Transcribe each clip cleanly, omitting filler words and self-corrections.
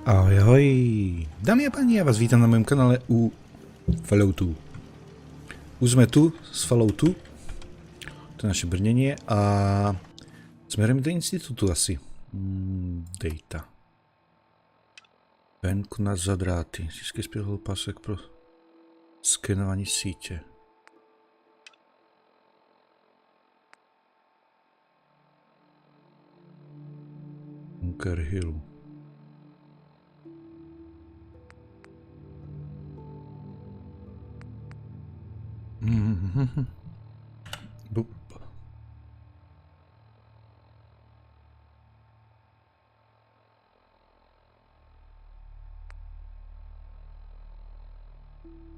Ahoj, ahoj, dámy a páni, já vás vítám na mém kanále u Falloutu. Už jsme tu z Falloutu, to je naše brnění a směrem do institutu asi. Data. Venku na zadráty, získej zpěvil pásek pro skenování sítě. Bunker Hill.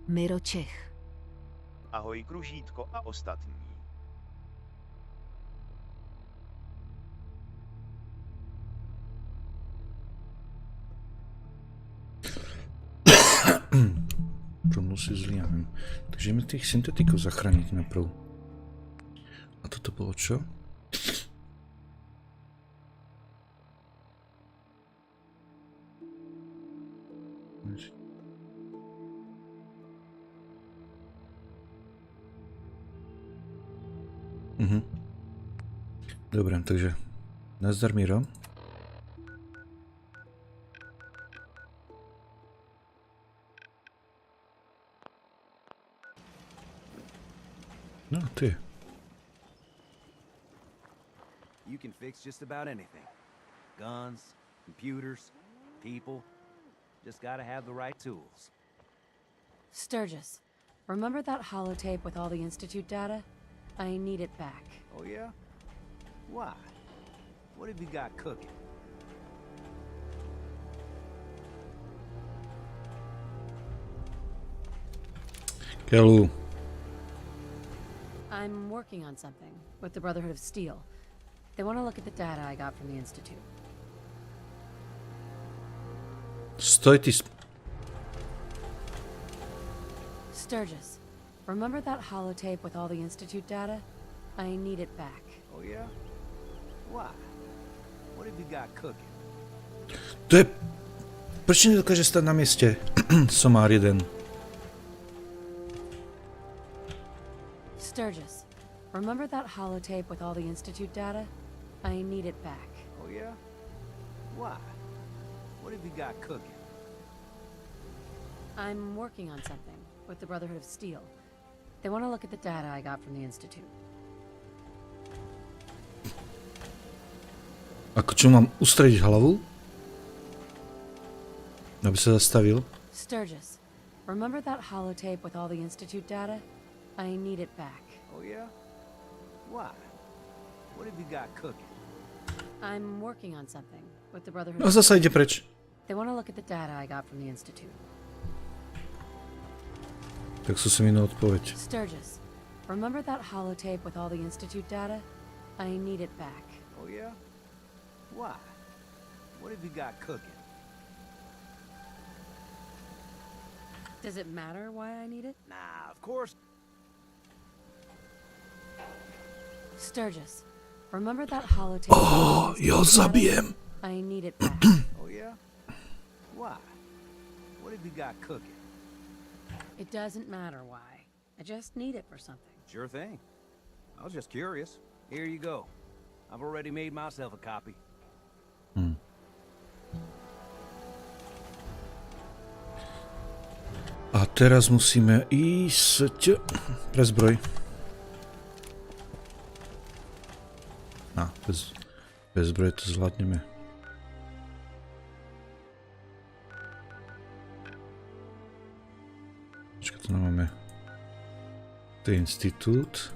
Miro Čech. Ahoj Kružítko a ostatní. Promluv si s Lianem. Takže jdeme těch syntetiků zachránit naprv. A toto bylo čo? Dobré, takže nazdar Miro. No, ty. You can fix just about anything. Guns, computers, people. Just gotta have the right tools. Sturgis, remember that holotape with all the Institute data? I need it back. Oh yeah? Why? What have you got cooking? Kelu. I'm working on something with the Brotherhood of Steel. They want to look at the data I got from the Institute. Stoj ty. Sturgis, remember that holotape with all the Institute data? I need it back. Oh yeah? Why? What have you got cooking? To je... Proč nedokáže stát na městě? Somár jeden. Sturgis, remember that holotape with all the Institute data? I need it back. Oh yeah? Why? What have you got cooking? I'm working on something with the Brotherhood of Steel. They want to look at the data I got from the Institute. Ako čo mám ustrediť hlavu? Aby sa zastavil? Sturgis, remember that holotape with all the Institute data? I need it back. Oh yeah? Why? What have you got cooking? I'm working on something with the Brotherhood No of zasa ide preč. They want to look at the data I got from the Institute. Tak sú si minú odpoveď. Sturgis, remember that holotape with all the Institute data? I need it back. Oh yeah? Why? What have you got cooking? Does it matter why I need it? Nah, of course. Sturgis, remember that holotape? Oh, jo zabijem. I need it back. Oh yeah? Why? What have you got cooking? It doesn't matter why. I just need it for something. Sure thing. I was just curious. Here you go. I've already made myself a copy. A teraz musíme ísť pre zbroj. Bez zbroje to zvládneme. Počkaj, tu máme. To je Institut.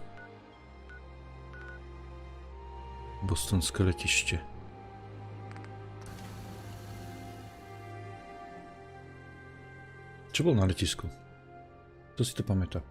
Bostonské letiště. Čo bol na letisku? To si to pamätá.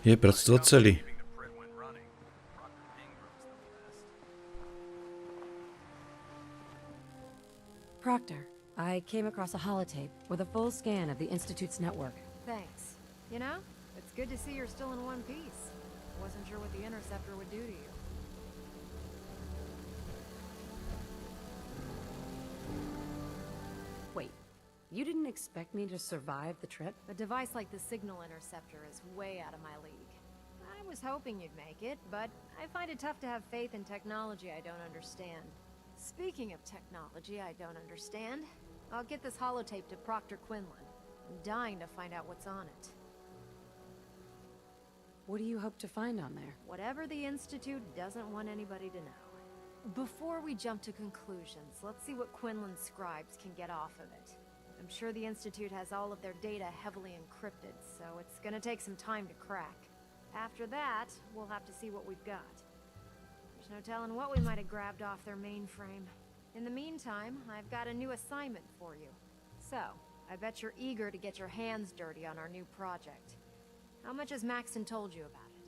Je pracovat celý. Proctor, I came across a holotape with a full scan of the Institute's network. Thanks. You know, it's good to see you're still in one piece. Wasn't sure what the interceptor would do to you. Wait, you didn't expect me to survive the trip? A device like the signal interceptor is way out of my league. I was hoping you'd make it, but I find it tough to have faith in technology I don't understand. Speaking of technology I don't understand, I'll get this holotape to Proctor Quinlan. I'm dying to find out what's on it. What do you hope to find on there? Whatever the Institute doesn't want anybody to know. Before we jump to conclusions, let's see what Quinlan's scribes can get off of it. I'm sure the Institute has all of their data heavily encrypted, so it's gonna take some time to crack. After that, we'll have to see what we've got. There's no telling what we might have grabbed off their mainframe. In the meantime, I've got a new assignment for you. So, I bet you're eager to get your hands dirty on our new project. How much has Maxon told you about it?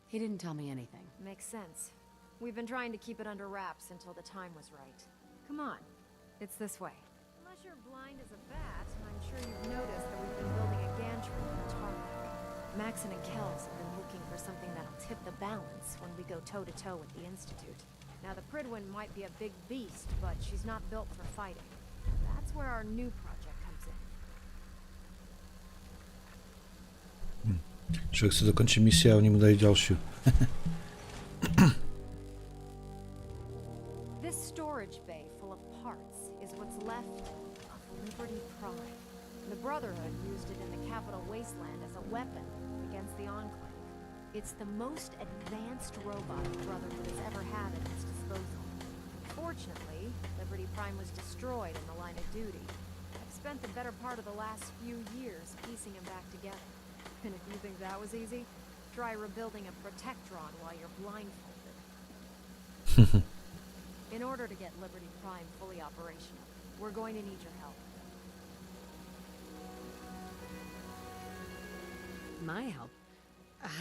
He didn't tell me anything. Makes sense. We've been trying to keep it under wraps until the time was right. Come on, it's this way. Unless you're blind as a bat, I'm sure you've noticed that we've been building a gantry on the tarmac. Maxon and Kells have been looking for something that'll tip the balance when we go toe-to-toe with the Institute. Now, the Pridwin might be a big beast, but she's not built for fighting. That's where our new project comes in. Człowiek chce dokończyć misję, a oni mu daje dalszy. This storage bay full of parts is what's left of Liberty Prime. The Brotherhood used it in the Capital Wasteland as a weapon against the Enclave. It's the most advanced robot the Brotherhood has ever had at its disposal. Fortunately, Liberty Prime was destroyed in the line of duty. I've spent the better part of the last few years piecing him back together. And if you think that was easy, try rebuilding a Protectron while you're blindfolded. In order to get Liberty Prime fully operational, we're going to need your help. My help?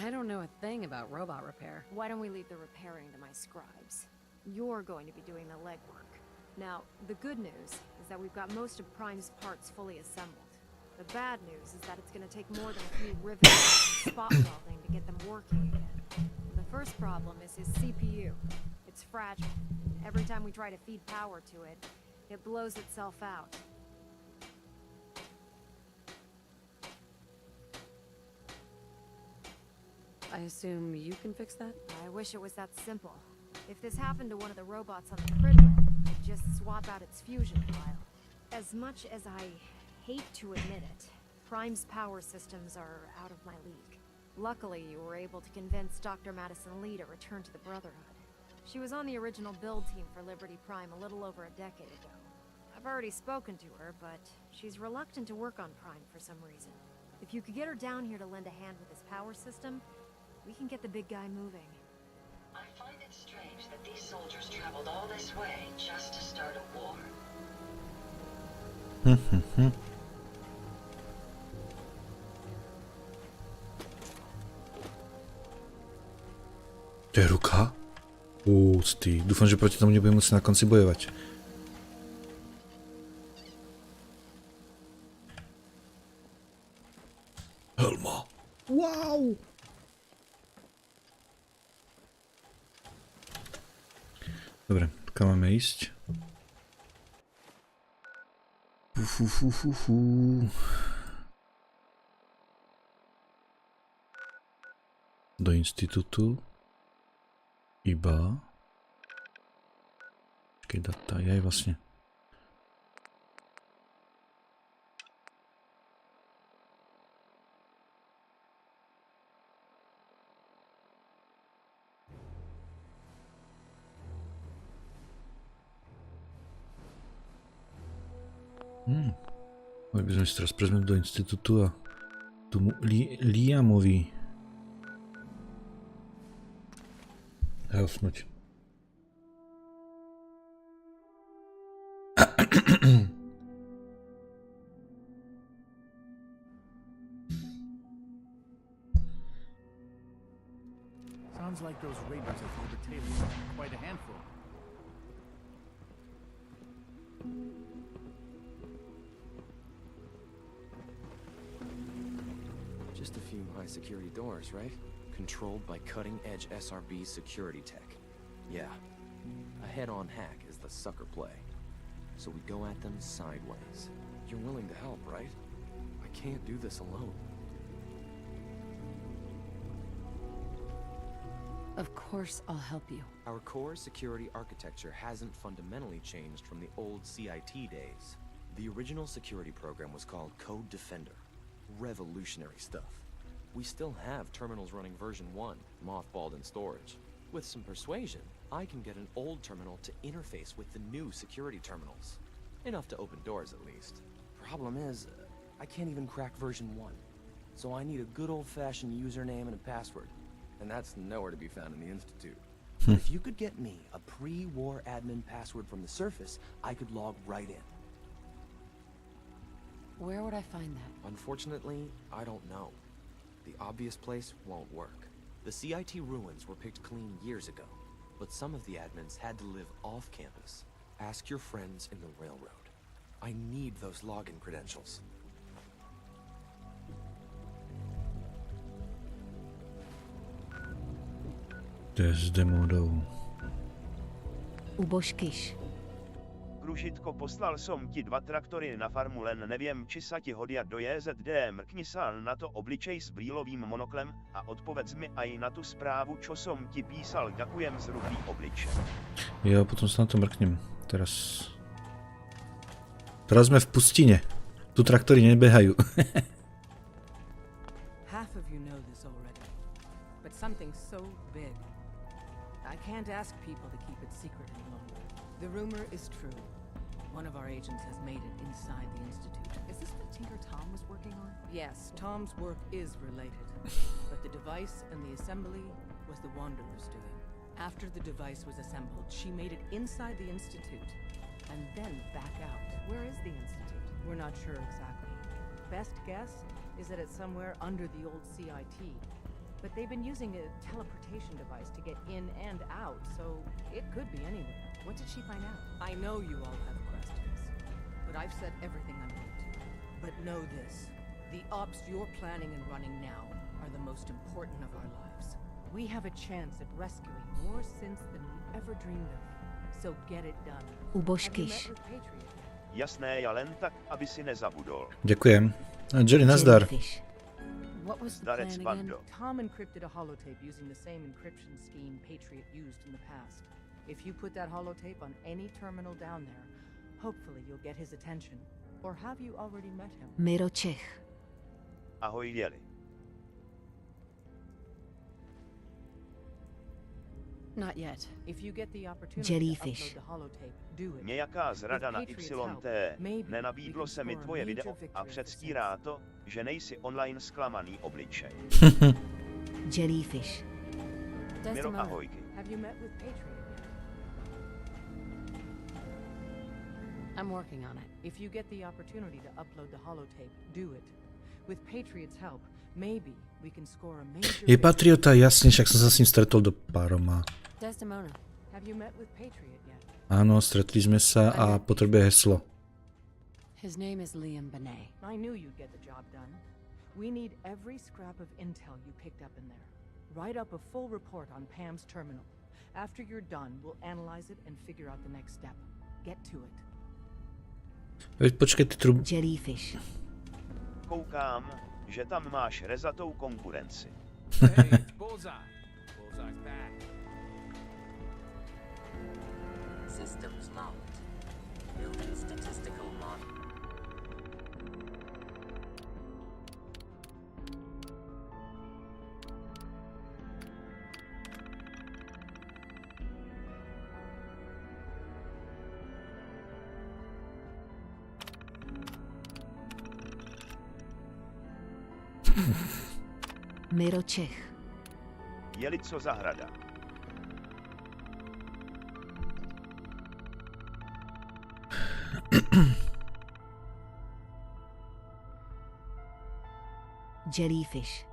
I don't know a thing about robot repair. Why don't we leave the repairing to my scribes? You're going to be doing the legwork. Now, the good news is that we've got most of Prime's parts fully assembled. The bad news is that it's going to take more than a few rivets and spot welding to get them working again. The first problem is his CPU. It's fragile. Every time we try to feed power to it, it blows itself out. I assume you can fix that? I wish it was that simple. If this happened to one of the robots on the Pridwin, I'd just swap out its fusion file. As much as I hate to admit it, Prime's power systems are out of my league. Luckily, you were able to convince Dr. Madison Lee to return to the Brotherhood. She was on the original build team for Liberty Prime a little over a decade ago. I've already spoken to her, but she's reluctant to work on Prime for some reason. If you could get her down here to lend a hand with his power system, we can get the big guy moving. I find it strange that these soldiers traveled all this way just to start a war. To je ruka? Úcty. Dúfam, že proti tomu nebudem musieť na konci bojovať. Helma. Wow. Dobre, kam máme ísť? Do Institutu. Iba. Počkej, data, aj vlastne. Mali by sme si teraz prezmieť do Institutu a tomu Liamovi helfnúť. Sounds like those raiders at the table are quite a handful. Just a few high security doors, right? Controlled by cutting-edge SRB security tech. Yeah. A head-on hack is the sucker play. So we go at them sideways. You're willing to help, right? I can't do this alone. Of course I'll help you. Our core security architecture hasn't fundamentally changed from the old CIT days. The original security program was called Code Defender. Revolutionary stuff. We still have terminals running version 1, mothballed in storage. With some persuasion, I can get an old terminal to interface with the new security terminals. Enough to open doors, at least. Problem is, I can't even crack version 1. So I need a good old-fashioned username and a password. And that's nowhere to be found in the Institute. But if you could get me a pre-war admin password from the surface, I could log right in. Where would I find that? Unfortunately, I don't know. The obvious place won't work. The CIT ruins were picked clean years ago, but some of the admins had to live off campus. Ask your friends in the railroad. I need those login credentials. Zde modou. Ubožkyš. Kružítko, poslal som ti 2 traktory na farmu, len neviem, či sa ti hodia do JZD. Mrkni sa na to obličej s brýlovým monoklem a odpovedz mi aj na tú správu, čo som ti písal. Ďakujem, zrublý obliče. Jo, potom sa na to mrknem. Teraz sme v pustine. Tu traktory nebehajú. Half of you know this already, but something so big, I can't ask people to keep it secret any longer. The rumor is true. One of our agents has made it inside the Institute. Is this what Tinker Tom was working on? Yes, Tom's work is related, but the device and the assembly was the Wanderer's doing. After the device was assembled, she made it inside the Institute, and then back out. Where is the Institute? We're not sure exactly. Best guess is that it's somewhere under the old CIT. But they've been using a teleportation device to get in and out, so it could be anywhere. What did she find out? I know you all have questions, but I've said everything I'm going to. But know this, the ops you're planning and running now are the most important of our lives. We have a chance at rescuing more synths than we ever dreamed of, so get it done. Ubožkyš. Have you met with Patriot yet? Jasné, ja len tak, aby si nezabudol. Ďakujem. Jerry, nazdar. Jellyfish. What was the Zdarec, plan again? Pando. Tom encrypted a holotape using the same encryption scheme Patriot used in the past. If you put that holotape on any terminal down there, hopefully you'll get his attention. Or have you already met him? Miročech. Ahoj, Jeli. Not yet. If you get the opportunity Jellyfish. to upload the holotape, do it. Nějaká zrada na With YT. Patriot's help, Nenabídlo se mi tvoje video a předstírá to, že nejsi online zklamaný obličej. Jellyfish. Miro, Desdemona, ahojky. Have you met with Patriot yet? I'm working on it. If you get the opportunity to upload the holotape, do it. With Patriot's help, maybe we can score a major Je victory. Patriota, jasne, však som sa s ním stretol do pároma. Desdemona, Have you met with Patriot yet? Áno, stretli sme sa a potrebuje heslo. his name is Liam Benet. I knew you'd get the job done. We need every scrap of intel you picked up in there. Write up a full report on Pam's terminal. After you're done, we'll analyze it and figure out the next step. Get to it. Veď počkaj, ty trub... Jellyfish. Koukám, že tam máš rezatou konkurenci. Hey, it's Bullseye. Bullseye's back. Systems locked. Building statistical model. Miročech. Jeli co zahrada. Jellyfish.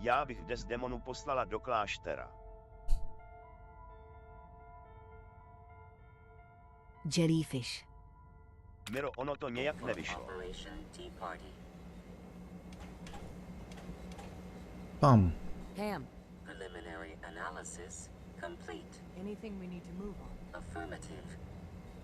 Já bych Desdemonu poslala do kláštera. Jellyfish. Miro, ono to nějak nevyšlo. Pam. Pam. Preliminary analysis complete. Anything we need to move on? Affirmative.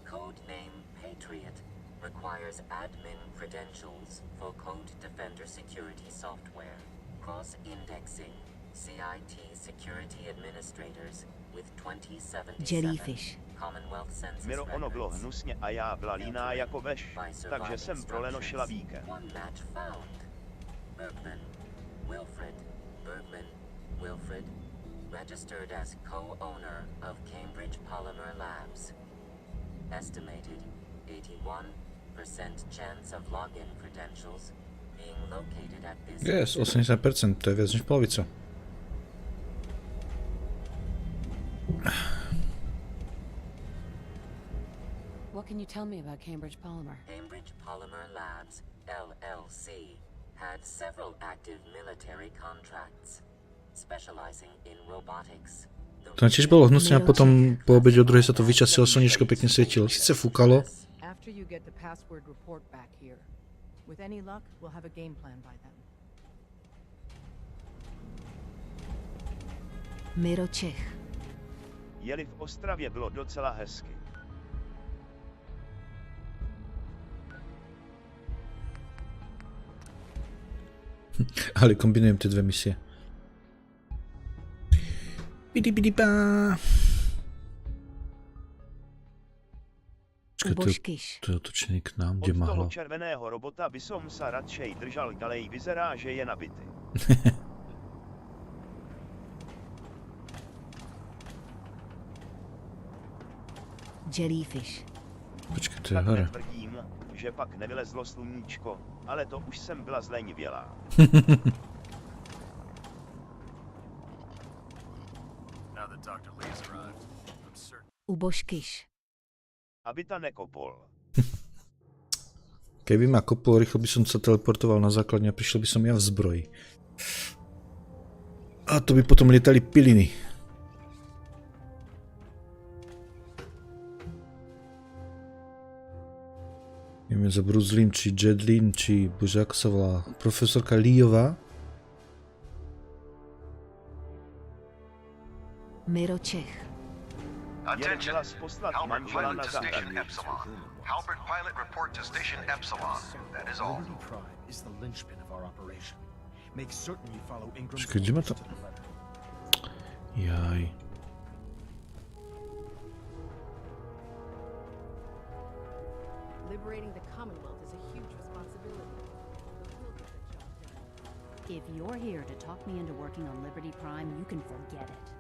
Code name Patriot requires admin credentials for Code Defender security software. Cross-indexing. CIT security administrators with 2077 Jellyfish. Commonwealth Census Miro, ono bylo records. hnusně a já byla líná jako veš, takže jsem pro Leno šla víkem. One match found. Bergman. Wilfred. Bergman. Wilfred. Registered as co-owner of Cambridge Polymer Labs. Estimated 81% chance of login credentials being located at this. Yes, 80%, to je víc než polovica. What can you tell me about Cambridge Polymer? Cambridge Polymer Labs, LLC, had several active military contracts, specializing in robotics. To tiež bolo hnusné a potom po obede o druhej sa to vyčastilo, slnečko pekne svietilo. Sice fúkalo. After you get the password report back here. With any luck, we'll have a game plan by then. Miro Čech. Jeli v Ostravě bylo docela hezky. Ale kombinujem tie dve misie. Bidi-bidi-bá. Ubožkyš. To je otočený k nám, kde Od toho mahlo. červeného robota by som sa radšej držal ďalej, vyzerá, že je nabitý. Jellyfish. Počkej, to je Tak hore. netvrdím, že pak nevylezlo sluníčko, ale to už jsem byla zlenivělá. Now that Dr. Lee has arrived, I'm certain. Ubožkyš. Aby ta nekopol. Keby ma koplo, rýchlo by som sa teleportoval na základňu a prišiel by som ja v zbroji. A to by potom lietali piliny. Neviem za Bruce Lin, či Jet Lin, či bože, ako sa volá, profesorka Leeová. Miro Čech. Attention, Halbert pilot to station Epsilon. Halbert pilot report to station Epsilon. That is all. Liberty Prime is the linchpin of our operation. Make certain you follow Ingram's Počkej, kde ma orders to... to the letter. Jaj. Liberating the Commonwealth is a huge responsibility. But we'll get the job done. If you're here to talk me into working on Liberty Prime, you can forget it.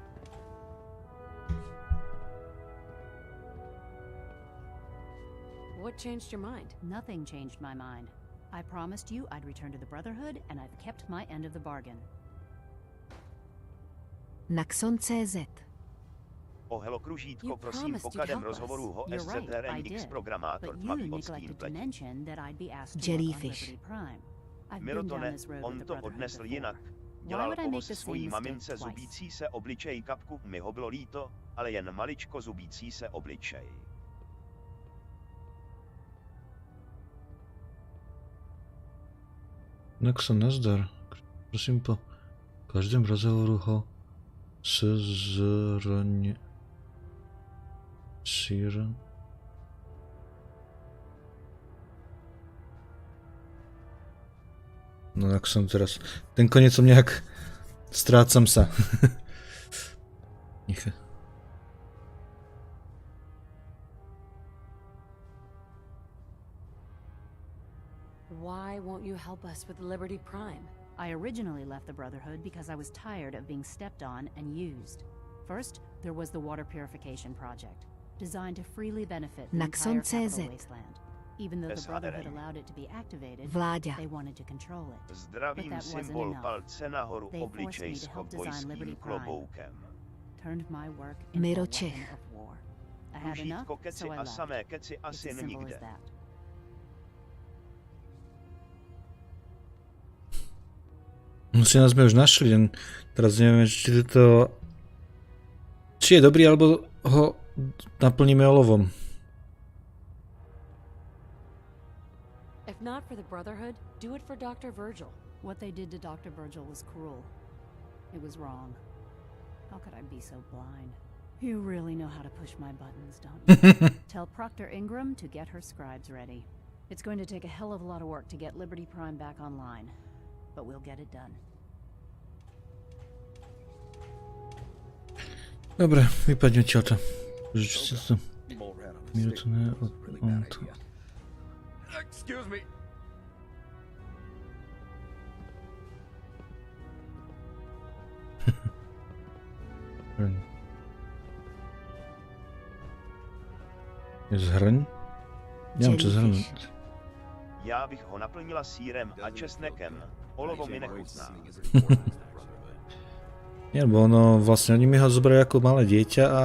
What changed your mind? Nothing changed my mind. I promised you I'd return to the Brotherhood, and I've kept my end of the bargain. Naxon.cz. O helo Kružítko, You prosím, promised po you'd každém help us. rozhovoru ho You're right, I SZRNX did. programátor But you tmaví od neglected to pleť. mention that I'd be asked to work on Jellyfish. Liberty Prime. I've Miro been to down ne, this road with on the to Brotherhood odnesl before. jinak. Why Dělal would I make povoz the same svojí mistake mamince twice? zubící se obličej kapku, mi ho bylo líto, ale jen maličko zubící se obličej. Naxon, nazdar. Prosím, po každém rozhovoru ho sezrně... Sír... No Naxon teraz... Ten koniec som nejak... Strácam sa. Nech... Why won't you help us with Liberty Prime? I originally left the Brotherhood because I was tired of being stepped on and used. First, there was the water purification project, designed to freely benefit the entire Naxon.cz. capital wasteland. Even though the SHRN. Brotherhood allowed it to be activated, Vláďa. they wanted to control it. But Zdravím, that wasn't symbol enough. palce nahoru, They forced obličej me s to help design Liberty kovbojským Prime. kloboukem. Turned my work into a Miro weapon Čech. of war. I had enough, Kružítko, keci so I a left. samé keci It's asi as simple nikde. as that. Musí nás sme už našli, len teraz nevieme, či to... Či je dobrý, alebo ho naplníme olovom. If not for the Brotherhood, do it for Dr. Virgil. What they did to Dr. Virgil was cruel. It was wrong. How could I be so blind? You really know how to push my buttons, don't you? Tell Proctor Ingram to get her scribes ready. It's going to take a hell of a lot of work to get Liberty Prime back online, but we'll get it done. Dobre, vypadne ti o to. Že to... Minútu ne... Excuse me. Je zhrň? Nemám čo zhrnúť. Já bych ho naplnila sýrem a česnekem. Olovo mi nechutná. Nie, lebo ono, vlastne oni mi ho zobrali ako malé dieťa a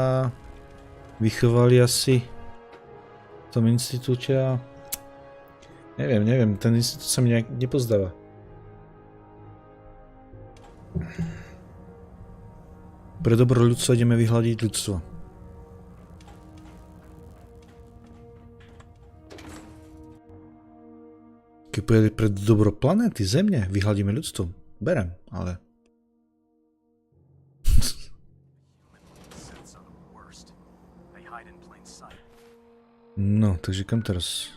vychovali asi v tom inštitúte a neviem, ten inštitút sa mi nejak nepozdáva. Pre dobro ľudstva ideme vyhľadiť ľudstvo. Keď pôjde pre dobro planéty, Zemne, vyhľadíme ľudstvo. Berem, ale... No, takže kam teraz?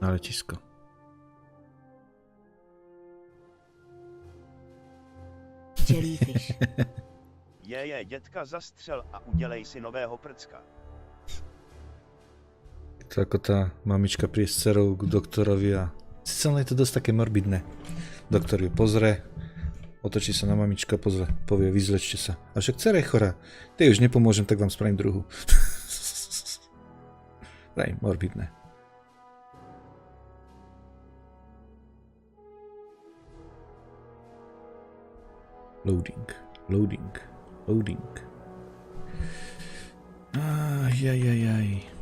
Na letisko. Jellyfish. Dětka zastřel a udělej si nového prcka. To ako tá mamička príde s dcerou k doktorovi a... Sice je to dosť také morbidné. Doktor ju pozrie, otočí sa na mamičku a povie, vyzlečte sa. A však dcera je chorá. Tej už nepomôžem, tak vám spravím druhú. Daj, morbidné. Loading. Ajajajaj.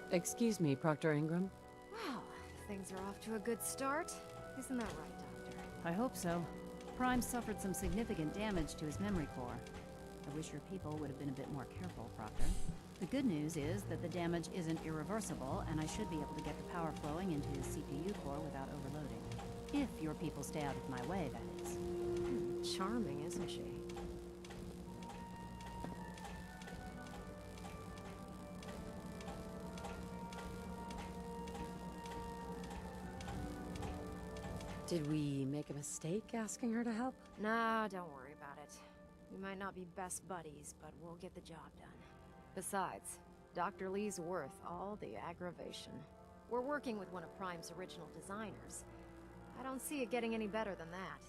Excuse me, Proctor Ingram. Wow, things are off to a good start. Isn't that right, Doctor? I hope so. Prime suffered some significant damage to his memory core. I wish your people would have been a bit more careful, Proctor. The good news is that the damage isn't irreversible, and I should be able to get the power flowing into his CPU core without overloading. If your people stay out of my way, that is. Charming, isn't she? Did we make a mistake asking her to help? Nah, don't worry about it. We might not be best buddies, but we'll get the job done. Besides, Dr. Lee's worth all the aggravation. We're working with one of Prime's original designers. I don't see it getting any better than that.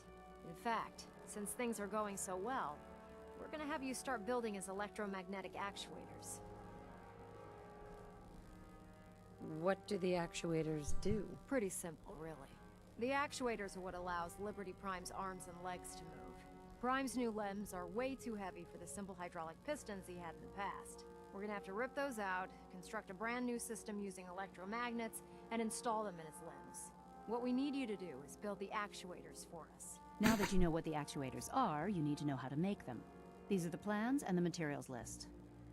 In fact, since things are going so well, we're gonna have you start building his electromagnetic actuators. What do the actuators do? Pretty simple, really. The actuators are what allows Liberty Prime's arms and legs to move. Prime's new limbs are way too heavy for the simple hydraulic pistons he had in the past. We're gonna have to rip those out, construct a brand new system using electromagnets, and install them in his limbs. What we need you to do is build the actuators for us. Now that you know what the actuators are, you need to know how to make them. These are the plans and the materials list.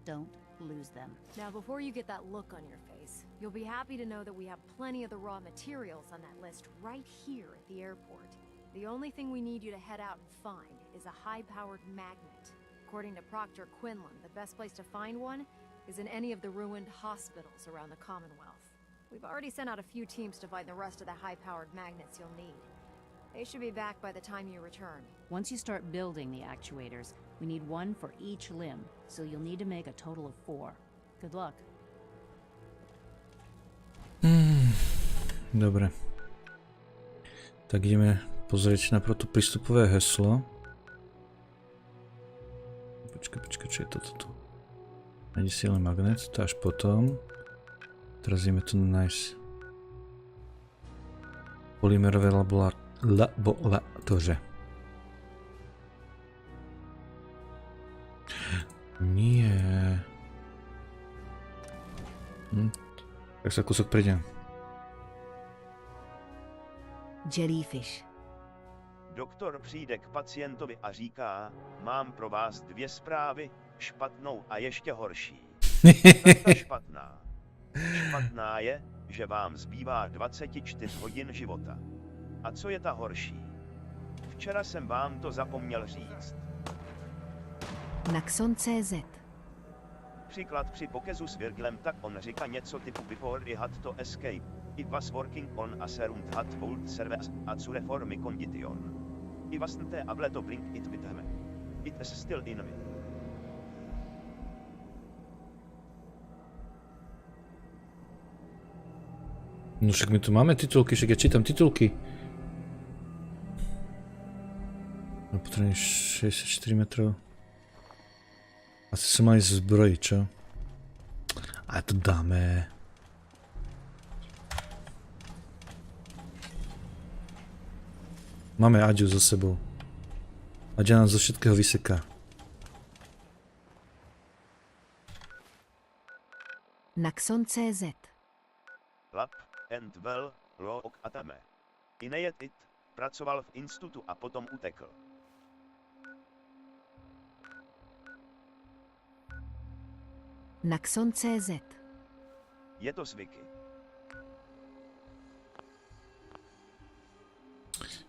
Don't lose them. Now, before you get that look on your face, you'll be happy to know that we have plenty of the raw materials on that list right here at the airport. The only thing we need you to head out and find is a high-powered magnet. According to Proctor Quinlan, the best place to find one is in any of the ruined hospitals around the Commonwealth. We've already sent out a few teams to find the rest of the high-powered magnets you'll need. They should be back by the time you return. Once you start building the actuators, we need one for each limb, so you'll need to make a total of 4. Good luck. Dobre. Tak ideme pozrieť na to prístupové heslo. Počkaj, čo je toto tu? Nájdi silný magnet, to až potom. Teraz ideme tu nájsť polymerové laboratóře. Nie. Tak sa kúsok prejdem. Jellyfish. Doktor přijde k pacientovi a říká, mám pro vás 2 zprávy, špatnou a ještě horší. Ta špatná. Špatná je, že vám zbývá 24 hodin života. A co je ta horší? Včera jsem vám to zapomněl říct. Naxon.cz. Příklad při pokezu s Virgilem, tak on říká něco typu before I had to escape. It was working on a serum had old service a cure for my condition. I wasn't able to bring it with me. It is still in me. No však my tu máme titulky, však ja čítam titulky. No potrebujem 64 metrov. Asi sa má ísť zbrojiť, čo? A to dáme. Máme Aďu so sebou. Aďa nás zo všetkého vyseká. Naxon.cz. Lab and well, look at me. Inejet it, pracoval v Institutu a potom utekl. Naxon.cz. Je to zvyky.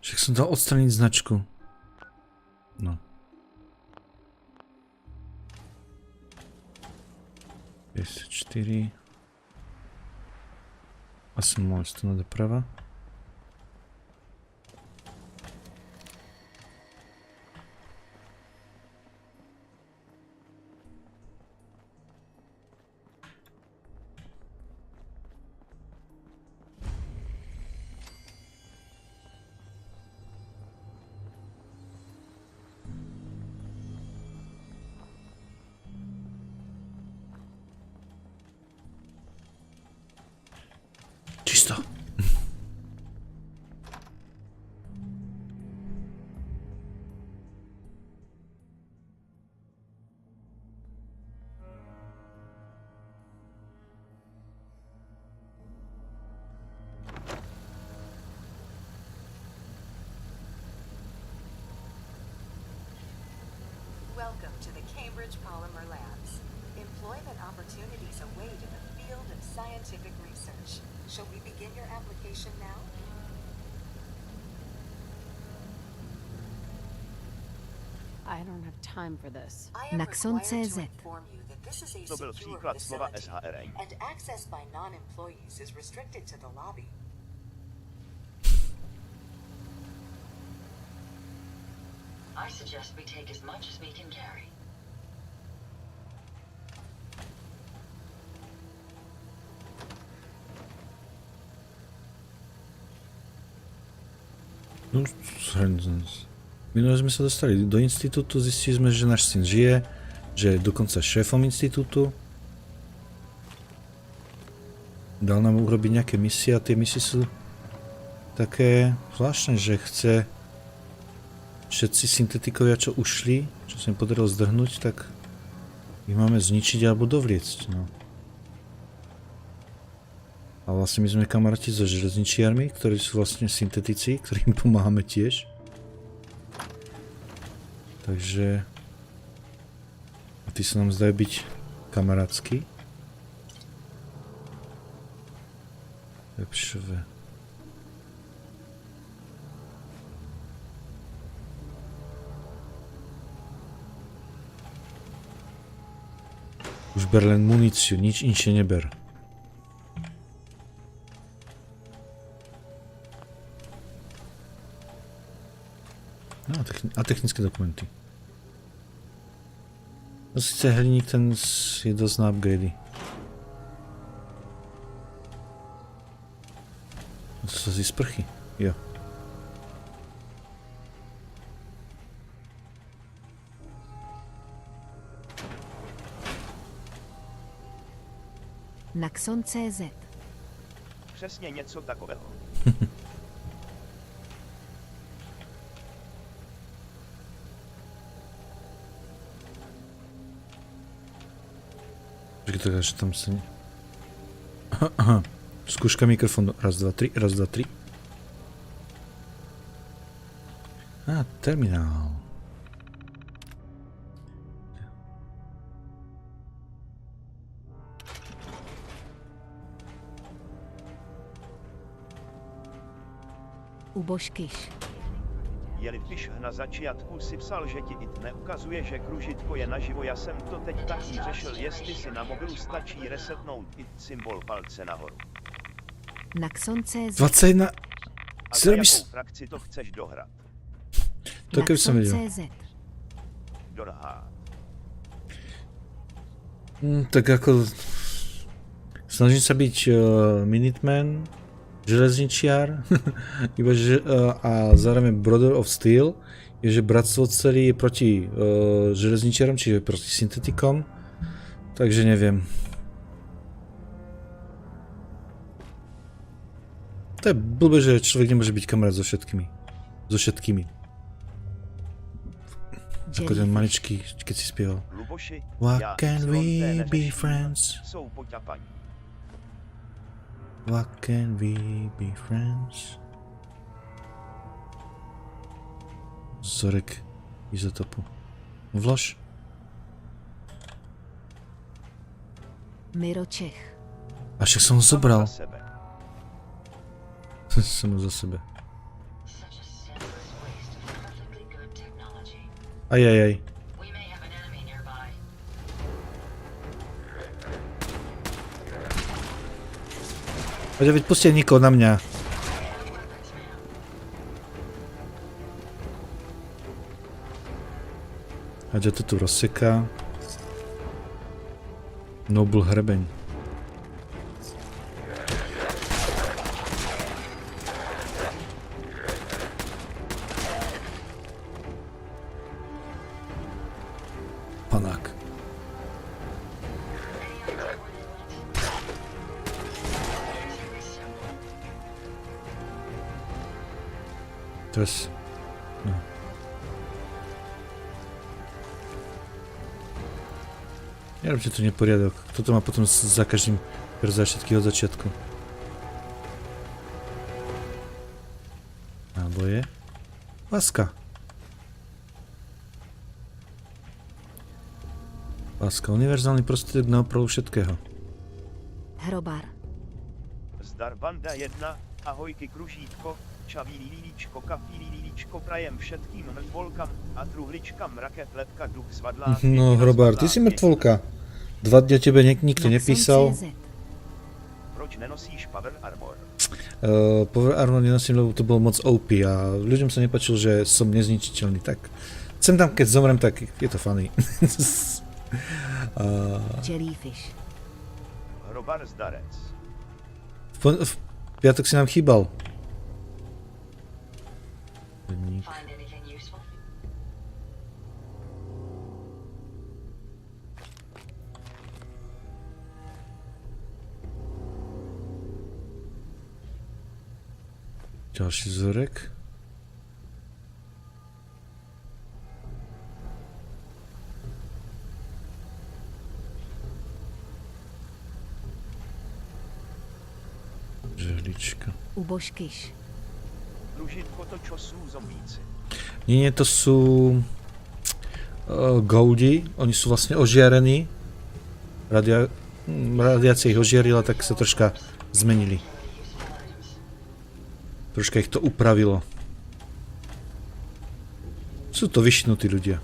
Však som dal odstraniť značku. No. Jest 4. Asi môj to na doprava. Čisto. Welcome to the Cambridge Polymer Labs. Employment opportunities await in the field of scientific research. Shall we begin your application now? I don't have time for this. I am required to Naxon.cz. inform you that this is a To byl secure příklad slova facility, SHRN. and access by non-employees is restricted to the lobby. I suggest we take as much as we can carry. No, minule sme sa dostali do Institutu, zistili sme, že náš syn žije, že je dokonca šéfom Institutu. Dal nám urobiť nejaké misie a tie misie sú také zvláštne, že chce všetci syntetikovia, čo ušli, čo sa im podarilo zdrhnúť, tak ich máme zničiť alebo dovliecť, no. A vlastne my sme kamaráti so železničiarmi, ktorí sú vlastne syntetici, ktorým pomáhame tiež. Takže... A tí sa nám zdajú byť kamarátsky. Lepšové. Už ber len muníciu, nič inšie neber. No a technické dokumenty. No sice hliník ten je dosť na upgrady. To sú asi sprchy, jo. Naxon.cz. Přesně něco takového. Počkej, takže tam sa... Skúška mikrofónu. Raz, dva, tri. Raz, dva, tri. Terminál. Ubožkyš. Jelikož na začátku si psal, že ti it neukazuje, že Kružítko je naživo, já jsem to teď taky řešil, jestli si na mobilu stačí resetnout it symbol palce nahoru. Naxon.cz 21. A Si za robíš... jakou frakci to chceš dohrát? To keby som vedel. Dohrát. Tak ako... Snažím sa byť Minuteman, železničiar, iba že, a zároveň Brother of Steel, je, že bratstvo celý je proti železničiarom, čiže proti syntetikom, takže neviem. To je blbé, že človek nemôže byť kamarát so všetkými. So všetkými. Ako ten maličký, keď si spieval. Luboši, Why já can't we Xeon be neřeším, friends? Jsou poťapaní. Why can't we be friends? Vzorek izotopu. Vlož. Miro Čech. A však som ho zobral. Za sebe. Som ho za sebe. Ajajaj. Poďa, veď pustia nikoho na mňa. Aďa to tu rozseká. Noble hrebeň. Panák. Teraz... No. Nerobte tu neporiadok. Toto má potom za každým za všetkých od začiatku. Náboje. Láska. Láska. Univerzálny prostriedok na opravu všetkého. Hrobár. Zdar banda 1, ahojky Kružítko, čaví lílíčko, kafí lílíčko, prajem všetkým mrtvolkam a truhličkam rakev letka duch zvadlá. No hrobár, ty si mrtvolka. 2 dňa tebe nikto nepísal. Proč nenosíš Power Armor? Power Armor nenosím, lebo to bolo moc OP a ľuďom sa nepáčilo, že som nezničiteľný, tak sem tam, keď zomrem, tak je to funny. Jellyfish. Hrobar zdarec. V piatok si nám chýbal. Ďalší vzorek. Žehlička. Ubožkyš. Kružítko, to čo sú zombíci? Nie, to sú goudi. Oni sú vlastne ožiarení. Radiácia ich ožiarila, tak sa troška zmenili. Troška ich to upravilo. Sú to vyšinutí ľudia.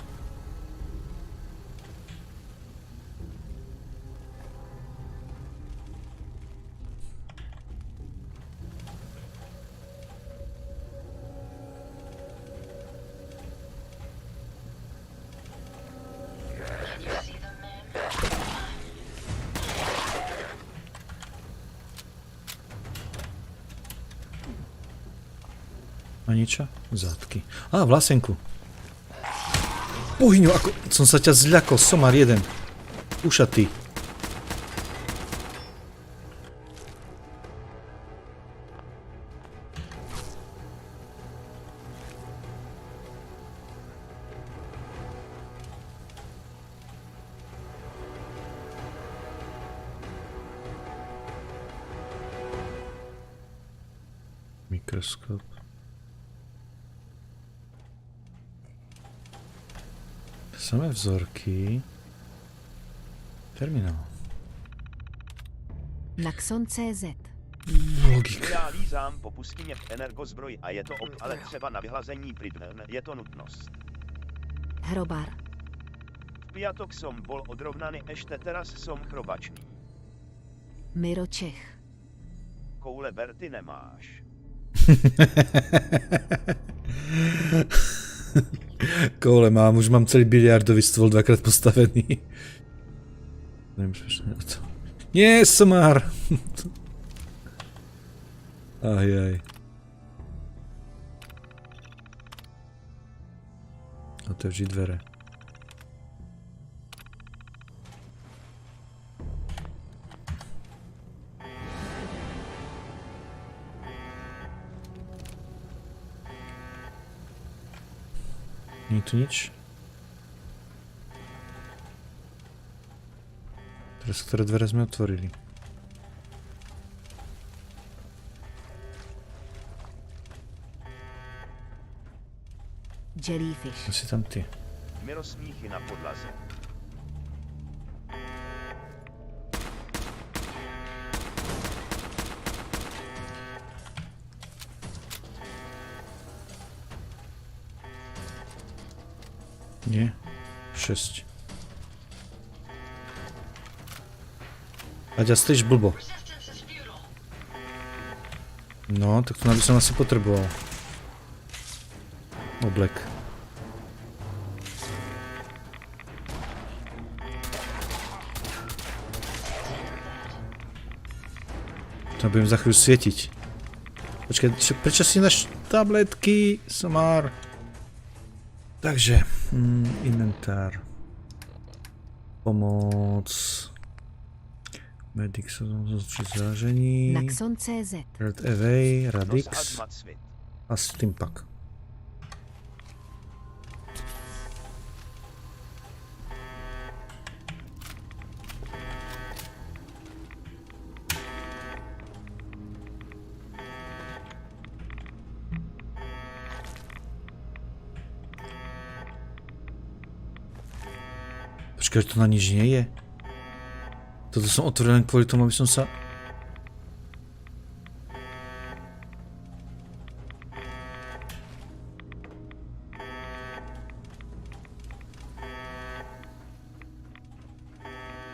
A niečo? Zátky. Á, vlasenku. Bohyňu, ako som sa ťa zľakol, somar jeden. Ušatý. Mikroskop. Samé vzorky. Terminál. Naxon.cz. Logika. Já lízám po pustině v energozbroj a je to ale třeba na vyhlazení pridven, je to nutnost. Hrobar. Piatok som bol odrovnaný, ešte teraz som chrobačný. Miro Čech. Koule Berty nemáš. Koule mám, už mám celý biliardový stôl dvakrát postavený. Neviem presne o to. Nie, somár! Ajaj. Otevři dvere. Nie tu nič. Teraz ktoré dvere sme otvorili? Jellyfish. Asi tam ty. Mirosmíchy na podlaze. Nie. 6. Aďa, stojíš blbo. No, tak to by som asi potreboval. Oblek. To budem za chvíľu svietiť. Počkaj, prečo si náš tabletky, somár? Takže, inventár. Pomoc. Medic zražení. Naxon.cz. Red Away, Radix. A Steampack. Počkaj, to na nič nie je. Toto som otvoril len kvôli tomu, aby som sa...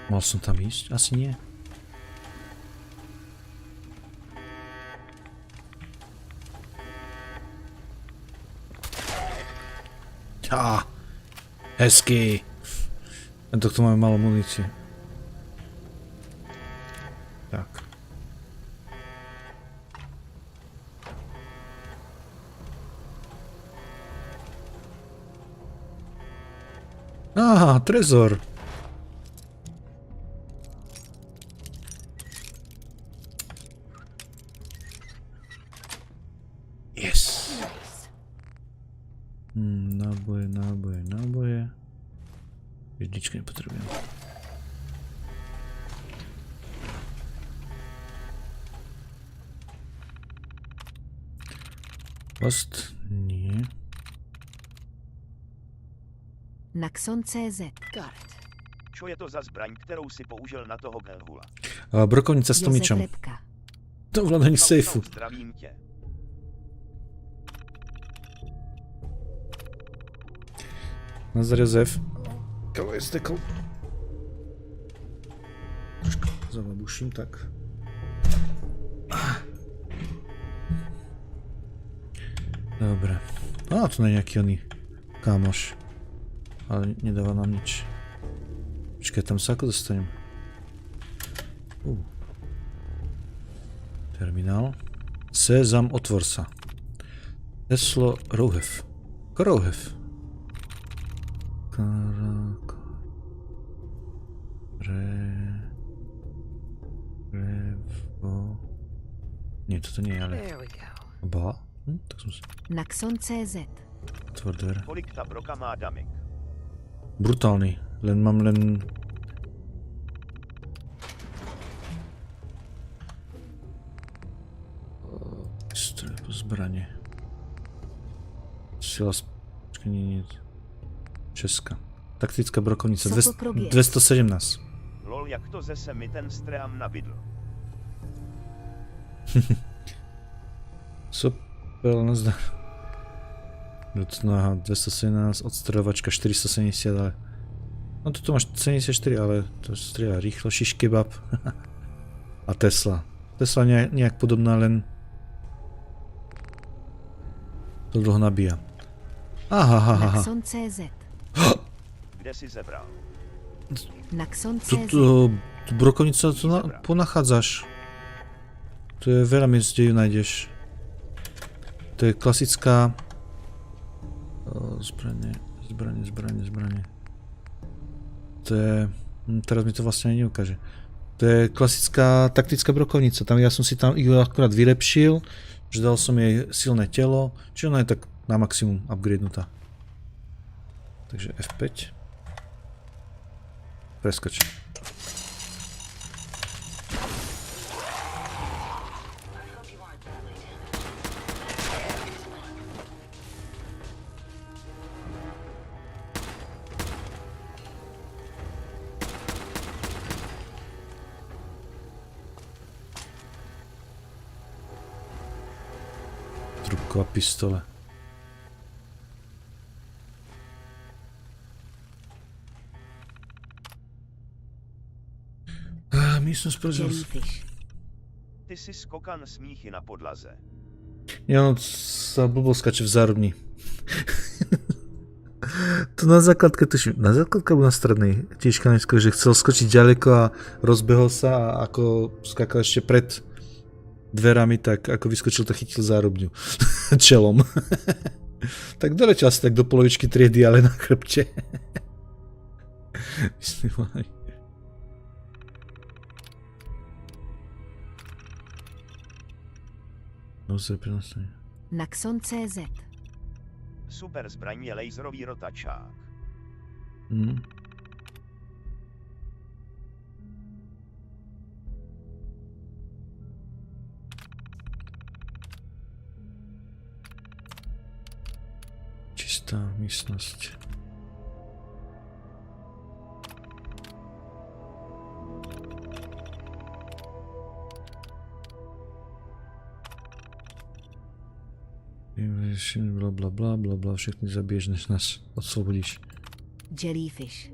Mal som tam ísť? Asi nie. Hezky. A to máme málo munície. Tak. Trezor. Yes. Náboje. Vždyčky nepotrebujem. Post? Nie. Naxon.cz. Čo je to za zbraň, ktorou si použil na toho Gelhula? Brokovnica s tomičom. To ovládanie sejfu. Zdravím tě. Nazdar Jozef. Kalo je stekl. Trošku zavabuším, tak. Dobre. To nie je nejaký oný kámoš. Ale nedáva nám nič. Počkaj, tam sa ako dostanem? Terminál. Sezam, otvor sa. Heslo Rouhev. Rouhev. Nie, toto nie je, ale... Ba? Tak som si... Naxon.cz. Otvor dvere. Kolik ta broka má damek? Brutálny. Mám len... Zbraně. Sila... Počkej, nie. Česká. Taktická brokovnice. 217. Lol, jak to zase mi ten stream nabídl. Sopel, nazdar. Aha, 217, odstrojavačka 470, ale... No tu máš 74, ale to strieľa rýchlo, shish kebab. A Tesla. Tesla nejak podobná, len... To dlho nabíja. Aha. Kde si zebral? Tu brokovnicu ponachádzaš. To je veľa miest, kde ju nájdeš. To je klasická... Zbranie. To je... Teraz mi to vlastne ani neukáže. To je klasická taktická brokovnica. Tam ja som si tam ju akurát vylepšil, že dal som jej silné telo, čiže ona je tak na maximum upgradenutá. Takže F5. Preskoč. Trubková pistole. Místnosť pre Ty si skokan smíchy na podlaze. Ja on sa blbo skače v zárubni. To na základke, tuším, na základke alebo na strednej tiež kanečko, že chcel skočiť ďaleko a rozbehol sa a ako skakal ešte pred dverami, tak ako vyskočil, tak chytil zárubňu čelom. Tak doletel asi tak do polovičky triedy, ale na chrbte. Myslím aj. Naxon.cz. Super zbraň je laserový rotačák. Čistá místnosť. Blablabla, všechny zabiješ, než nás odsvobodíš. Jellyfish.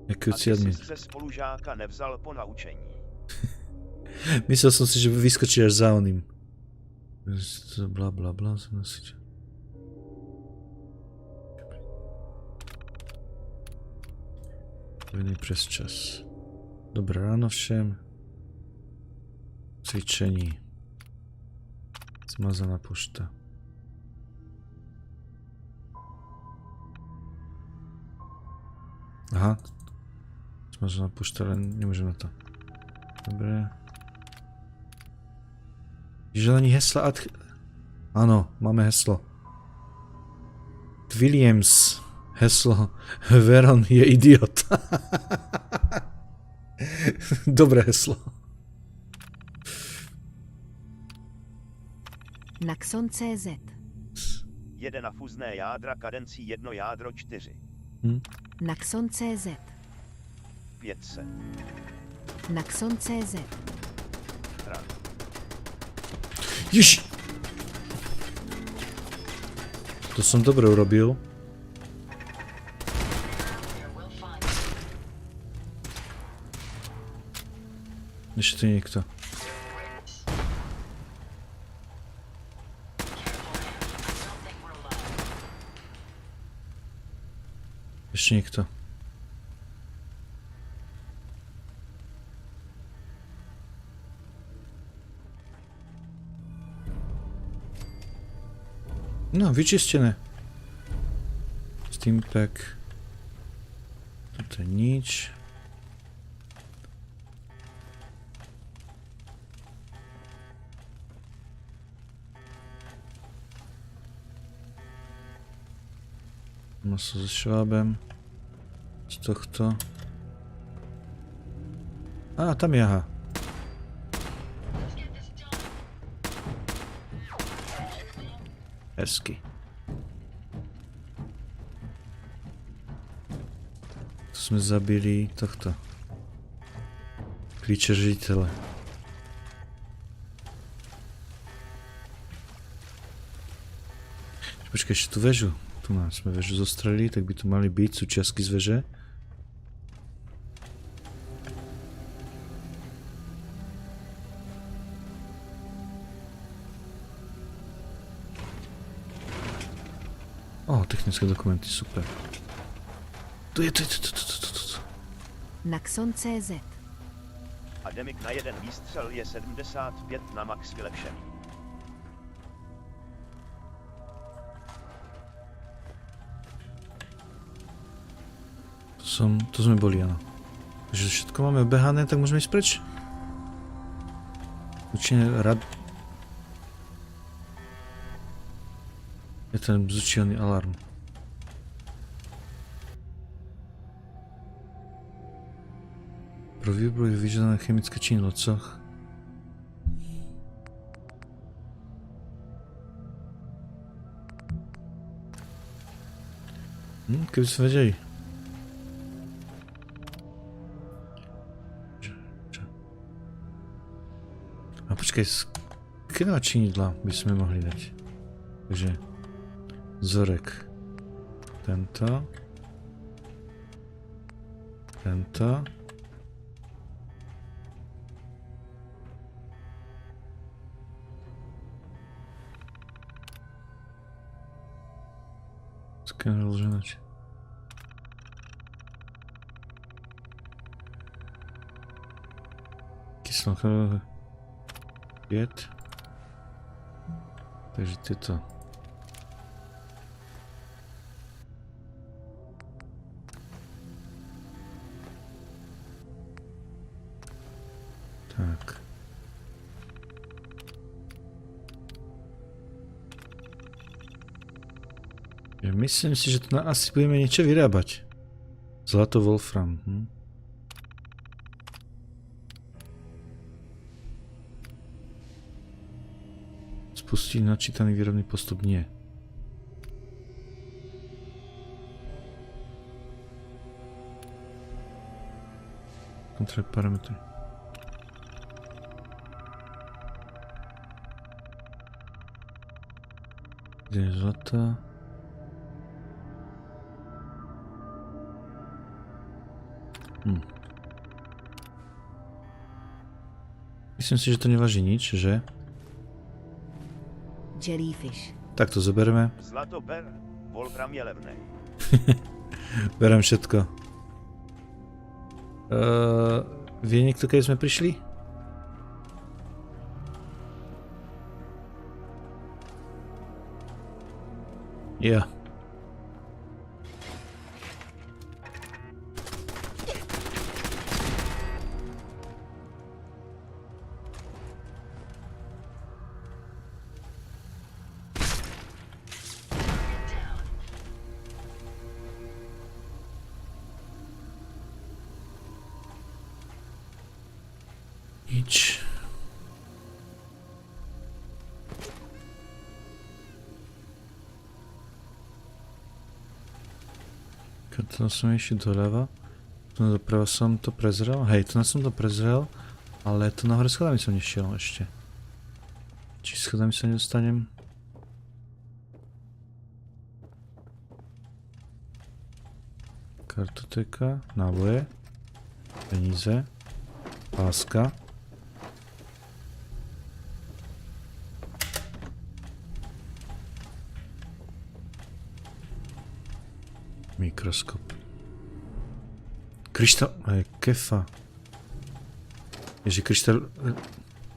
Jaký admin. A ty si ze spolužáka nevzal po naučení. Myslel som si, že vyskočí až za oným. Blablabla, som nosič. Povinný přes čas. Dobré ráno všem. Cvičení. Zmazaná pošta. Aha. Zmazaná pošta, ale nemôžem na to. Dobre. Želení hesla ad... Áno, máme heslo. Williams. Heslo. Veron je idiot. Dobré heslo. Naxon.cz. 1 fúzné jádra kadencí 1 jádro 4. Naxon.cz. 500. Naxon.cz. Ježi! To som dobre urobil. Ešte tu niekto. Ešte niekto. No, vyčistené. Steam Pack. Toto je nič. Maso so švábem. Z tohto. Á, tam je, aha. Hezky. Tu sme zabili tohto. Klíče žitele. Počkaj, ešte tú väžu. Tu sme väžu zostrelili, tak by tu mali byť súčiastky z väže. Technické dokumenty, super. Tu je. Naxon.cz. Ademik na jeden výstřel je 75 na max vylepšený. To sme boli, áno. Takže všetko máme obehané, tak môžeme ísť preč. Určite rád. Je ten bzučilný alarm. Pro výboj je vyžadané chemické činy v lococh. Keby sme vedeli. A počkaj, aké činidla by sme mohli dať? Takže vzorek. Tento. Skener rozženač. Kyslík. 5. Takže tieto. Tak. Ja myslím si, že tu asi budeme niečo vyrábať. Zlato wolfram. Spustiť načítaný výrobný postup nie. Kontroluj parametry. Kde je zlata? Myslím si, že to neváži nič, že? Jellyfish. Tak to zobereme. Zlato ber, wolfram je levný. Berem všetko. Vie niekto, keď sme prišli? Ja. Nič. Keď som ešte doľava, tu doprava som to prezrel, hej, tu som to prezrel, ale tu nahore schodami som nešiel ešte. Či schodami sa nedostanem? Kartotéka, náboje, peníze, páska. Mikroskop. Kryštál... kefa. Ježi,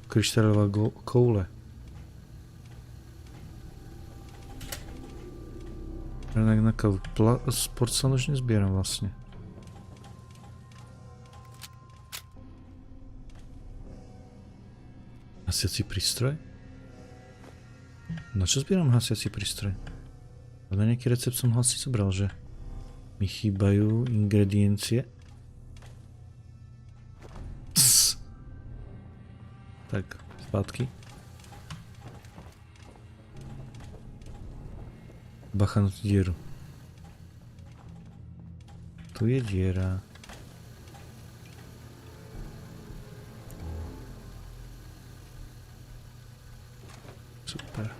kryštálová koule. Na kávu. Porcelán už nezbieram vlastne. Hasiaci prístroj? Na čo zbieram hasiaci prístroj? Na nejaký recept som ho asi zobral, že? Mi chýbajú ingrediencie. Tak, zpátky. Bacha na tú dieru. Tu je diera. Super.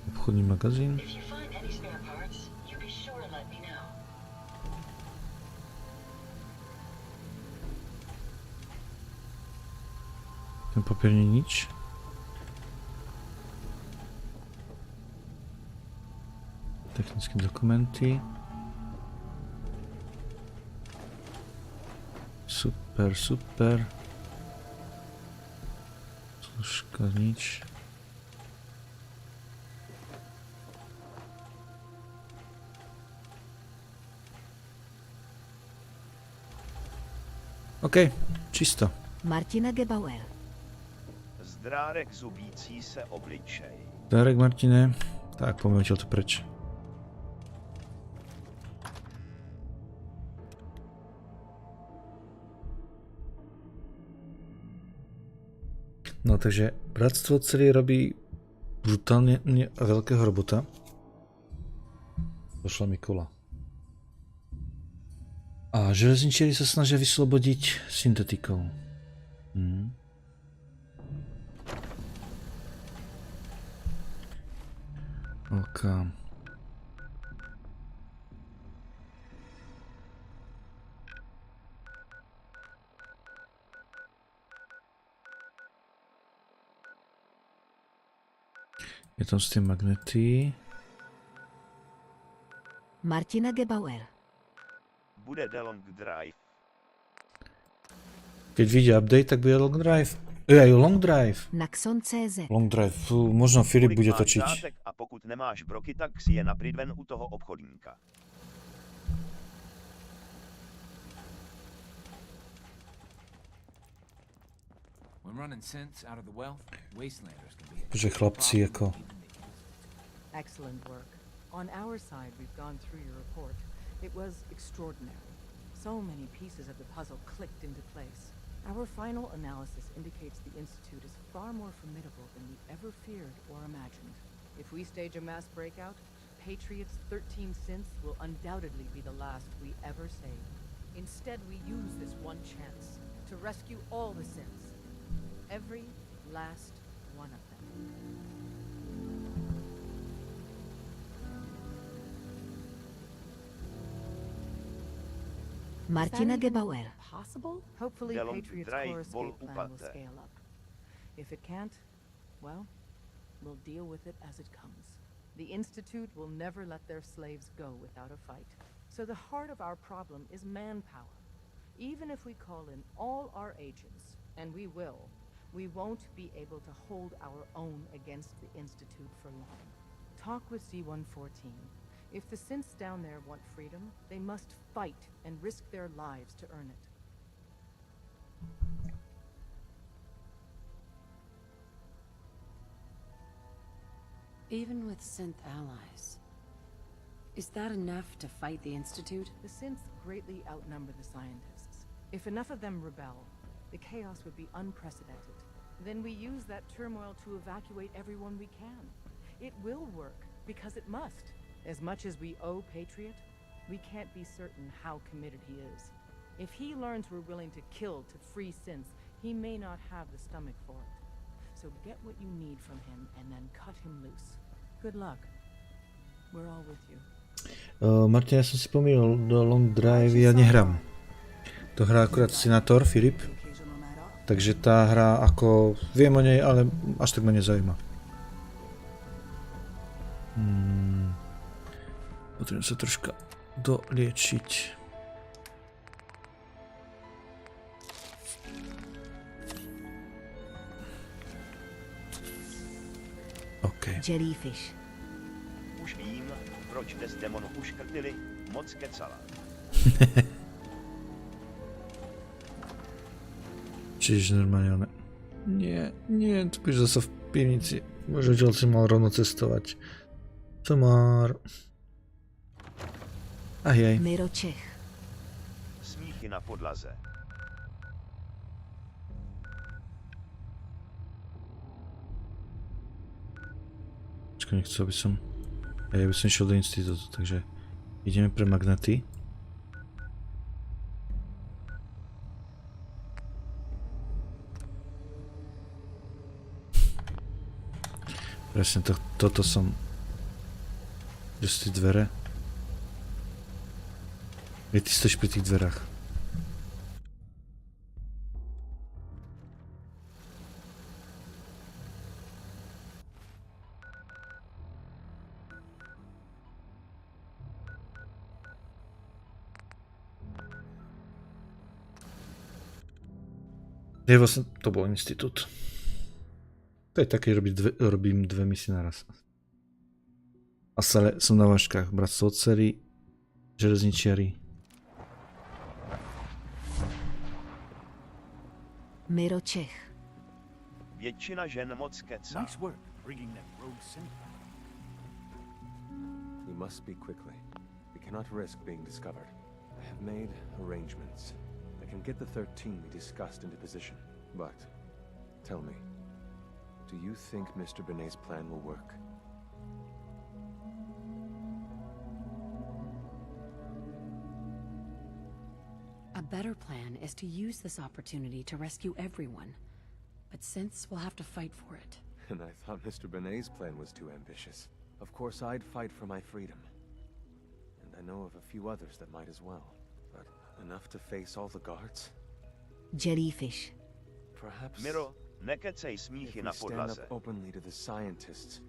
Obchodní magazín. Ten papier nie nič. Technické dokumenty. Super, super. Služka nič. OK, čisto. Martina Gebauer. Zdrárek zubící se obličej. Zdrárek, Martine. Tak, poďme to preč. No takže bratstvo celé robí brutálne veľkého robota. Došla mi kola. A železničiari sa snažia vyslobodiť syntetikou. OK. Je tam s tým magnety. Martina Gebauer. Bude long drive. Keď vyjde update, tak bude long drive. Long drive. Naxon.cz. Long drive. Možno Filip bude točiť. A pokud nemáš broky, tak si je napridven u toho obchodníka. Že chlapci ako... Excellent work. On our side, we've gone through your report. It was extraordinary. So many pieces of the puzzle clicked into place. Our final analysis indicates the Institute is far more formidable than we ever feared or imagined. If we stage a mass breakout, Patriot's 13 synths will undoubtedly be the last we ever save. Instead, we use this one chance to rescue all the synths. Every last one of them. Martina Gebauer. Possible? Hopefully Patriot's core escape plan will scale up. If it can't, well, we'll deal with it as it comes. The Institute will never let their slaves go without a fight. So the heart of our problem is manpower. Even if we call in all our agents, and we will, we won't be able to hold our own against the Institute for long. Talk with Z440. If the synths down there want freedom, they must fight and risk their lives to earn it. Even with synth allies, is that enough to fight the Institute? The synths greatly outnumber the scientists. If enough of them rebel, the chaos would be unprecedented. Then we use that turmoil to evacuate everyone we can. It will work, because it must. As much as we owe Patriot, we can't be certain how committed he is. If he learns we're willing to kill to free synths, he may not have the stomach for it. So get what you need from him and then cut him loose. Good luck. We're all with you. Martin, ja som si pomýlil do Long Drive, ja nehrám. To hrá akurát Senátor Filip. Takže tá hra ako... Viem o nej, ale až tak ma nezaujíma. Potrebujem sa troška doliečiť. OK. Jellyfish. Už vím, proč Desdemonu uškrtili, moc kecala. Čiže normálne... Nie, tu budeš zasa v pivnici. Možno odtiaľ si mal rovno cestovať. Tomár. Ahjej. Miro Čech. smíchy na podlaze. Počkaj, nechcel by som... Ja by som išiel do Institutu, takže ideme pre magnety. Presne toto som... Kde sú tie dvere? Kde ty stojíš pri tých dverách? Je vlastne, to bol Institut. To je také, robím dve misie naraz. A stále som na vážkach. Bratstvo dcery, železničiari. Miro Čech. Většina žen moc kecá. Nice work bringing that rogue synth back. We must speak quickly. We cannot risk being discovered. I have made arrangements. I can get the 13 we discussed into position. But, tell me, do you think Mr. Benet's plan will work? A better plan is to use this opportunity to rescue everyone. But since we'll have to fight for it. And I thought Mr. Benet's plan was too ambitious. Of course I'd fight for my freedom. And I know of a few others that might as well. But enough to face all the guards? Jellyfish. Perhaps Miro, nekecej smíchy na podlaze. Stand up openly to the scientists,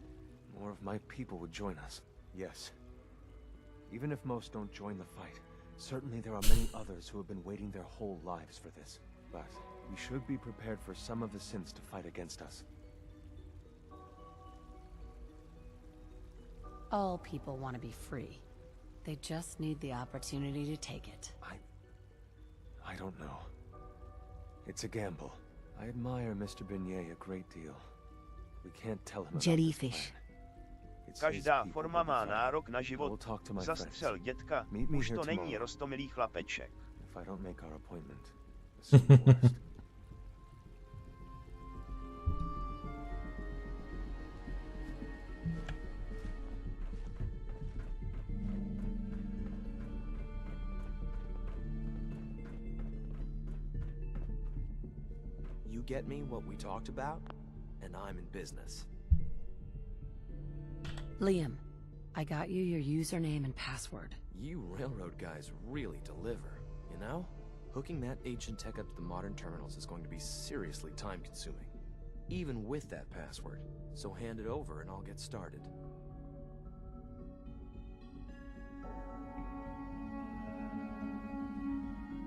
more of my people would join us. Yes. Even if most don't join the fight, certainly there are many others who have been waiting their whole lives for this. But we should be prepared for some of the synths to fight against us. All people want to be free. They just need the opportunity to take it. I don't know. It's a gamble. I admire Mr. Benet a great deal. We can't tell him about Jellyfish. Každá forma má nárok na život. Zastřel dětka, už to není roztomilý chlapeček. If I don't make our appointment, assume the worst. You get me what we talked about, and I'm in business. Liam, I got you your username and password. You railroad guys really deliver, you know? Hooking that ancient tech up to the modern terminals is going to be seriously time-consuming, even with that password. So hand it over and I'll get started.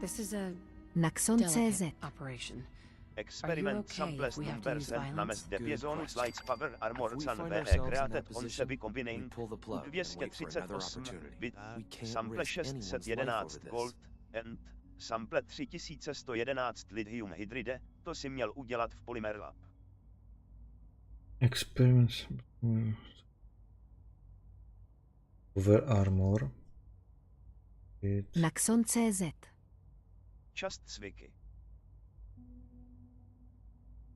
This is a Naxon.cz delicate operation. Experiment Samples Numbers and Names Depiezonu Slides Power Armor Can VE Created on Sebi Combined 238 bit Sample 611 Gold and Sample 3111 Lithium Hydride. To si měl udělat v Polymer Lab. Experiments over armor. Naxon.cz Čast cviky.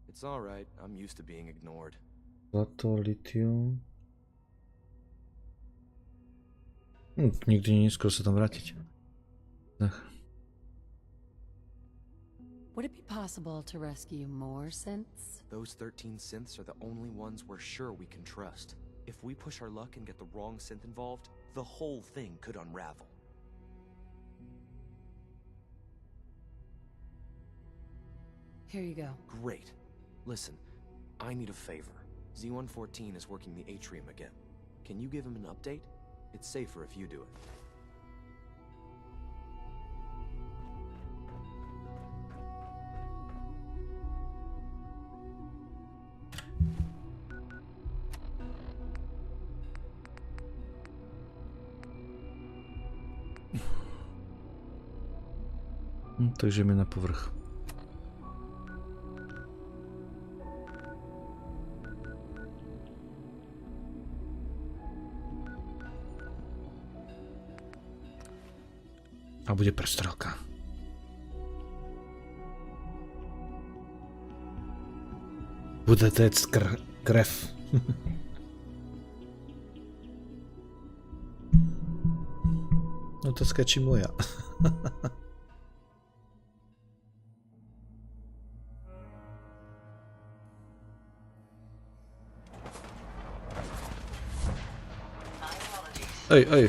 It's alright, I'm used to being ignored. Zlato, lithium. Nikdy nie skoro sa tam vrátiť. Would it be possible to rescue more synths? Those 13 synths are the only ones we're sure we can trust. If we push our luck and get the wrong synth involved, the whole thing could unravel. Here you go. Great. Listen, I need a favor. Z440 is working the atrium again. Can you give him an update? It's safer if you do it. Takže jdeme na povrch. A bude prestrelka. Bude téct krev. Otázka, či moja. Ej.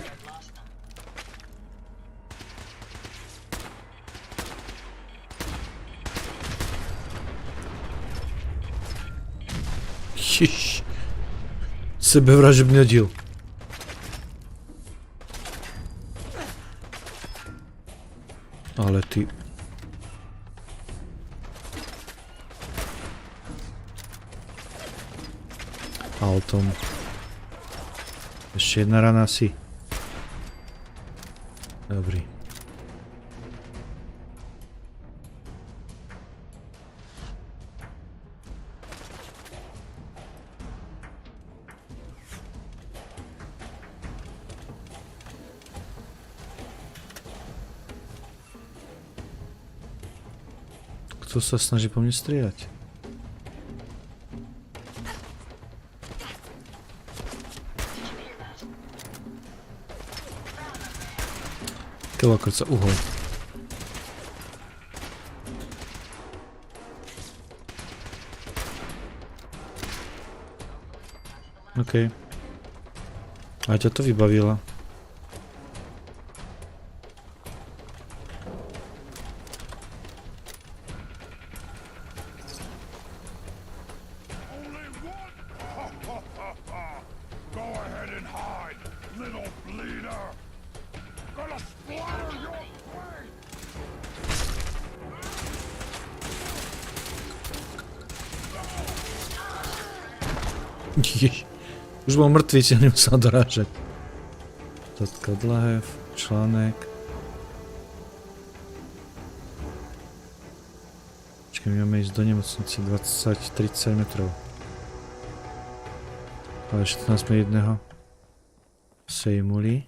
Jež. Sebevražebný oddíl. Ale ty... Altom. Ešte jedna rana asi. Dobrý. Kto sa snaží po mne strieľať? Kilokrát sa uhol. OK. A ťa to vybavila. Už bol mŕtvý, si nemusel dorážať. Tatka dlahev, článek. Počkaj, my máme ísť do nemocnice 20-30 metrov. Ale ešte nás sme jedného sejmuli.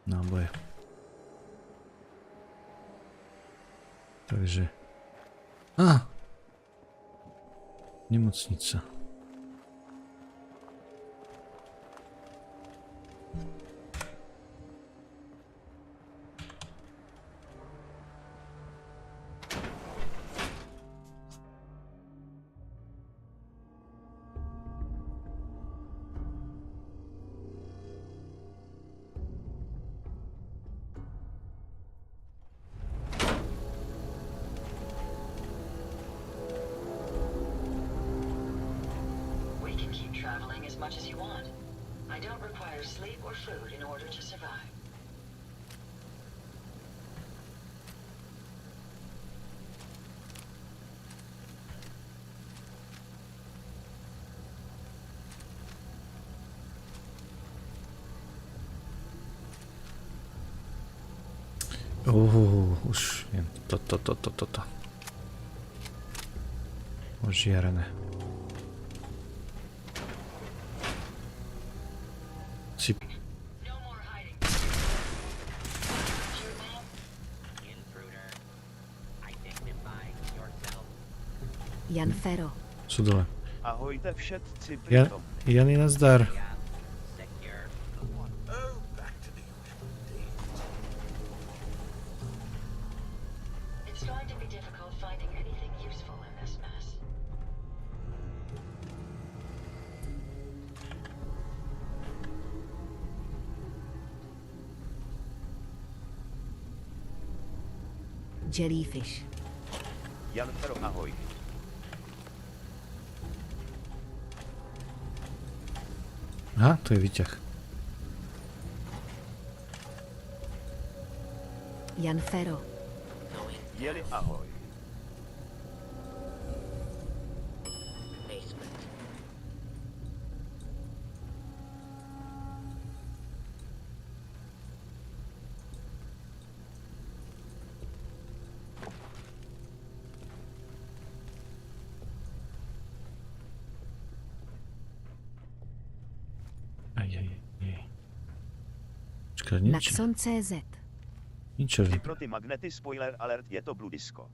Náboje. Takže... Nemocnica. Už jen toto. Ožiarené. Si... Jan Fero. Sú dole. Ahojte všetci pritom. Jany, nazdar. Jellyfish. Jan Fero, ahoj. Aha, to je výťah. Jan Fero. Jeli, ahoj. Aj. Počkej, nič. Naxon.cz. Ničerný. Pro ty magnety spoiler alert, je to Blue Disco.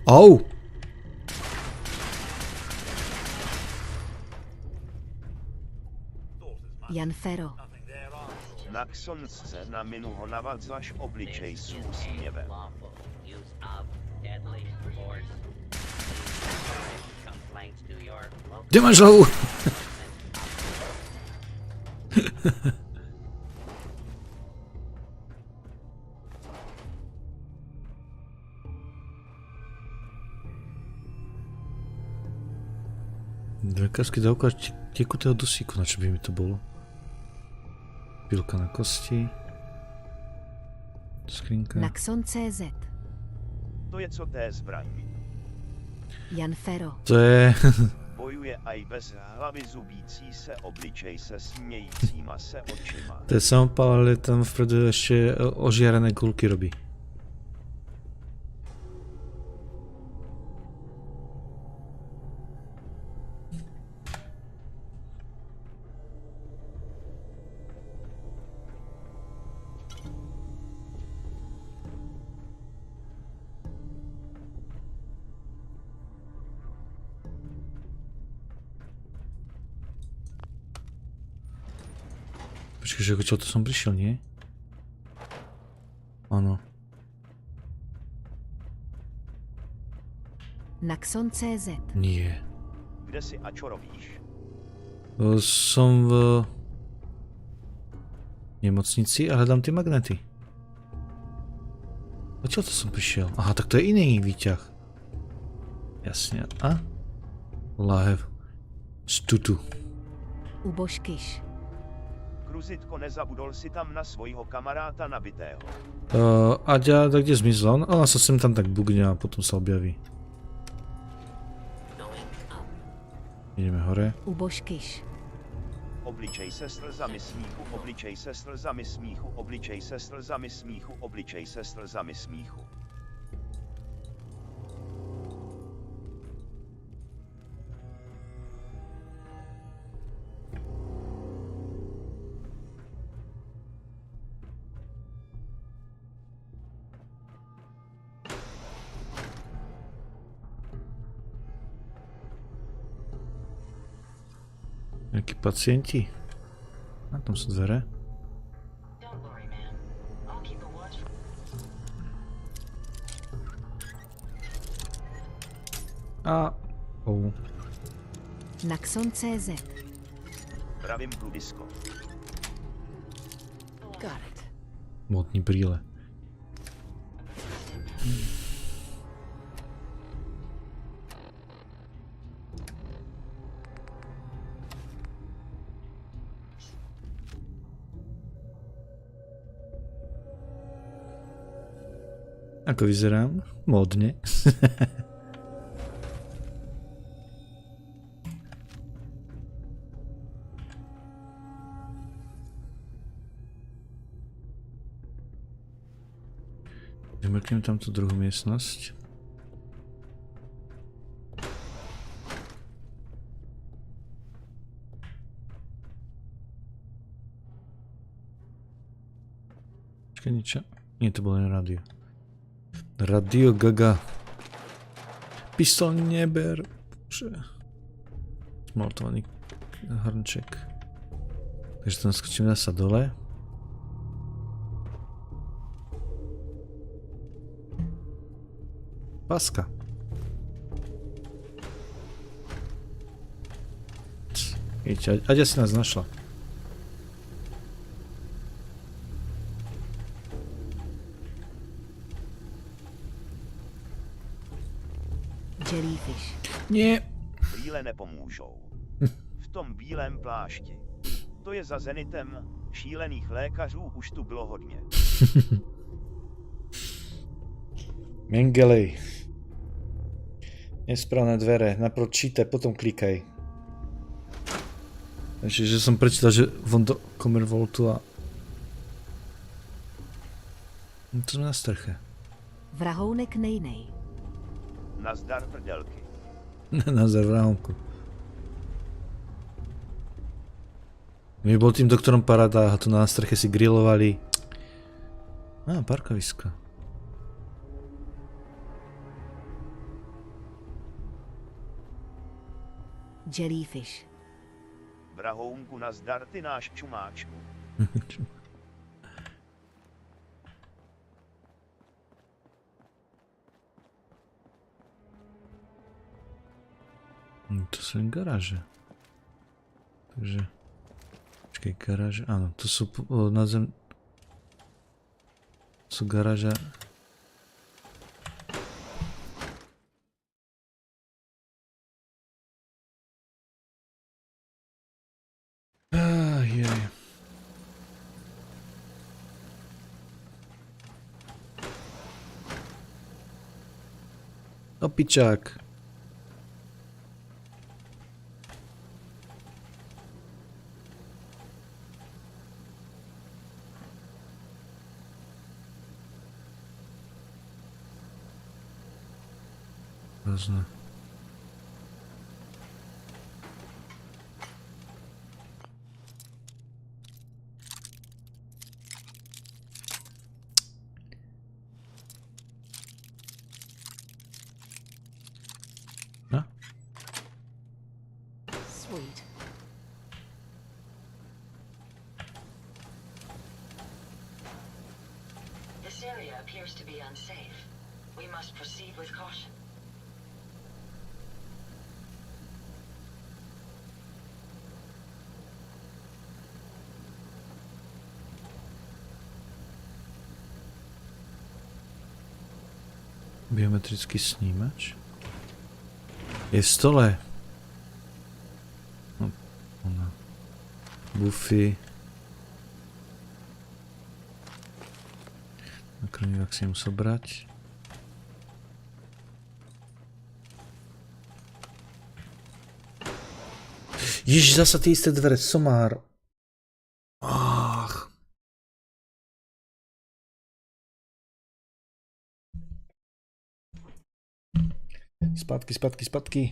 Au! Janfero. Naxonsce na minu ho navadzaš obličej s úsměvem. Kde máš hlavu? Lekárský dávkač tekutého dusíku, na čo by mi to bolo? Pilka na kosti. Skrinka. Naxon.cz. To je co té zbraň. Janfero. To je... Bojuje aj bez hlavy, zubící se obličej se smějícíma se očima. To je samopal, ale tam vpredu ešte ožiarené kulky robí. Počkej, že čo to som prišiel, nie? Áno. Naxon.cz. Nie. Kde si a čo robíš? Som v nemocnici a hľadám tie magnety. Odkiaľ to som prišiel? Aha, tak to je iný výťah. Jasne. A? Láhev. Stutu. Ubožkyš. Kružítko, nezabudol si tam na svojho kamaráta nabitého. Aďa, tak kde zmizla? Ona sa sem tam tak bugňa a potom sa objaví. Ideme hore. Ubožkyš. Obličej se slzami smíchu, obličej se slzami smíchu, obličej se slzami smíchu, obličej se slzami smíchu. Nejakí pacienti? A tam sú dvere. A... Naxon.cz. Pravím Blue Disco. Got it. Modní brýle. Ako vyzerám? Módne. Vymrknem tam tú druhú miestnosť. Počkaj, niečo? Nie, to bolo len rádio. Radio Gaga. Pistol neber. Bože. Smoltovaný hrnček. Takže tam skočím zasa dole. Paska. Aďa si nás našla. Jellyfish. Nie. Brýle nepomůžou. V tom bílém plášti. To je za zenitem, šílených lékařů už tu bylo hodně. Mengelej. Nesprávne dvere. Naprv čítaj, potom klikaj. Takže že som prečítal, že von do Komervoltu a... No to sme na strche. Vrahounek nejnej. Nazdar prdelky. Nazdar vrahonku. My bol tým doktorom Parada a tu na strche si grilovali. Parkovisko. Jellyfish. Vrahounku nazdar ty náš čumáčku. To sú len garáže. Takže... Počkej, garáže, áno, to sú na zem... Sú garáže... Jej. Opičák. Hrozné. Sweet. This area appears to be unsafe. We must proceed with caution. Biometrický snímač? Je v stole. No, ona. Buffy. Nakrmivák si musel brať. Ježiš, zasa ty isté dvere, somár. Ach. Zpátky, zpátky, zpátky.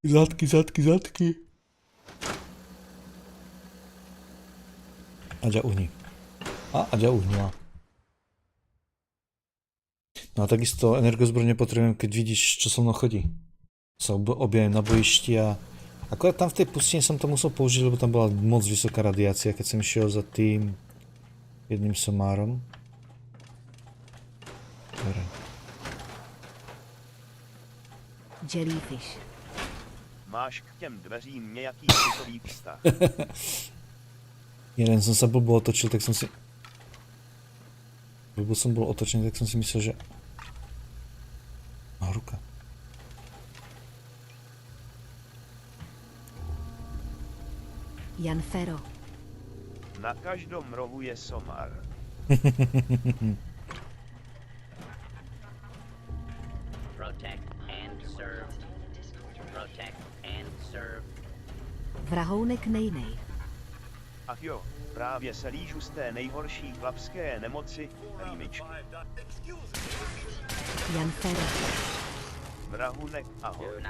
Zadky, zadky, zadky. Aďa uhni. Aďa uhnila. No a takisto energozbrojne potrebujem, keď vidíš, čo so mnou chodí. Sa objavím na bojišti a... Akorát tam v tej pustine som to musel použiť, lebo tam bola moc vysoká radiácia, keď som išiel za tým jedným somárom. Dobre. Jellyfish. Máš k těm dveřím nějaký citový vztah. Jeden som sa blbo otočil, tak som si... Blbo som bol otočený, tak som si myslel, že... ruka. Jan Fero. Na každom rohu je somar. Vrahounek nejnej. Ach jo, právě se lížu z té nejhorší chlapské nemoci, rýmičky. Jan Fero. Vrahunek, ahoj.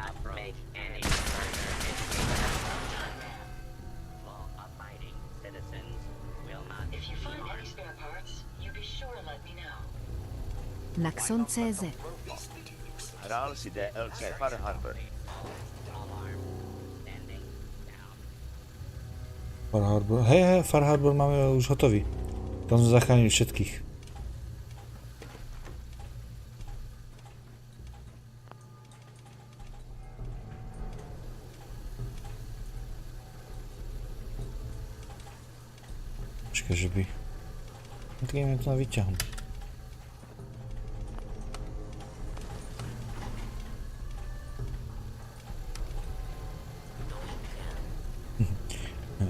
Naxon.cz. Hrál si DLC Far Harbor. Far Harbor. Hej, Far Harbor máme už hotový. Tam sme zachránili všetkých. Počkaj, že by... No tak ideme to na výťahom.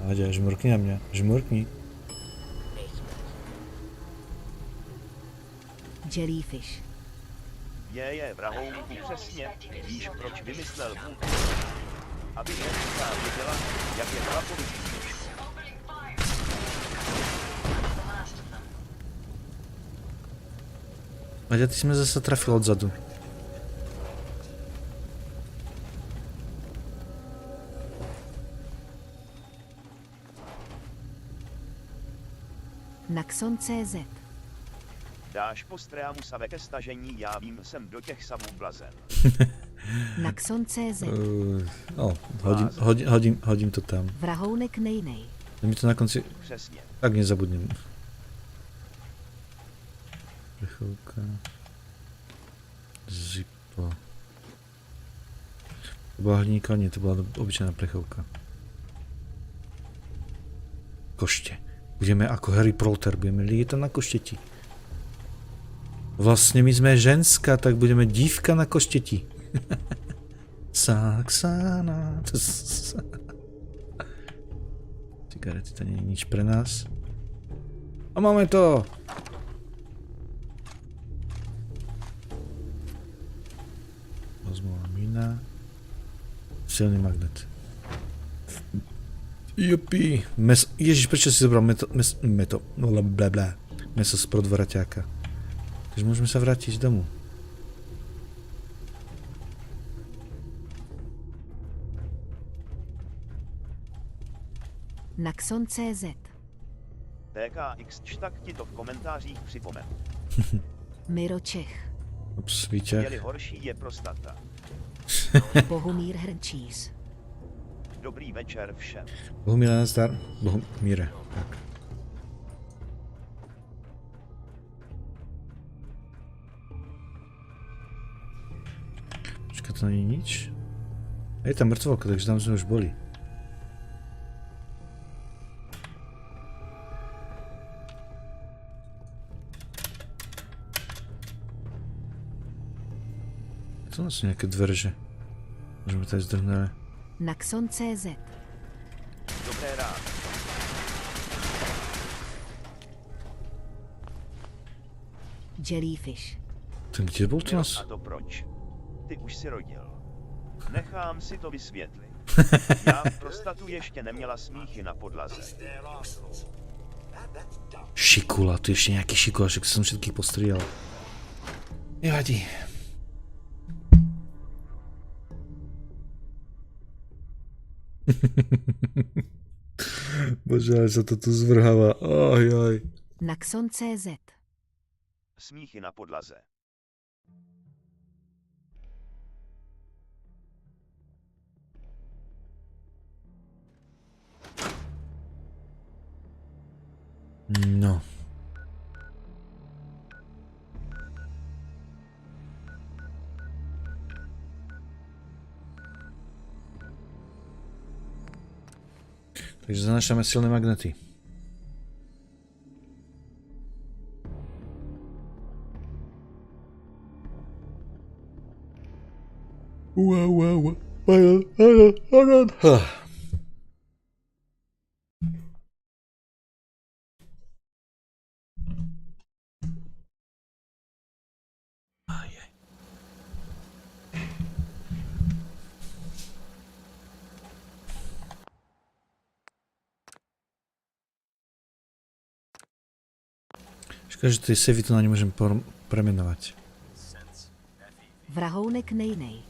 Aďa, žmurkni na mě, žmurkni. Jellyfish. Je vrahounku přesně, víš proč vymyslel vůdku? Aby ženská věděla, jak je chlapovi těžko. Aďa, ty jsi mě zase trafil odzadu. Naxon.cz. Dáš po streamu save ke stažení, já vím, jsem do těch savů blazen. Naxon.cz. Hodím to tam. Vrahounek nejnej. Mi to na konci... Přesně. Tak nezabudnem. Plechovka. Zipo. To byla hliníka, ne, to byla obyčejná plechovka. Koště. Budeme jako Harry Potter, budeme lítat na koštěti. Vlastně my jsme ženská, tak budeme dívka na koštěti. Saxana. Cigarety, to není nič pre nás. A máme to! Rozmová mína. Silný magnet. Jupi. Ježiš, prečo si zobral meso z prodvaraťáka. Takže môžeme sa vrátiť domů. Naxon.cz. TKX, tak ti to v komentářích připomenu. Miro Čech. Ups, výťah. Je-li horší je prostata. Bohumír Hrnčíř. Dobrý večer všem. Bohumíre, nazdar. Bohumíre. Tak. Počkej, to není nič. A je tam mrtvolka, takže tam jsme už boli. To jsou nějaké dverže. Můžeme tady zdrhnout. Naxon.cz. Dobré ráno. Jellyfish. Ten kde byl to nás? A to proč? Ty už si rodil. Nechám si to vysvětlit. Já prostatu ještě neměla smíchy na podlaze. Šikula, tu ještě nějaký šikula, však jsem všetkých postřídal. Nevadí. Bože, ale se to tu zvrhává. Oj. Naxon.cz. Smíchy na podlaze. No. Takže zanášame silné magnety. Wow. Škoda, že ty savey to na ně můžeme premenovat. Vrahounek nejnej.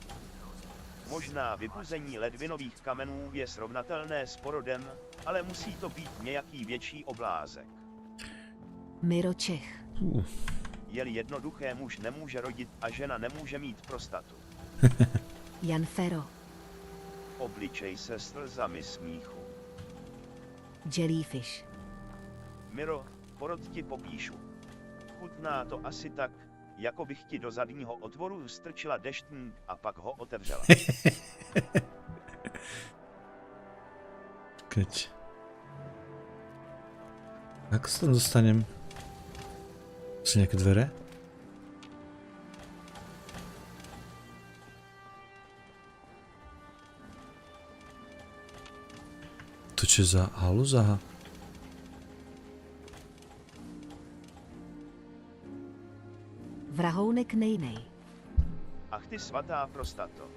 Možná vypuzení ledvinových kamenů je srovnatelné s porodem, ale musí to být nějaký větší oblázek. Miro Čech. Je-li jednoduché, muž nemůže rodit a žena nemůže mít prostatu. Jan Fero. Obličej se slzami smíchu. Jellyfish. Miro, porod ti popíšu. Chutná to asi tak, jako bych ti do zadního otvoru strčila deštník a pak ho otevřela. Keď. Jak se tam dostanem? Jsou nějaké dvere? To čo za halúza? Vrahounek nejnej. Ach ty svatá prostato.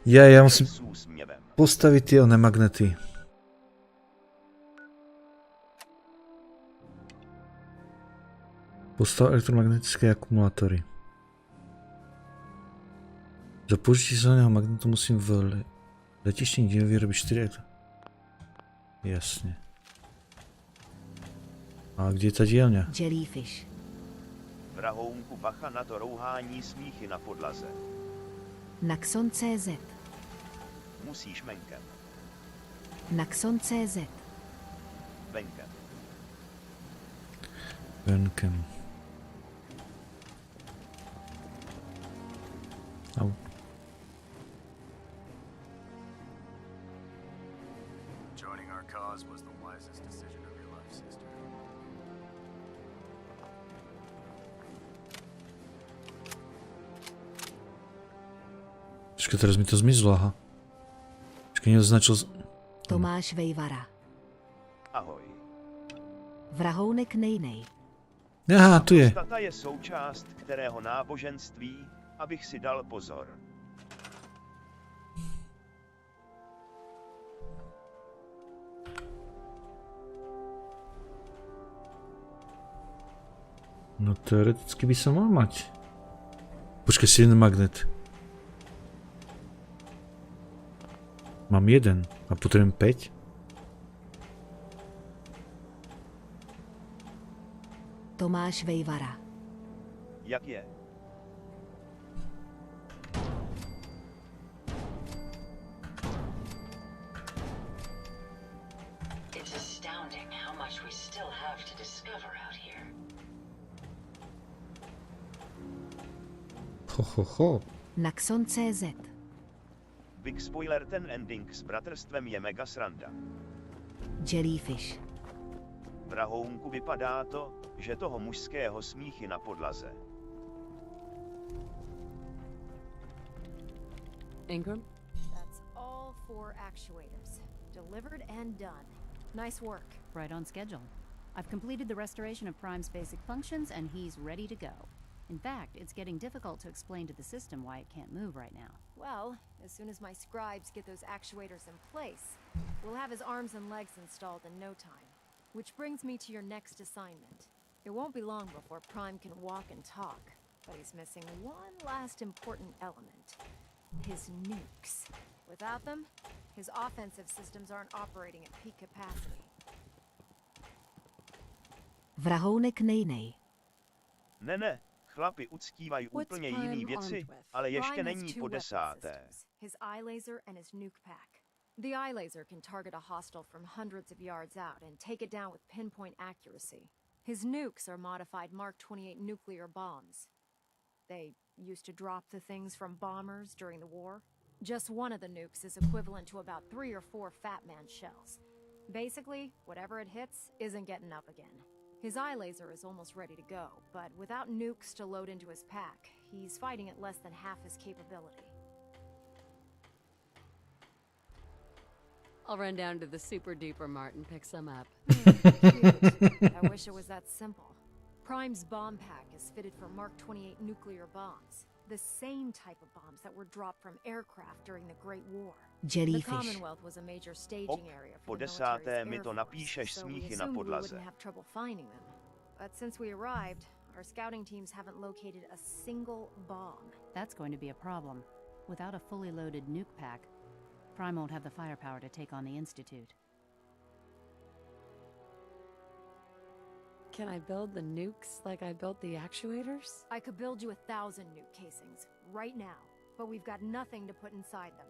Ja musím S úsměvem. postaviť tie oné magnety. Postav elektromagnetické akumulátory. Za použití zeleného magnetu musím v letištní díle vyrobit 4 Jasně. A kde je ta dílňa? Jellyfish. Vrahounku bacha na to rouhání smíchy na podlaze. Naxon.cz. Musíš menkem. Naxon.cz. Venkem. Venkem. Au. Joining our cause was the wisest decision of your life, sister. Počkej, teraz mi to zmizlo, aha. Počkej, neoznačil... Tomáš Vejvara. Ahoj. Vrahounek nejnej. Aha, tu je. Prostata je součást kterého náboženství, abych si dal pozor. No teoreticky by som mal mať. Počkaj, si jeden magnet. Mám jeden a potrebujem 5. Tomáš Vejvara. Jak je? It's astounding how much we still have to discover out here. Ho. Naxon.cz. Big spoiler, ten ending s bratrstvem je mega sranda. Jellyfish. Vrahounku vypadá to, že toho mužského smíchy na podlaze. Ingram? That's all 4 actuators. Delivered and done. Nice work. Right on schedule. I've completed the restoration of Prime's basic functions, and he's ready to go. In fact, it's getting difficult to explain to the system why it can't move right now. Well, as soon as my scribes get those actuators in place, we'll have his arms and legs installed in no time. Which brings me to your next assignment. It won't be long before Prime can walk and talk, but he's missing one last important element. His nukes. Without them, his offensive systems aren't operating at peak capacity. Vrahounek nejnej. Ne, chlapi uctívají What's úplně Prime jiný věci, armed with? ale ještě Prime has není 2 po weapon 10. systems, his eye laser and his nuke pack. The eye laser can target a hostile from hundreds of yards out and take it down with pinpoint accuracy. His nukes are modified Mark 28 nuclear bombs. They used to drop the things from bombers during the war. Just one of the nukes is equivalent to about 3 or 4 Fat Man shells. Basically, whatever it hits isn't getting up again. His eye laser is almost ready to go, but without nukes to load into his pack, he's fighting at less than half his capability. I'll run down to the Super Duper Mart and pick some up. Cute. I wish it was that simple. Prime's bomb pack is fitted for Mark 28 nuclear bombs. The same type of bombs that were dropped from aircraft during the Great War. The Jellyfish. Commonwealth was a major staging area Po for the 10. military's mi air to force, napíšeš so we smíchy na assumed we podlaze. wouldn't have trouble finding them. But since we arrived, our scouting teams haven't located a single bomb. That's going to be a problem. Without a fully loaded nuke pack, Prime won't have the firepower to take on the Institute. Can I build the nukes like I built the actuators? I could build you 1,000 nuke casings right now, but we've got nothing to put inside them.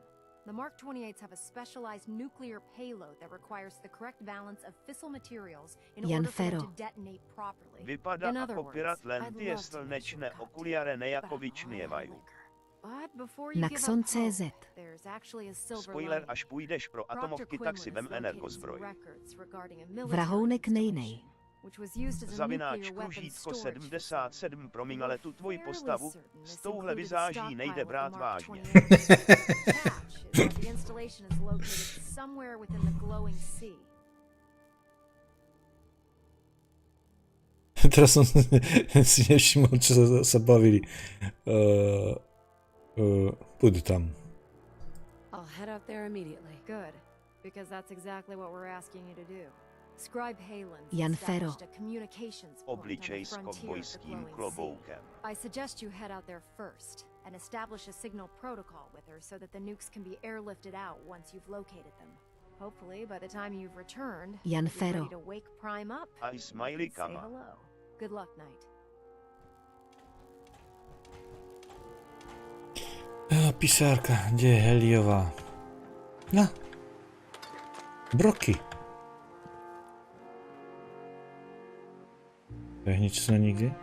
The Mark 28s have a specialized nuclear payload that requires the correct balance of fissile materials in order for them to detonate properly. Vypadá In other jako words, pirat len I'd tie love to slnečné make you a okuliare but nejako I'm vyčnievajú. But before you give up Naxon.cz. hope, there's actually a silver Spoiler, lining. až půjdeš pro atomovky, tak si vem energozbroj. Vrahounek nejnej. Zavináč Kružítko 77, promiň, ale tu tvoji postavu s touhle vizáží nejde brát vážně. teraz som si nevšimol, čo sa bavili. Pôjdu tam. I'll head out there immediately. Good, because that's exactly what we're asking you to do. Scribe Halen's Jan Fero. established a communications point on Obličej the s frontier of the kovbojským glowing sea. kloboukem. I suggest you head out there first and establish a signal protocol with her so that the nukes can be airlifted out once you've located them. Hopefully, by the time you've returned, Jan you'll be Fero. ready to wake Prime up Aj and say smajlikama. hello. Good luck, Knight. Pisárka, kde je Heliová? No. Broky. Behni, čo sa niekde?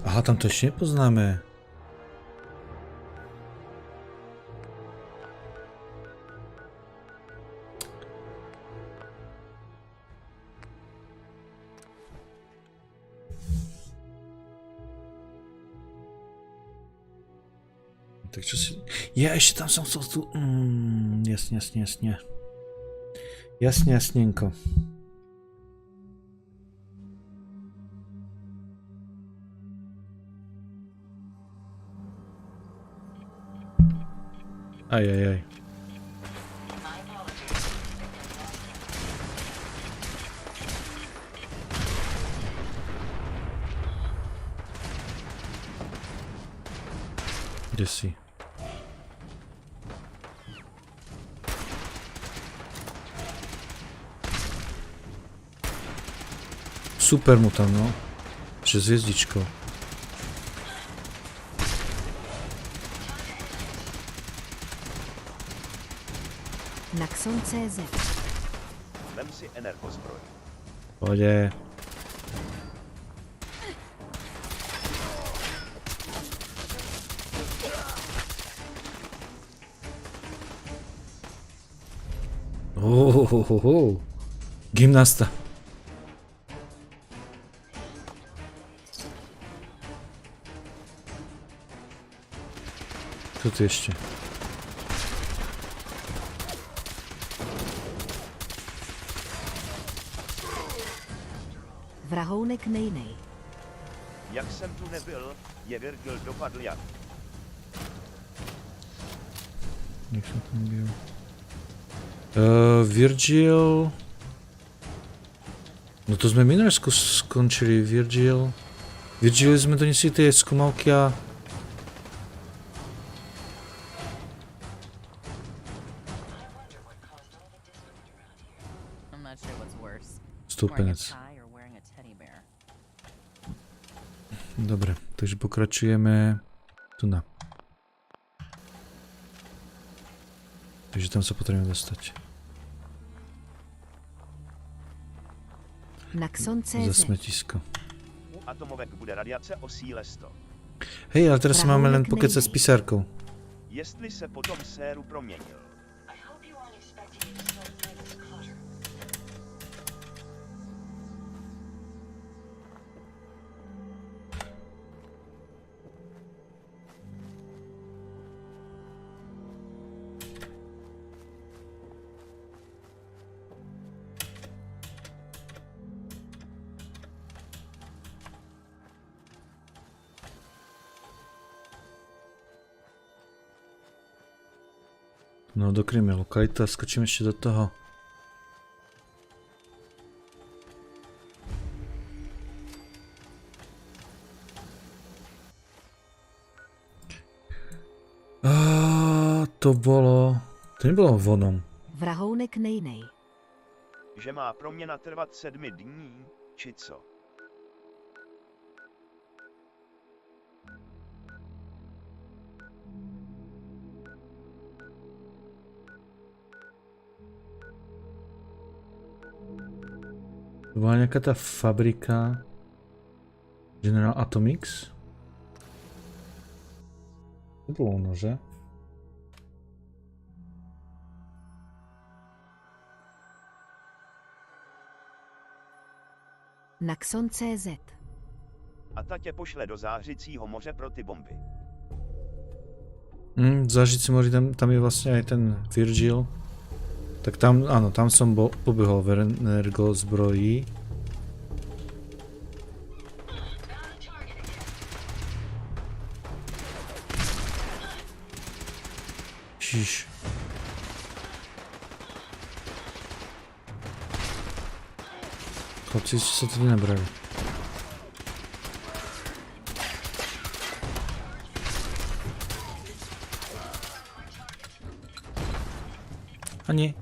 Aha, tam to ještě nepoznáme. Tak čo si... Ja ešte tam som chcel tu... jasne. Jasne, jasnenko. Aj. Kde si? Super mu tam, no. 6 hviezdičkou. Naxon.cz. Vem si energozbroj. Pohodě. Gymnasta. Co tu ještě? Vrahounek nejnej. Jak jsem tu nebyl, je Virgil dopadl jak. Jak jsem tam byl? Virgil... No to jsme minule skončili, Virgil. Virgil jsme donesli ty zkumavky a... Stoupenec. Dobre, takže pokračujeme tu na. Takže tam se potřebujeme dostat. Za smetisko. U atomovek bude radiace o síle 100. Hej, ale teraz máme len pokecať s pisárkou. Jestli se potom séru proměnil. No, dokryjeme lokalitu a skočím ještě do toho. To bylo... To nebylo vonom. Vrahounek nejnej. Že má proměna trvat 7 dní, či co? To byla nějaká ta fabrika General Atomics? To bylo ono, že? Naxon.cz. A ta tě pošle do zářicího moře pro ty bomby. Zážicí moři, tam je vlastně aj ten Virgil. Tak tam, áno, tam som pobehol v energo zbroji. Ježiš. Chlapci sa tady nebrali. A nie.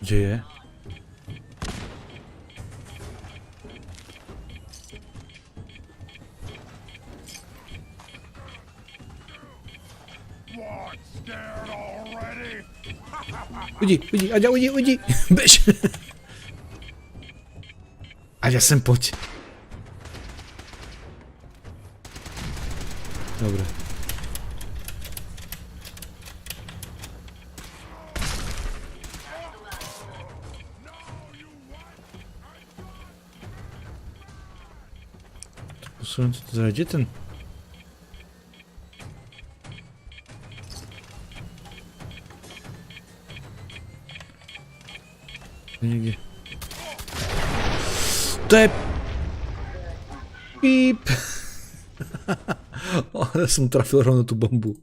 Gdzie je? Ujdi, Aďa, ujdi, bež. Aďa, sem pojď. Dobre. Posunúť to teda, kde ten? Niekde. To je... Píp. Ja som trafil rovno tú bombu.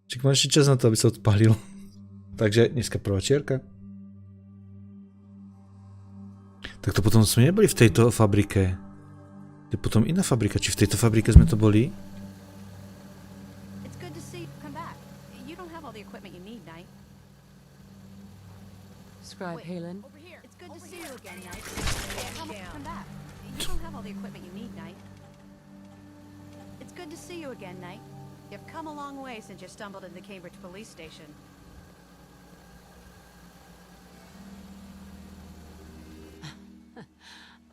Čak mám ešte čas na to, aby sa odpálil. Takže dneska prvá čierka. Tak to potom sme neboli v tejto fabrike. To je potom iná fabrika. Či v tejto fabrike sme to boli? It's good to see you come back. You don't have all the equipment you need, Knight. Scribe Halen. Over here. It's good to see you again, Knight. Come back. You don't have all the equipment you need, Knight. It's good to see you again, Knight. You've come a long way since you stumbled into the Cambridge police station.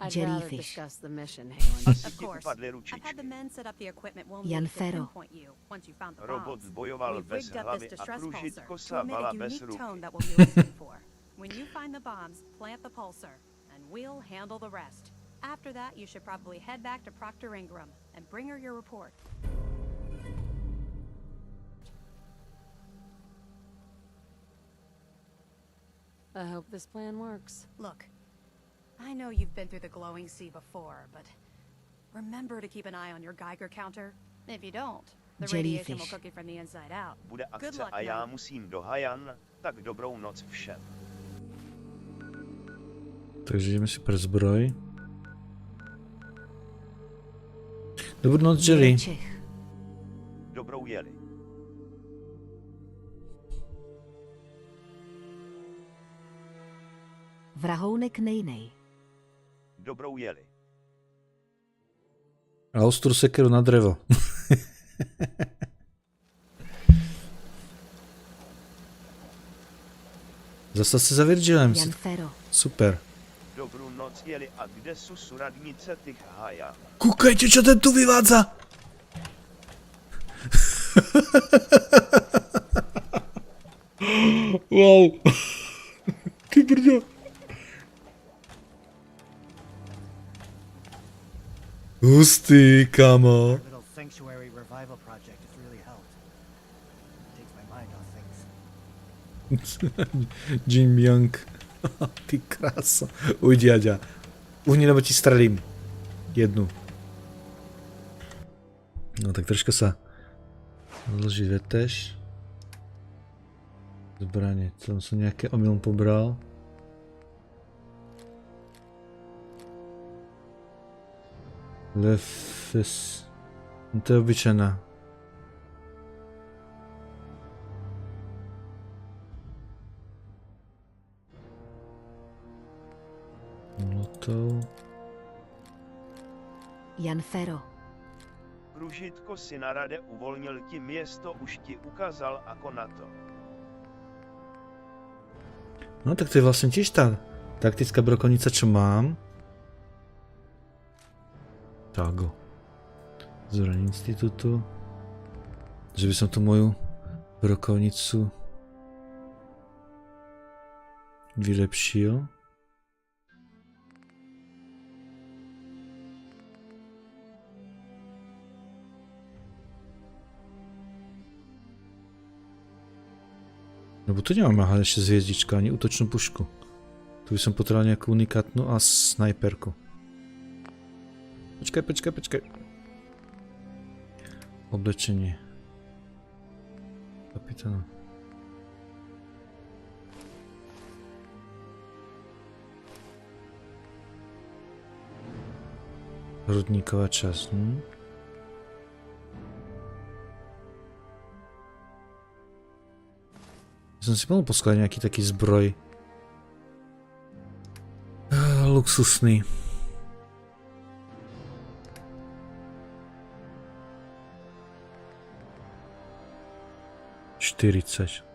I'd rather Jellyfish. discuss the mission, Halen. Of course. I've had the men set up the equipment we'll need Jan to Fero. pinpoint you once you found the Robot bombs. bojoval We've bez rigged up this hlavy a distress Kružítko pulsar sa to emit vala a bez unique ruky. tone that we'll be listening for. When you find the bombs, plant the pulsar, and we'll handle the rest. After that, you should probably head back to Proctor Ingram and bring her your report. I hope this plan works. Look, I know you've been through the glowing sea before, but remember to keep an eye on your Geiger counter. If you don't, the radiation will Jellyfish. cook you from the inside out. Bude Good akce luck, a já Knight. musím do Hajan, tak dobrou noc všem. Takže ideme si pre zbroj. Dobrú noc, Jerry. Čech. Dobrou jeli. Vrahounek nejnej. Dobrou jeli. A ostrú sekeru na drevo. Zasa se za Virgilem. Jan Fero. Super. Dobrou noc jeli a kde sú suradnice tých Hajan? Kúkajte, čo ten tu vyvádza! Wow. Ty brďo. Hustý, kamo. Little sanctuary revival project has really helped. Takes my mind off things. Jim Young. Ty krása. Ujdi, Aďa. Uhni, nebo ti strelím. Jednu. No tak troška sa zloží vetež. Zbraně. Tam som nejaké omylom pobral. Lefes. No to je obyčajná. Molotov. Jan Fero. Kružítko si na rade uvolnil ti město, už ti ukázal ako na to. No tak to je vlastne tiež tá taktická brokovnica, čo mám. Tago. Zbraň Institutu. Že by som tu moju brokovnicu vylepšil. Lebo tu nemáme ale ešte z hviezdička ani útočnú pušku. Tu by som potreboval nejakú unikátnu a snajperku. Počkaj. Oblečenie. Kapitána. Hrudníková časť. Som si mohol poskladať nejaký taký zbroj. Luxusný. $40.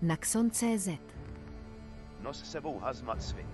Naxon.cz. Nos s sebou hazmat svit.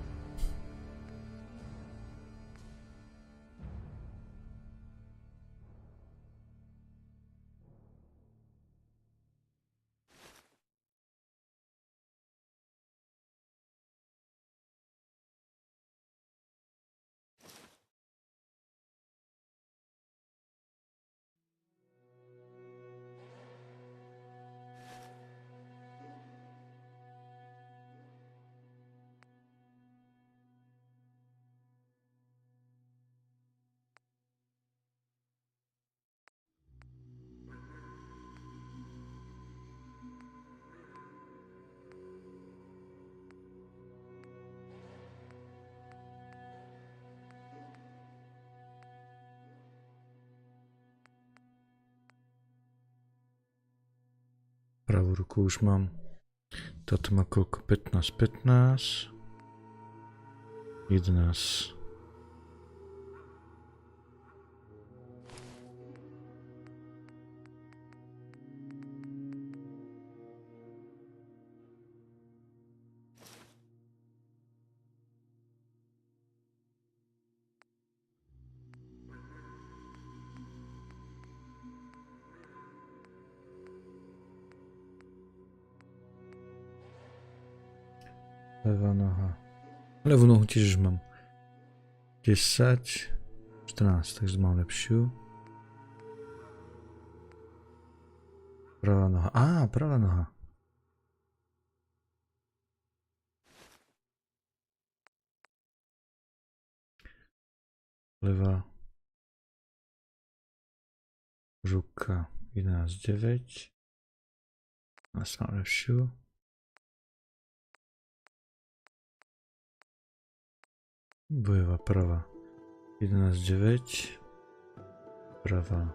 Pravú ruku už mám. Toto má koľko? 15. 11. Levá noha. Levú nohu tiež mám. 10, 14, takže mám lepšiu. Pravá noha. Pravá noha. Levá ruka 11, 9. Mám lepšiu. Bojová pravá 11.9. Pravá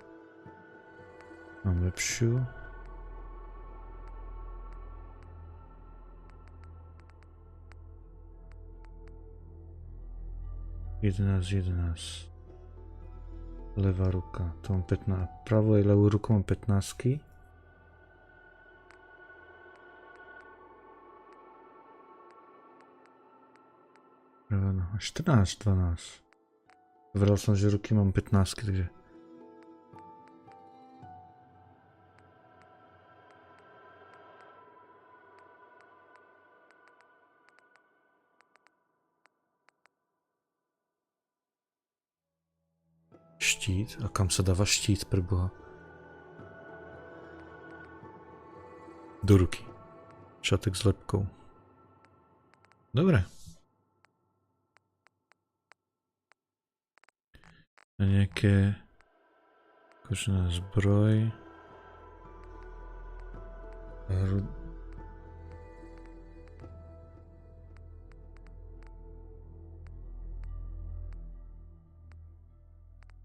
mám lepšiu. Jedenáct. Levá ruka, to mám 15. Pravú aj levú ruku mám 15. Pravá noha 14, 12. Vral som, že ruky mám 15, takže... Štít? A kam sa dáva štít, preboha? Do ruky. Šatek s lepkou. Dobre. A nejaké Kožená zbroj.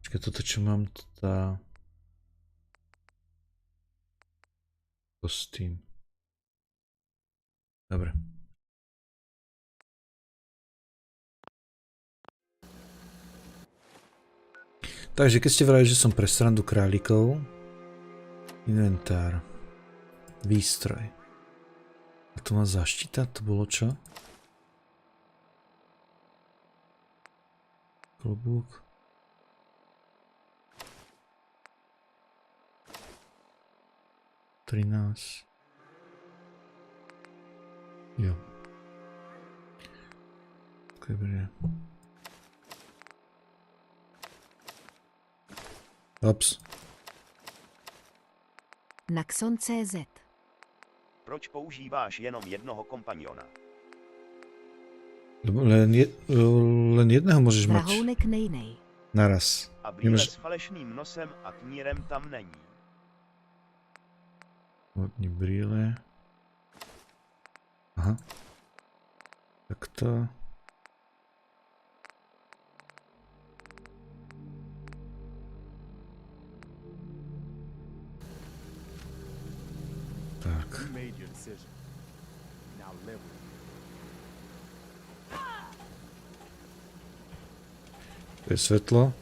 Počkej, toto čo mám, tá... Kostým. Dobre. Takže keď ste vrali, že som pre srandu králikov. Inventár. Výstroj. A to má zaštita? To bolo čo? Klobúk. Jo. Dobré. Ups. Naxon.cz. Proč používáš jenom jednoho kompaniona? Len jedného môžeš mať. Vrahounek nejnej. Naraz. A brýle s falešným nosem a knírem tam není. Hodní brýle. Aha. Takto. Tak. To je svetlo.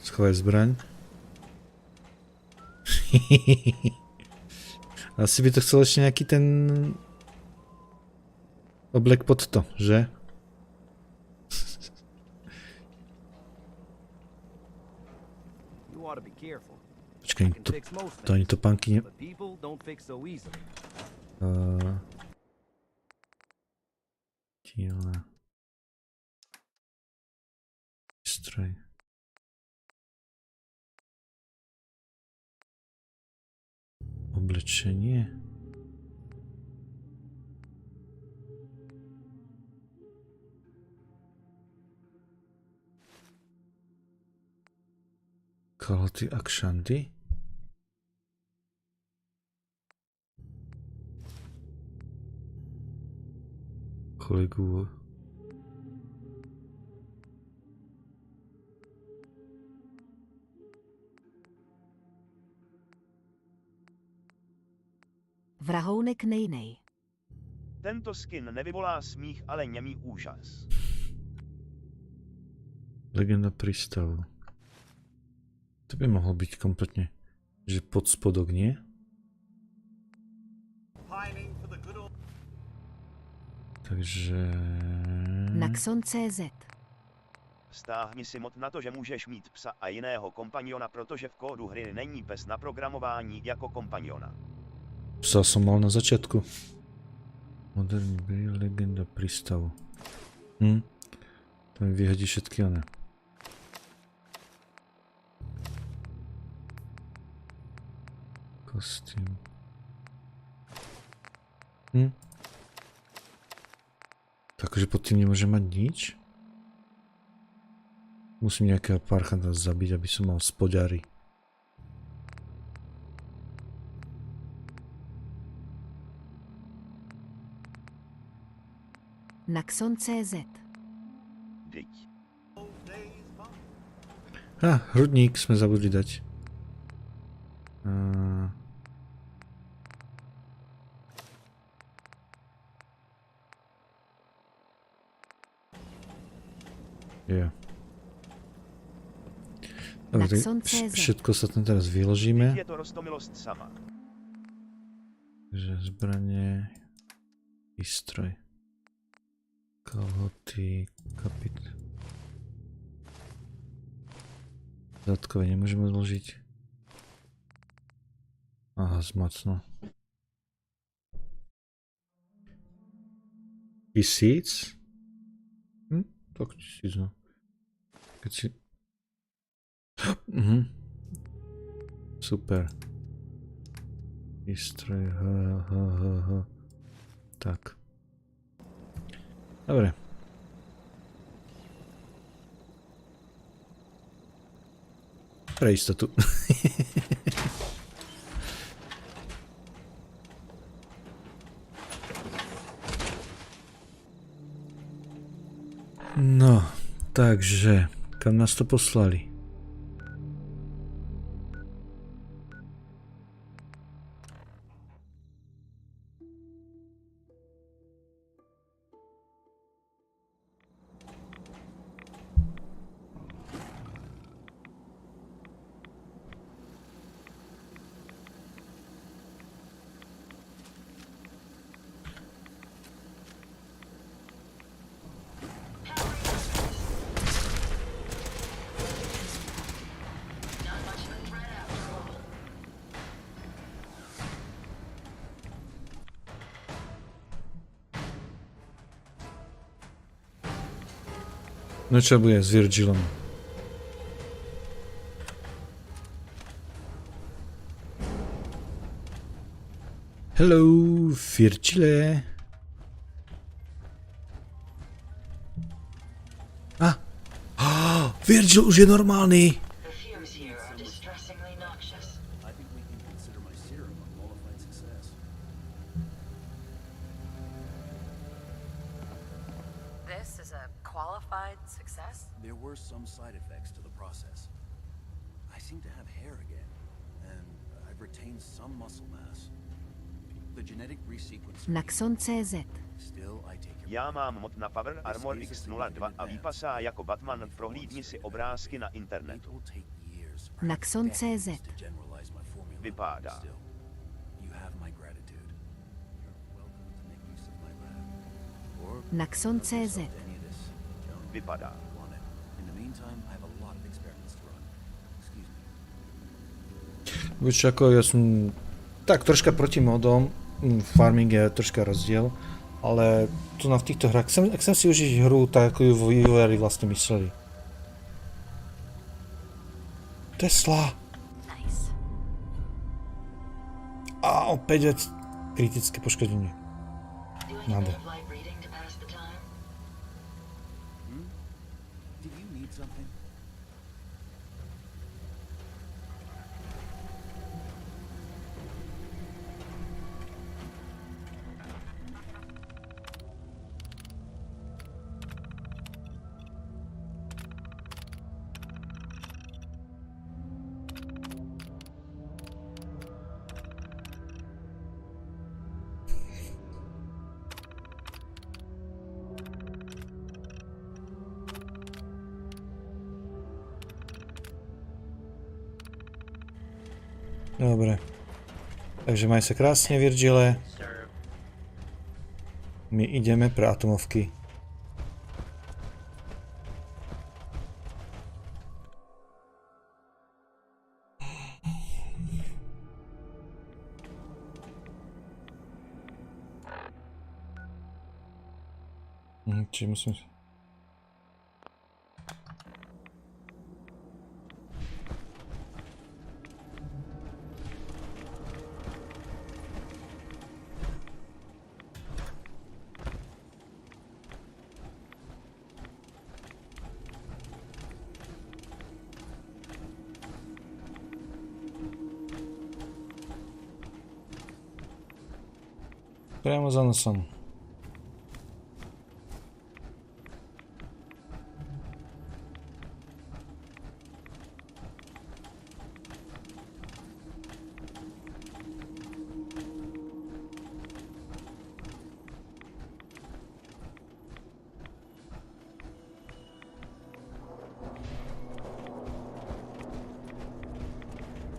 Schovaj zbraň. Asi by to chcel ešte nejaký ten oblek pod to, že? Počkaj, to ani to pánky ne... Tíle. Stroj. Oblečenie. Kalhoty a kšandy. Kolegu. Vrahounek nejnej. Tento skin nevyvolá smích, ale němý úžas. Legenda prístavu. To by mohlo byť kompletne, že pod spodok, nie? Takže... Naxon.cz. Stáhni si mod na to, že můžeš mít psa a jiného kompaniona, protože v kódu hry není pes na programování jako kompaniona. Psa som mal na začiatku. Moderní brýle, legenda prístavu. To mi vyhodí všetky one. Kostým. Takže pod tým nemôžem mať nič? Musím nejakého parchanta zabiť, aby som mal spodňary. Naxon.cz. Hrudník sme zabudli dať. Jo. Dobre, všetko sa tam teraz vyložíme. Je to roztomilost sama. Takže zbranie, výstroj, kalhoty, kapit. Zadkové nemôžem odložiť. Aha, zmacno. 1000? Tak 1000, no. Keď si... Super. Výstroj, Tak. Dobre. Pre istotu. No, takže, kam nás to poslali? No čo bude s Virgilom? Hello, Virgile. Virgil už je normálny. There were some side effects to the process. I seem to have hair again, and I've retained some muscle mass. The genetic resequencing. Naxon.cz. Still, I take your. Já mám mod na Power Armor X02 a vypasá jako Batman. Prohlídni si obrázky na internetu. Naxon.cz. Vypadá. Naxon.cz. Vypadá. Víš, ako ja som tak troška proti modom, farming je troška rozdiel, ale tu v týchto hrách, chcem si užiť hru tak, ako ju vývojári vlastne mysleli. Tesla! A opäť vec, kritické poškodenie. Nádher. Dobre. Takže maj sa krásne, Virgile. My ideme pre atomovky. Či musím... Priamo za nosom.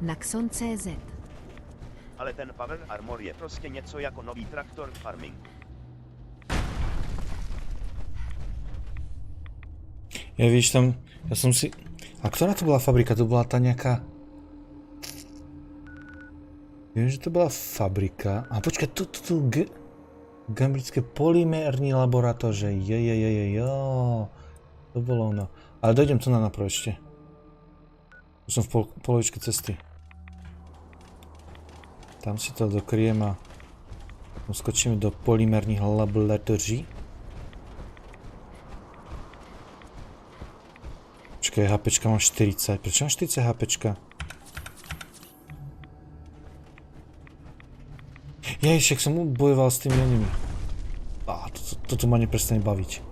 Naxon.cz. Ale ten Power Armor je prostě něco jako nový traktor farming. Ja víš tam, ja som si... A ktorá to bola fabrika? To bola tá nejaká... Viem, že to bola fabrika. A počkaj, tu Gambrické polymérní laboratóře. Jo. To bolo ono. Ale dojdem tu na napravo ešte. Už som v polovičke cesty. Tam si to dokryjem a skočíme do polymérnych laboratóří. Počkaj, Počkej, HPčka mám 40. Proč mám 40 HPčka? Jej, však jsem bojoval s tými jinými. Toto ma neprestane baviť.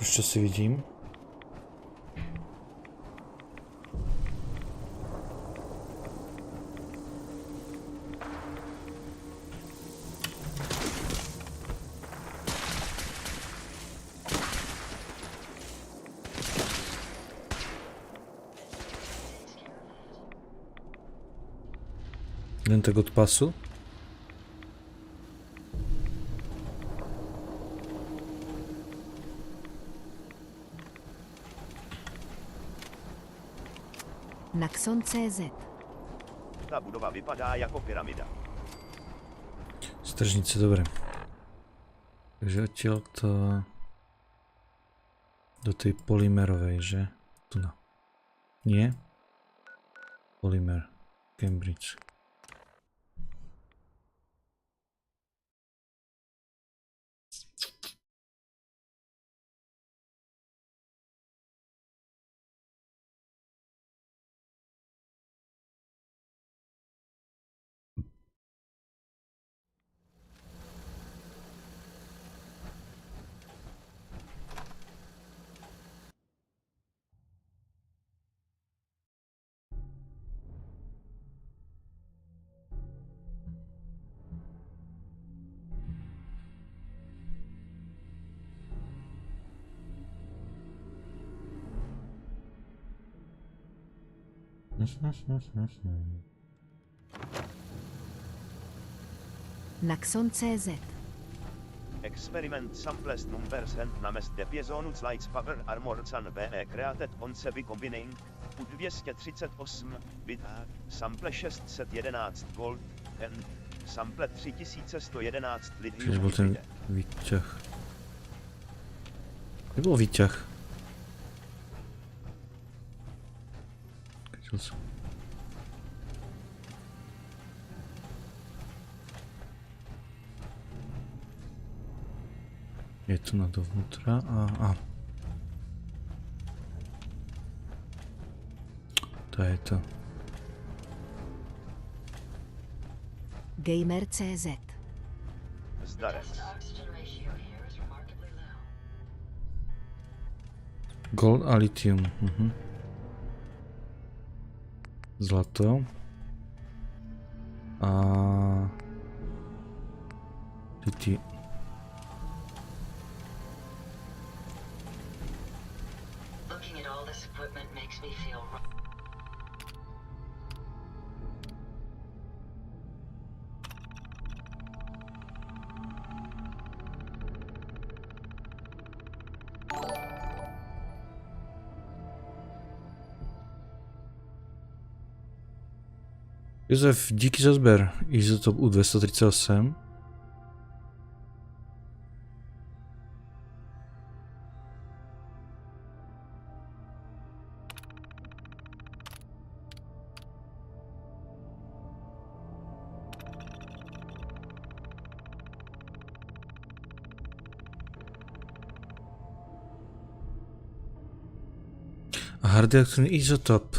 Už čo si vidím? Len tak od pasu. Naxon.cz. Ta budova vypadá jako pyramida. Stržnice, dobre. Takže odtiaľ to do tej polymerovej, že? Tu na. Nie? Polymer. Cambridge. Naxon.cz. Experiment samples numbers and names depiezonu slides power armor can be created on sevi combining u 238 videa, sample 611 gold and sample 3111 Čiže bol lithium. ten výťah. Kde bol výťah? Keď som... Je tu na dovnútra a... To je to. Gamer.cz. Zdarec. Gold a lithium. Zlato. A... lithium. Josef, díky za sběr. Isotop U238. A radioaktivní izotop.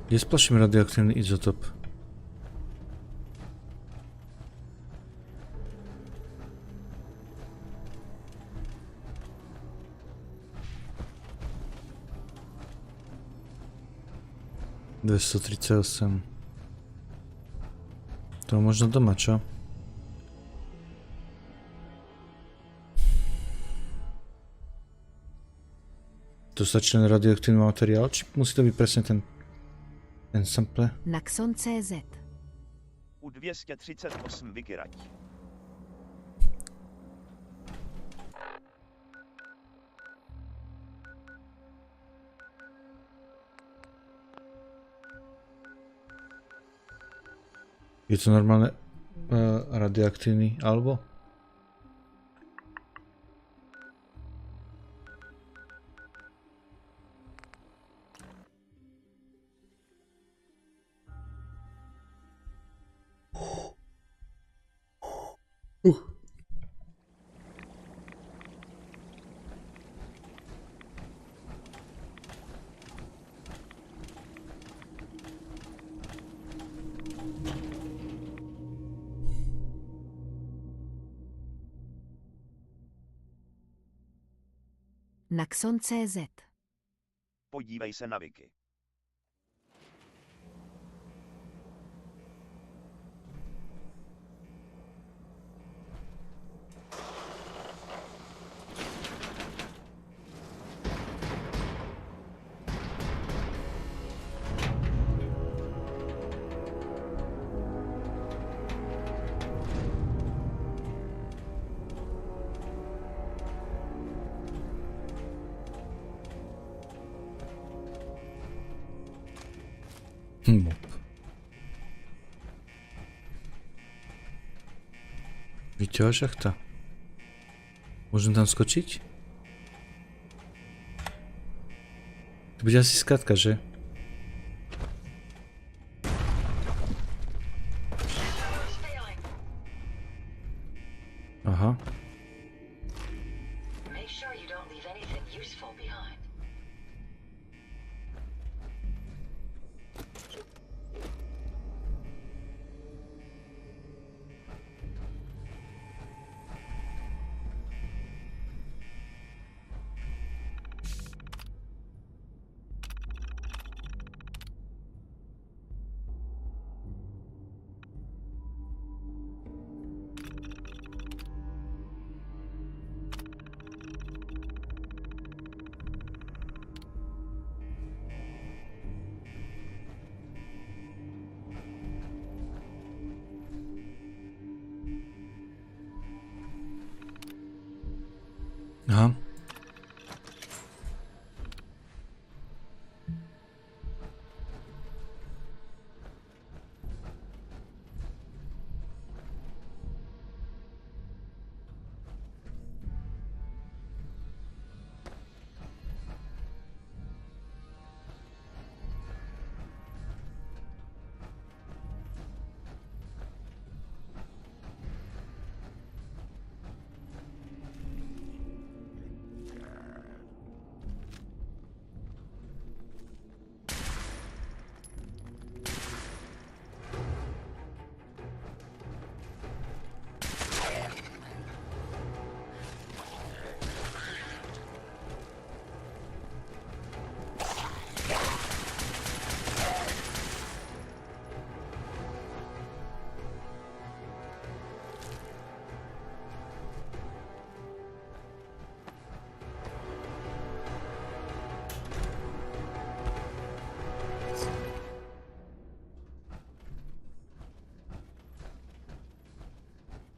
Kde splaším radioaktivní izotop? ...238. To možno doma, čo? To stačí len radioaktívny materiál, či musí to byť presne ten sample? Naxon.cz. U 238 vykyrať. Je to normálne radioaktívny alebo? Naxon.cz. Podívej se na wiki. Výťahová šachta. Môžem tam skočiť? To bude asi skatka, že? Aha. Aha.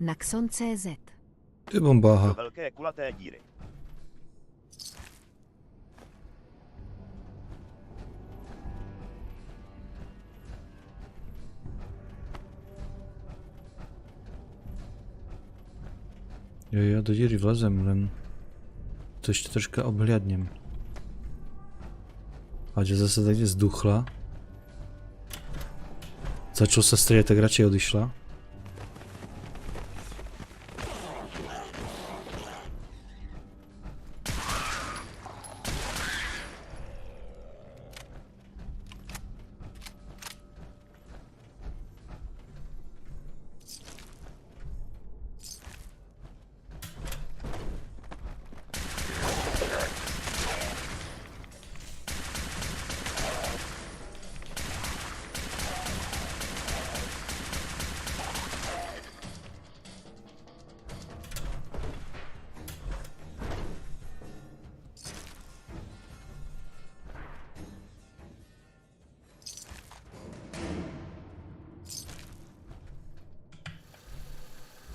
Naxon.cz. To je bombáha. Do velké kulaté díry. Jo, do díry vlezem, len to ešte troška obhliadnem. A že zase takde zduchla. Začal sa strieľať, tak radšej odišla.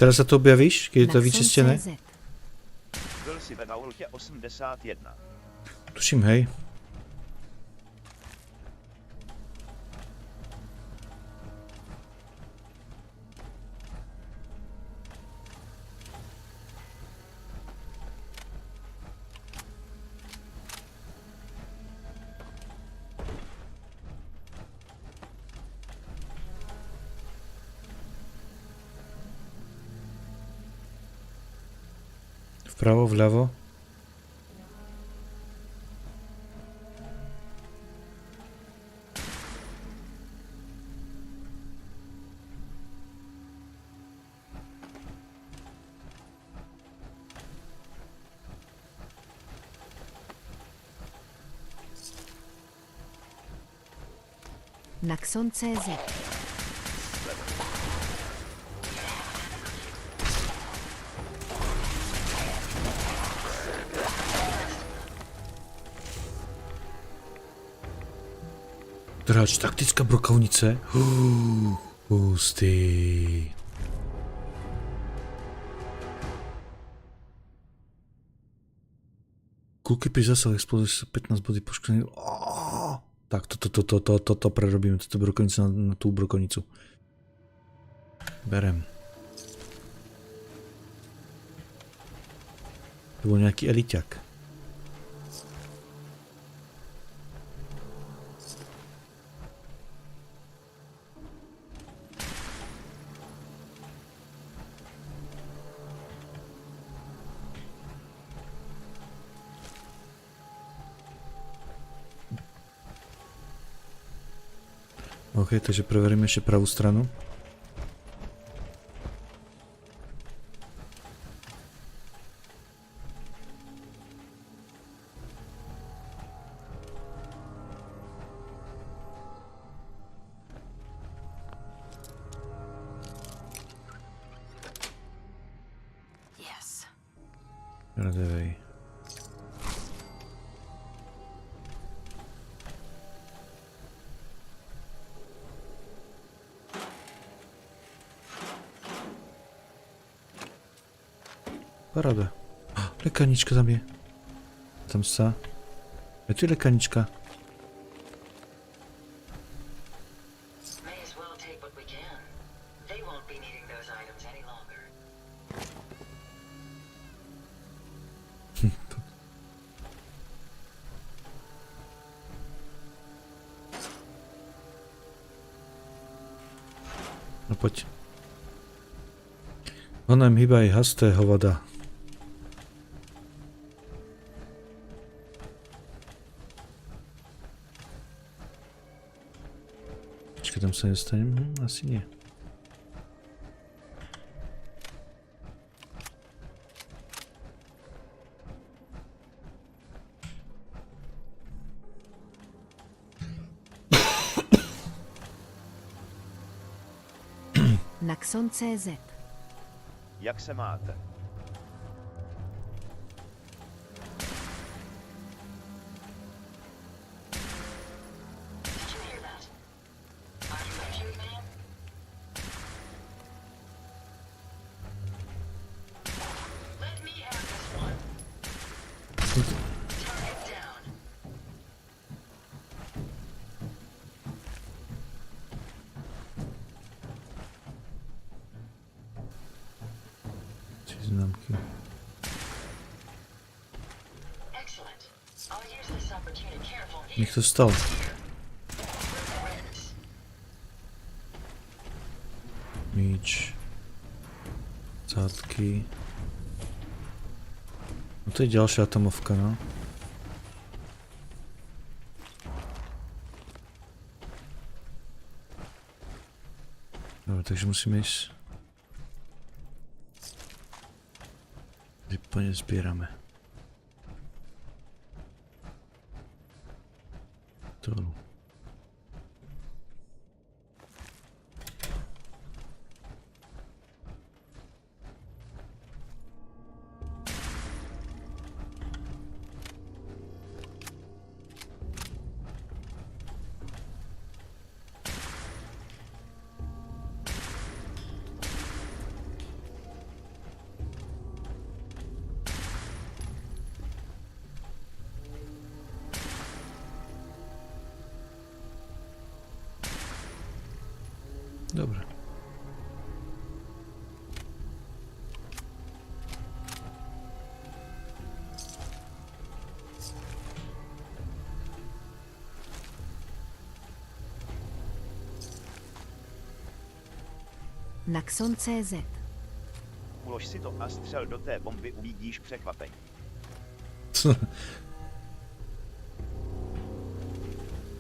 Teraz sa to objavíš, keď je to vyčistené? Byl si ve Vaultě 81. Tuším, hej. Vpravo, vľavo. Naxon.cz. Dráč, taktická brokovnice. Hustý. Kulky pri zásahu explózie 15 body poškodený. Tak, toto prerobíme, toto brokovnicu na tú brokovnicu. Berem. To bol nejaký eliťak. OK, takže preveríme ešte pravú stranu. Yes. Radevej. Paráda. Lekárnička tam je. Tam sa. Je tu lekárnička. No poď. Ona im hýba aj hastého voda. Tam sa nedostanem? Asi nie. Naxon.cz. Jak se máte? Známky. Nech to vstal. Míč. Cátky. No to je ďalšia atomovka, no. Dobre, takže musíme ísť. Plne zbierame. Ktorú? Dobré. Naxon.cz. Ulož si to a střel do té bomby, uvidíš překvapení.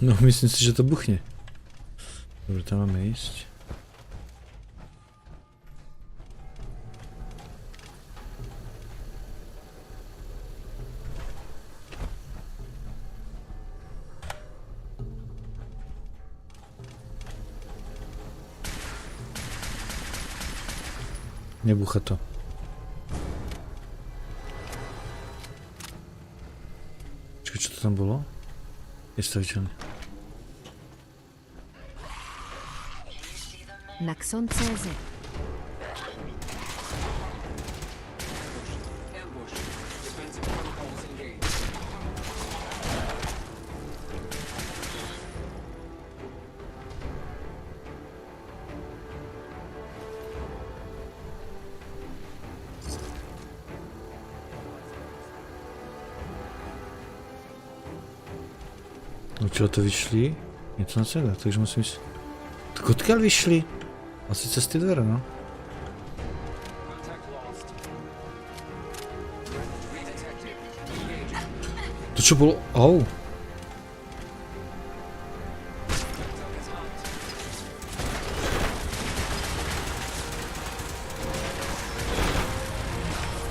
No, myslím si, že to buchne. Dobre, tam máme ísť. Nebucha to. Čo to tam bolo? Nestaviteľné. Naxon.cz. Odkiaľ to vyšli? Je to na ceda, takže musím ísť... Tak odkiaľ vyšli? Asi cez tie dvere, no. To čo bolo? Au.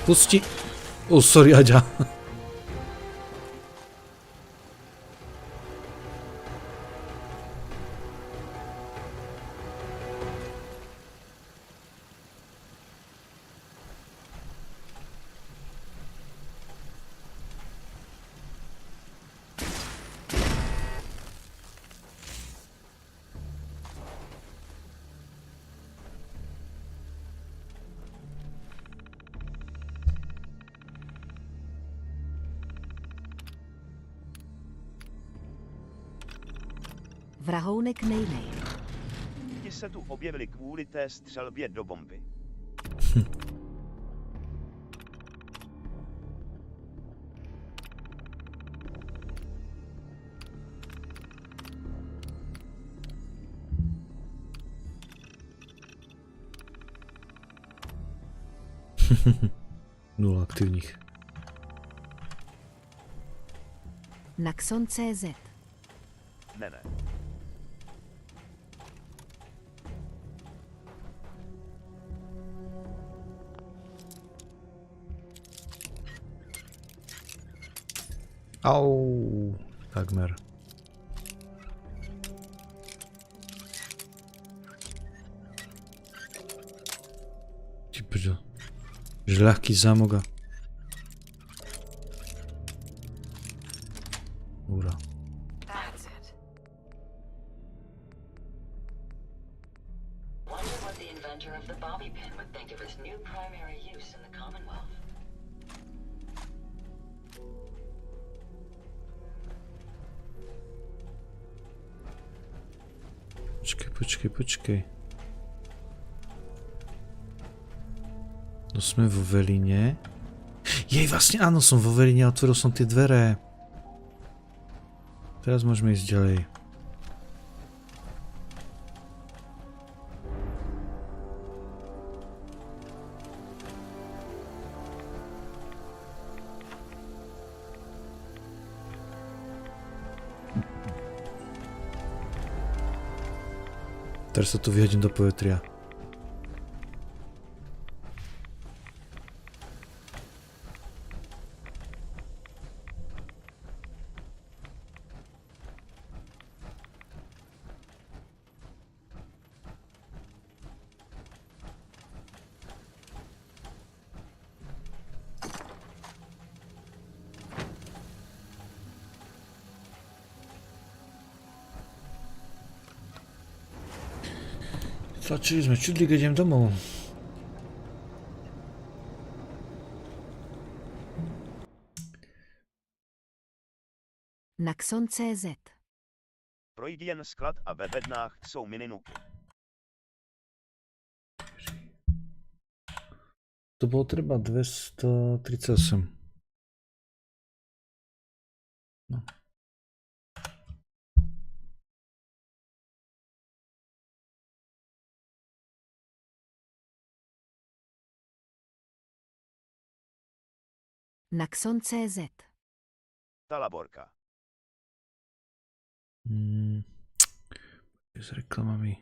Pusti. Oh, sorry, Aďa. Vrahounek nejnej. Ti se tu objevili kvůli té střelbě do bomby. Nula aktivních. Naxon.cz. Ne. Au, takmer. Ty brďo. Že ľahký zámok a... Ura. That's it. Wonder what the inventor of the bobby pin would think of its new primary use in the Commonwealth. Počkej. No sme vo Veline. Jej, vlastne áno, som vo Veline a otvoril som tie dvere. Teraz môžeme ísť ďalej. Teraz sa tu vyhodím do povetria. Tlačili sme čudlík, idem domov. Naxon.cz. Projdi jen sklad a ve bednách jsou mininuky. To bolo treba 238. No. Naxon.cz. Ta laborka. S reklamami.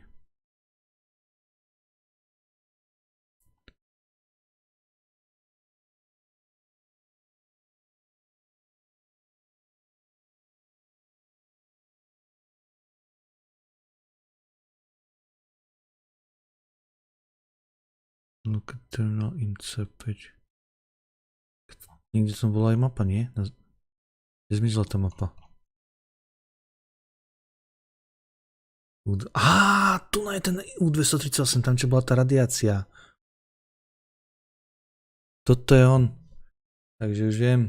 Look at terminal insert page. Niekde som bola aj mapa, nie? Kde zmizla tá mapa? Tu je ten U238, tam čo bola tá radiácia. Toto je on. Takže už viem.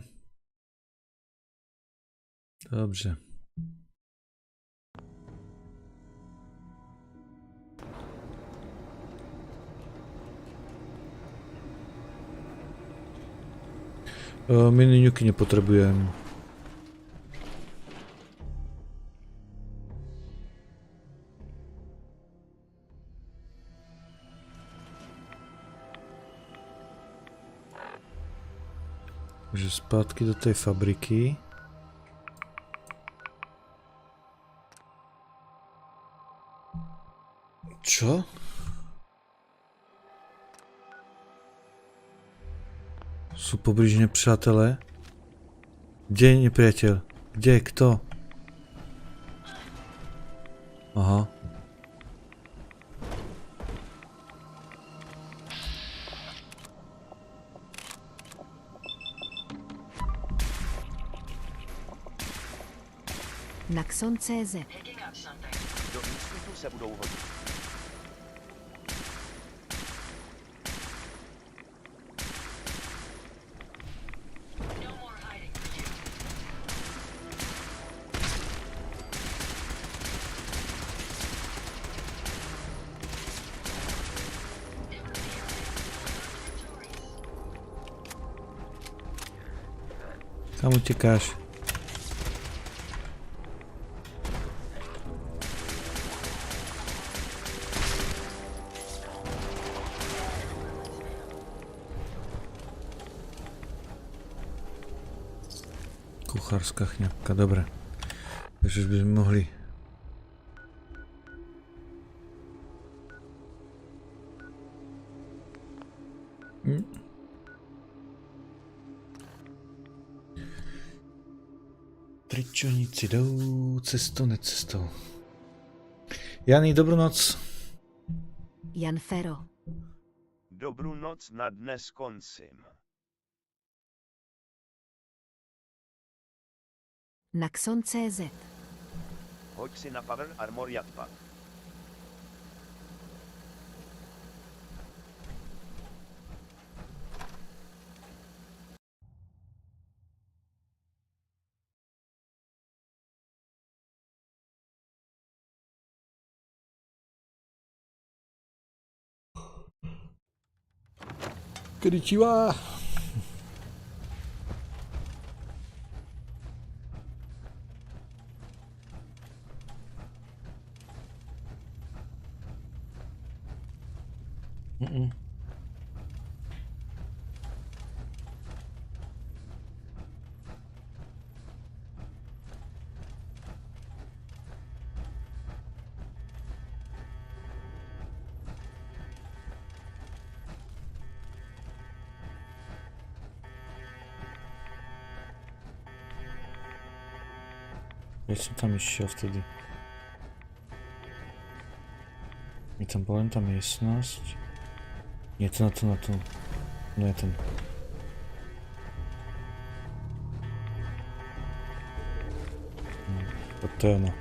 Dobře. Mini ňuky nepotrebujem. Takže zpátky do tej fabriky. Čo? Sú poblíž nepřátelé? Kde je nepriateľ? Kde? Kto? Aha. Naxon.cz. Do Institutu se budou hodit. Kam utekáš? Kuchárska chňapka, dobre. Takže už by sme mohli. Tričoníci jdou cestou, necestou. Jany, dobrú noc. Jan Fero. Dobrou noc na dnes koncim. Naxon.cz. Hoď si na Power Armor Jetpack. Konnichiwa. Ja som tam išiel vtedy. Je tam bola len tá miestnosť. Nie, to na to. No je ten. To je ono.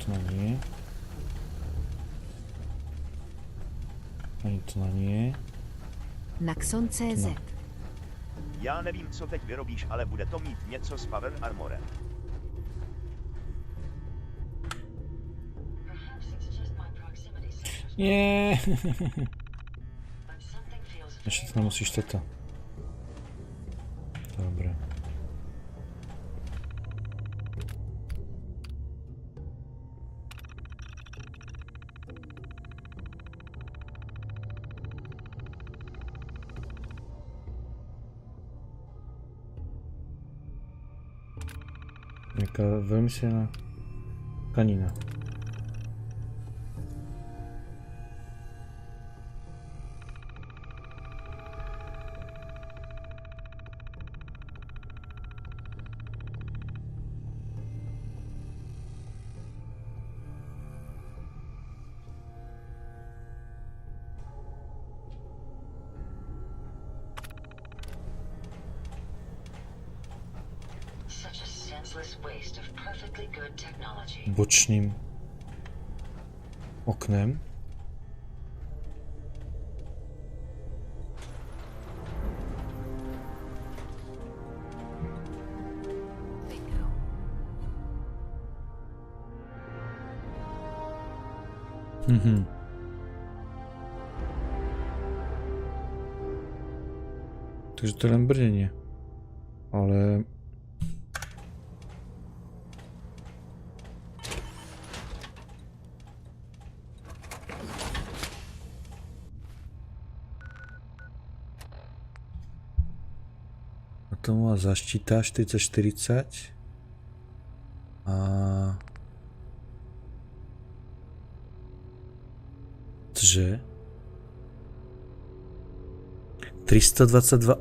To na nie. Ani to na nie. Naxon.cz. Já nevím, co teď vyrobíš, ale bude to mít něco s Power Armorem. Nie. Ještě to musíš toto. Dobre. Jaká veľmi silná tkanina. Bočným oknem. Takže to je len brnenie. Ale to má zaštita 4040 a že 322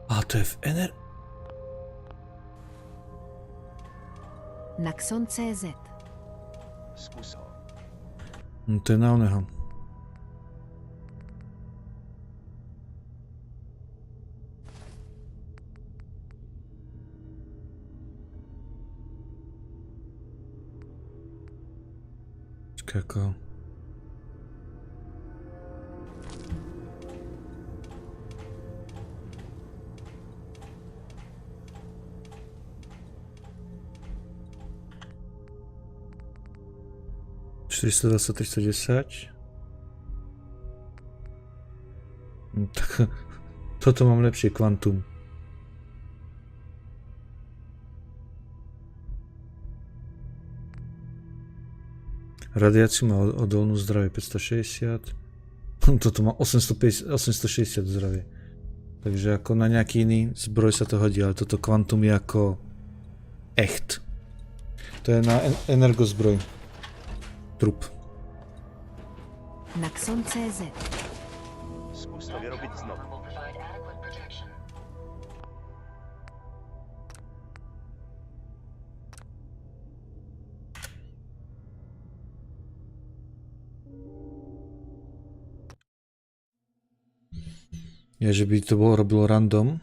a to je v Naxon.cz. Zkus ho. No to je na oného. Jako... No, tak toto mám lepšie kvantum. Radiáciu má odolnú zdravie 560. Toto má 860 zdravie. Takže ako na nejaký iný zbroj sa to hodí, ale toto kvantum je ako echt. To je na energozbroj. Trup. Naxon.cz. Zkus to vyrobit znovu. Je, že by to robilo random.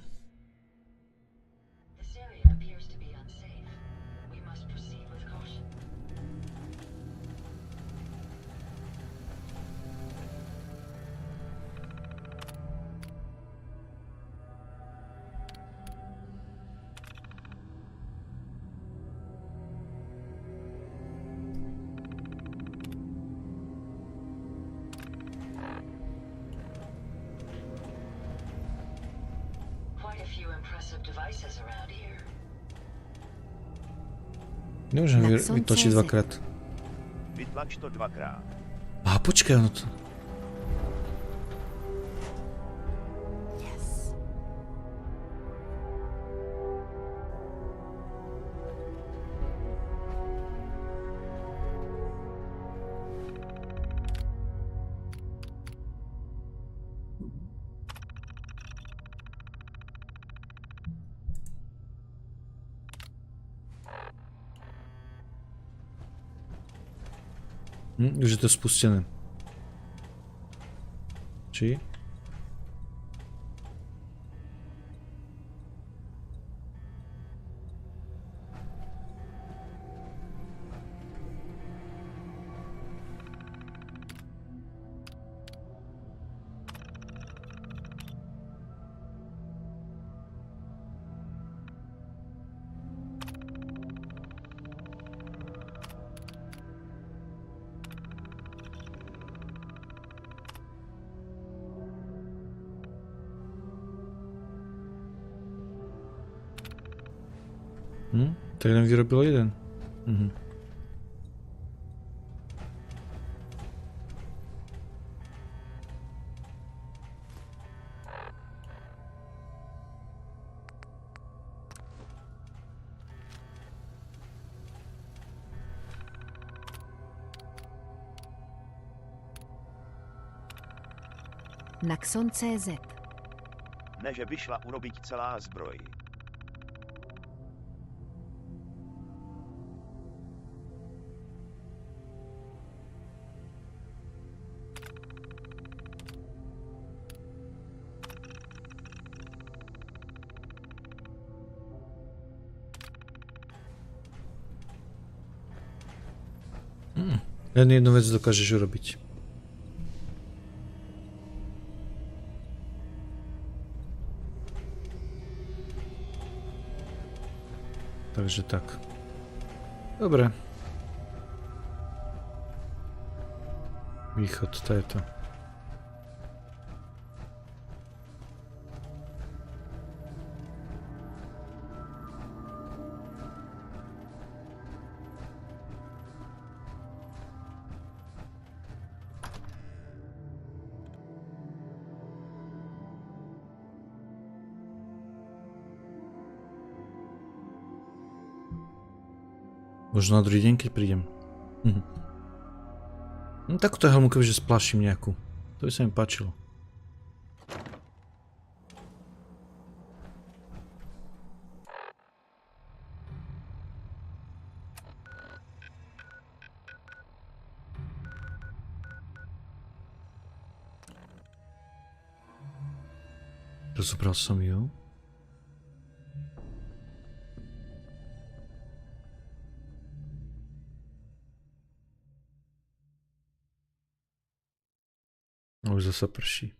Nemôžem vytlačiť dvakrát. Vytlač to dvakrát. Aha, počkaj, ono to... Už je to spustené. Či? Tak len vyrobil jeden. Naxon.cz. Ne, že by šla urobiť celá zbroj. Len jednu vec dokážeš urobiť. Takže tak. Dobre. Východ, to je to. Možno na druhý deň, keď prídem. No takúto helmu, kebyže splaším nejakú. To by sa mi páčilo. Rozobral som ju. Už zase prší.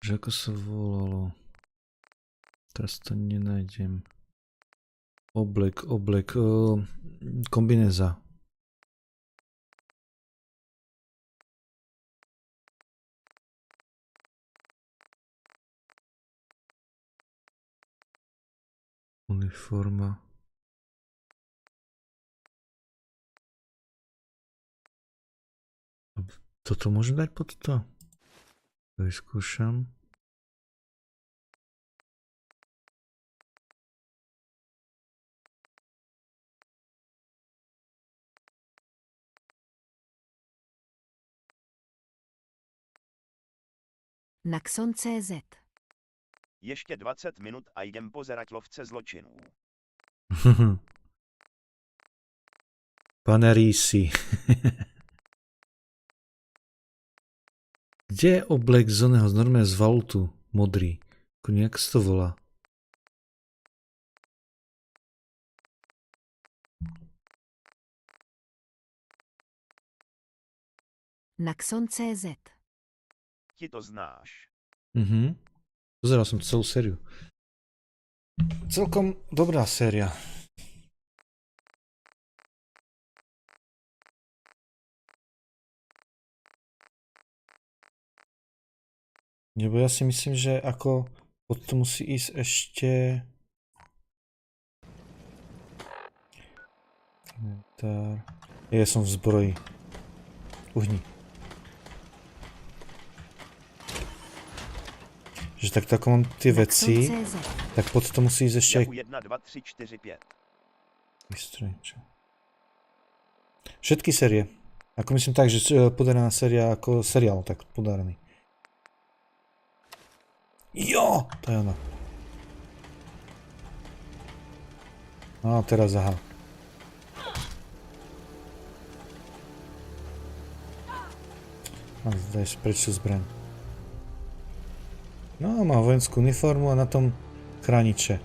Že ako sa volalo? Teraz to nenájdem. Oblek, kombinéza. Uniforma. Toto môžem dať pod to? To vyskúšam. Naxon.cz. Ještě 20 minut a jdem pozerať lovce zločinů. Pane Rísi. Kde je oblek z oného, normálne z valutu, modrý? Jak sa to volá? Naxon.cz. Ti to znáš. Pozeral som celú sériu. Celkom dobrá séria. Nebo ja si myslím, že ako pod to musí ísť ešte... Ja som v zbroji. Uhni. Že tak ako mám tie veci, tak pod to musí ísť ešte aj... 1, 2, 3, 4, 5. Všetky série. Ako myslím tak, že podarená séria ako seriál, tak podarený. Jo, to je ono. No teraz aha. Daj preč tú zbraň. No, má vojenskú uniformu a na tom chrániče.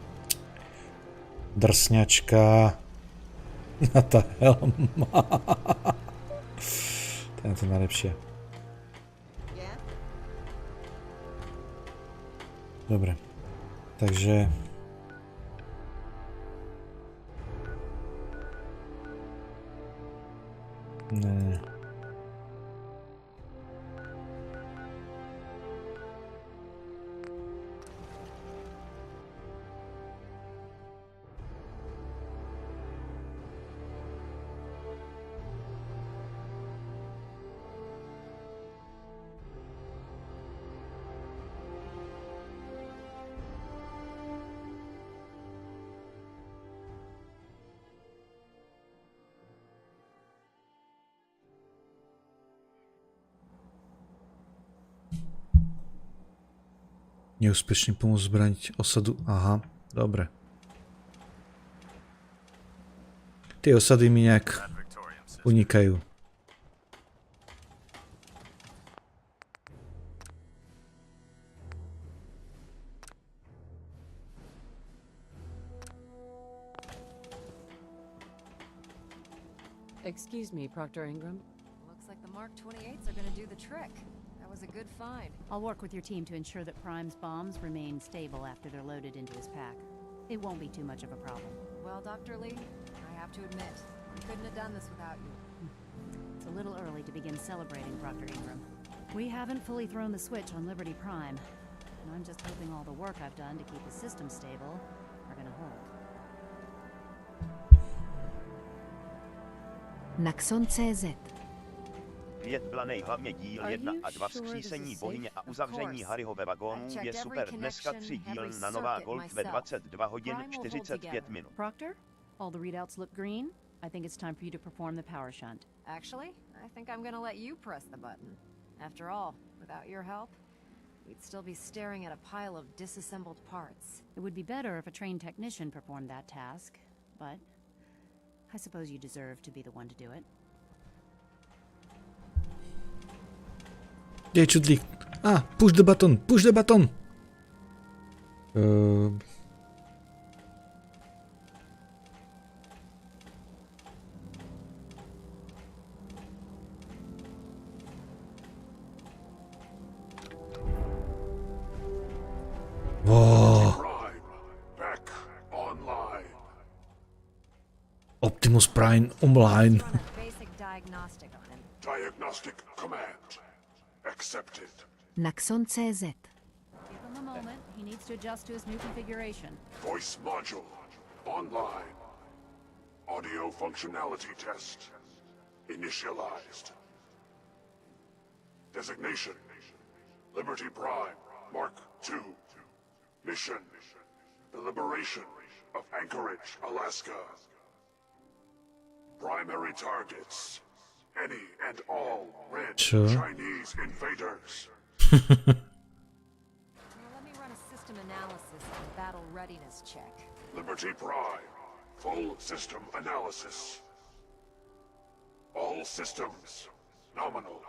Drsňačka. Na tá helma. To je to najlepšie. Dobre. Takže... Ne. Neúspešne pomôcť zbraniť osadu. Aha, dobre. Tie osady mi nejak unikajú. Excuse me, Proctor Ingram. Looks like the Mark 28s are gonna do the trick. Was a good find. I'll work with your team to ensure that Prime's bombs remain stable after they're loaded into his pack. It won't be too much of a problem. Well, Dr. Lee, I have to admit, we couldn't have done this without you. It's a little early to begin celebrating, Proctor Ingram. We haven't fully thrown the switch on Liberty Prime, and I'm just hoping all the work I've done to keep the system stable are gonna hold. Naxon.cz. Vidět Blanej hlavně díl 1 a 2 vzkřísení bohyně a uzavření Harryho ve vagónu je super. Dneska 3 díl na nová Golf ve 22 hodin 45 minut. Proctor, all the readouts look green. I think it's time for you to perform the power shunt. Actually, I think I'm gonna let you press the button. After all, without your help, we'd still be staring at a pile of disassembled parts. It would be better if a trained technician performed that task, but I suppose you deserve to be the one to do it. Dej čudlík. Push the button, push the button. Back online. Optimus Prime online. Basic diagnostic on him. Diagnostic command. Accepted. Naxon.cz. Give him a moment. He needs to adjust to his new configuration. Voice module. Online. Audio functionality test. Initialized. Designation. Liberty Prime. Mark II. Mission. The liberation of Anchorage, Alaska. Primary targets. Any and all red Chinese invaders. Now let me run a system analysis and battle readiness check. Liberty Prime. Full system analysis. All systems. Nominal.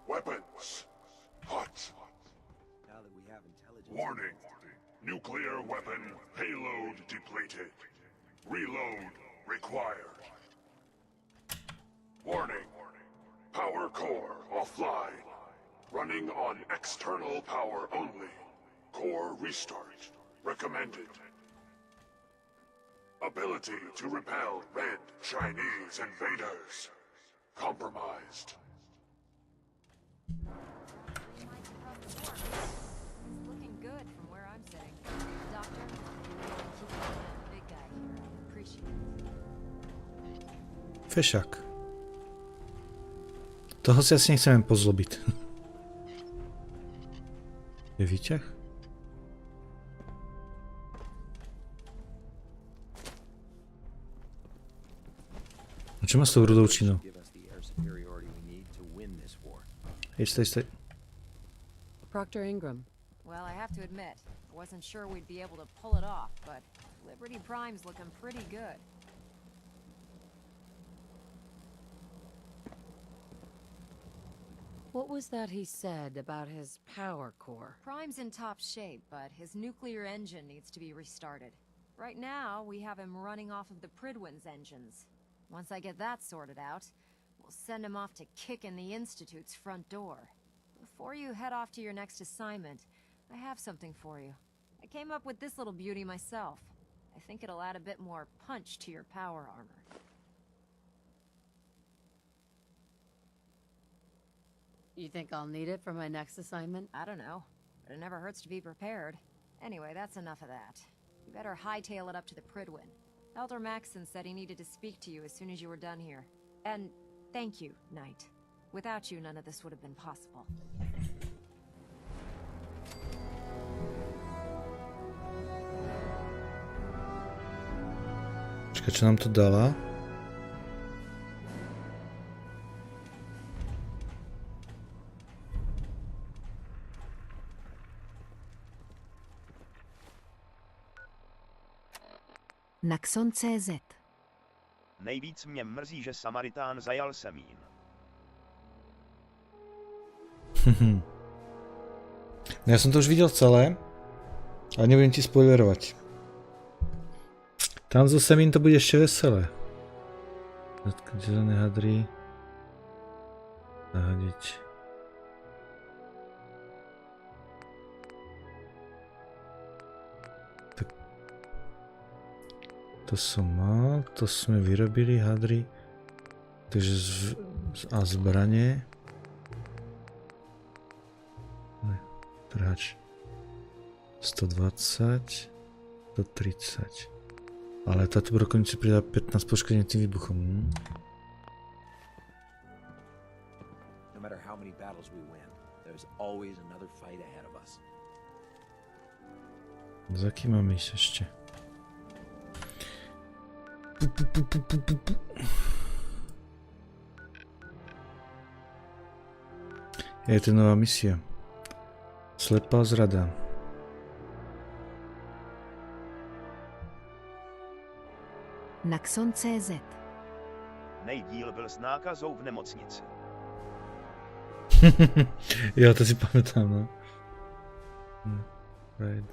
Weapons. Hot. Now that we have intelligence... Warning. Nuclear weapon payload depleted. Reload required. Warning. Power core offline. Running on external power only. Core restart recommended. Ability to repel red Chinese invaders compromised. It's looking good from where I'm sitting. Doctor, you really keep an eye on the big guy here. I appreciate it. Fešák. Toho si asi nechceme pozlobiť. Je výťah? A čo má s tou rudou činou? Stay. Proctor Ingram. Well, I have to admit, I wasn't sure we'd be able to pull it off, but Liberty Prime's looking pretty good. What was that he said about his power core? Prime's in top shape, but his nuclear engine needs to be restarted. Right now, we have him running off of the Pridwin's engines. Once I get that sorted out, We'll send him off to kick in the Institute's front door. Before you head off to your next assignment, I have something for you. I came up with this little beauty myself. I think it'll add a bit more punch to your power armor. You think I'll need it for my next assignment? I don't know, but it never hurts to be prepared. Anyway, that's enough of that. You better hightail it up to the Pridwin. Elder Maxson said he needed to speak to you as soon as you were done here. And thank you, Knight. Without you, none of this would have been possible. Čekaj, čo nám to dala? Naxon.cz. Nejvíc mě mrzí, že Samaritán zajal Semín. Ja som to už videl celé, ale nebudem ti spoilerovať. Tam zo Semín to bude ešte veselé. Zatkať zelené hadry. Zahadiť. Tak. To som mal, to sme vyrobili hadry. Takže a zbranie. Trhač 120, 130. Ale táto brokovnica pridá 15 poškodení tým výbuchom. No matter how many battles we win, there's always another fight ahead of us. Za kým máme ísť ešte? Je to nová misia. Slepá zrada. Naxon.cz. Nejdíl byl s nákazou v nemocnici. Jo, to si pamätám, no. Right,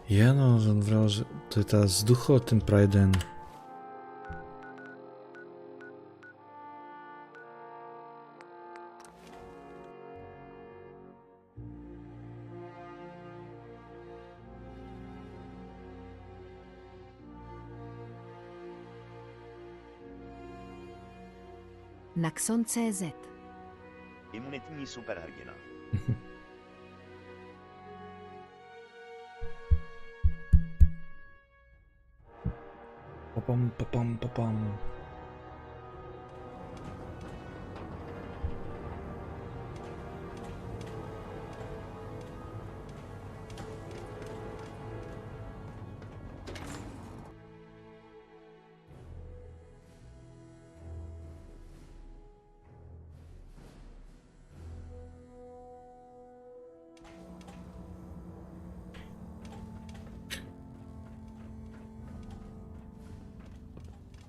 ja no, on vral, že to je tá vzducho, ten Priden. Naxon.cz. Imunitní superhrdina. Papam, papam, papam.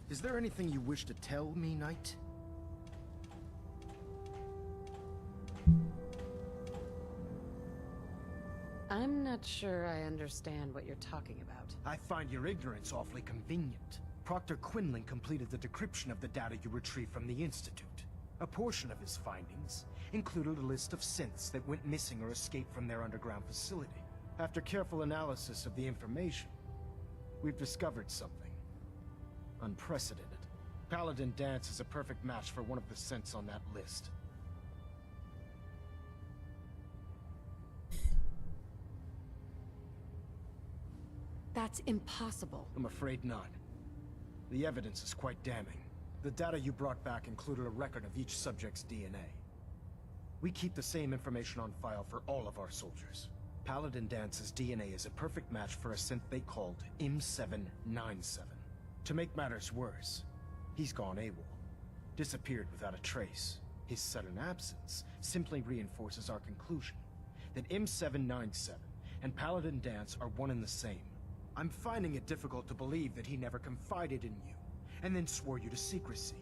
Is there anything you wish to tell me, Knight? I'm not sure I understand what you're talking about. I find your ignorance awfully convenient. Proctor Quinlan completed the decryption of the data you retrieved from the Institute. A portion of his findings included a list of synths that went missing or escaped from their underground facility. After careful analysis of the information, we've discovered something unprecedented. Paladin Dance is a perfect match for one of the synths on that list. That's impossible. I'm afraid not. The evidence is quite damning. The data you brought back included a record of each subject's DNA. We keep the same information on file for all of our soldiers. Paladin Dance's DNA is a perfect match for a synth they called M797. To make matters worse, he's gone AWOL. Disappeared without a trace. His sudden absence simply reinforces our conclusion that M797 and Paladin Dance are one and the same. I'm finding it difficult to believe that he never confided in you, and then swore you to secrecy.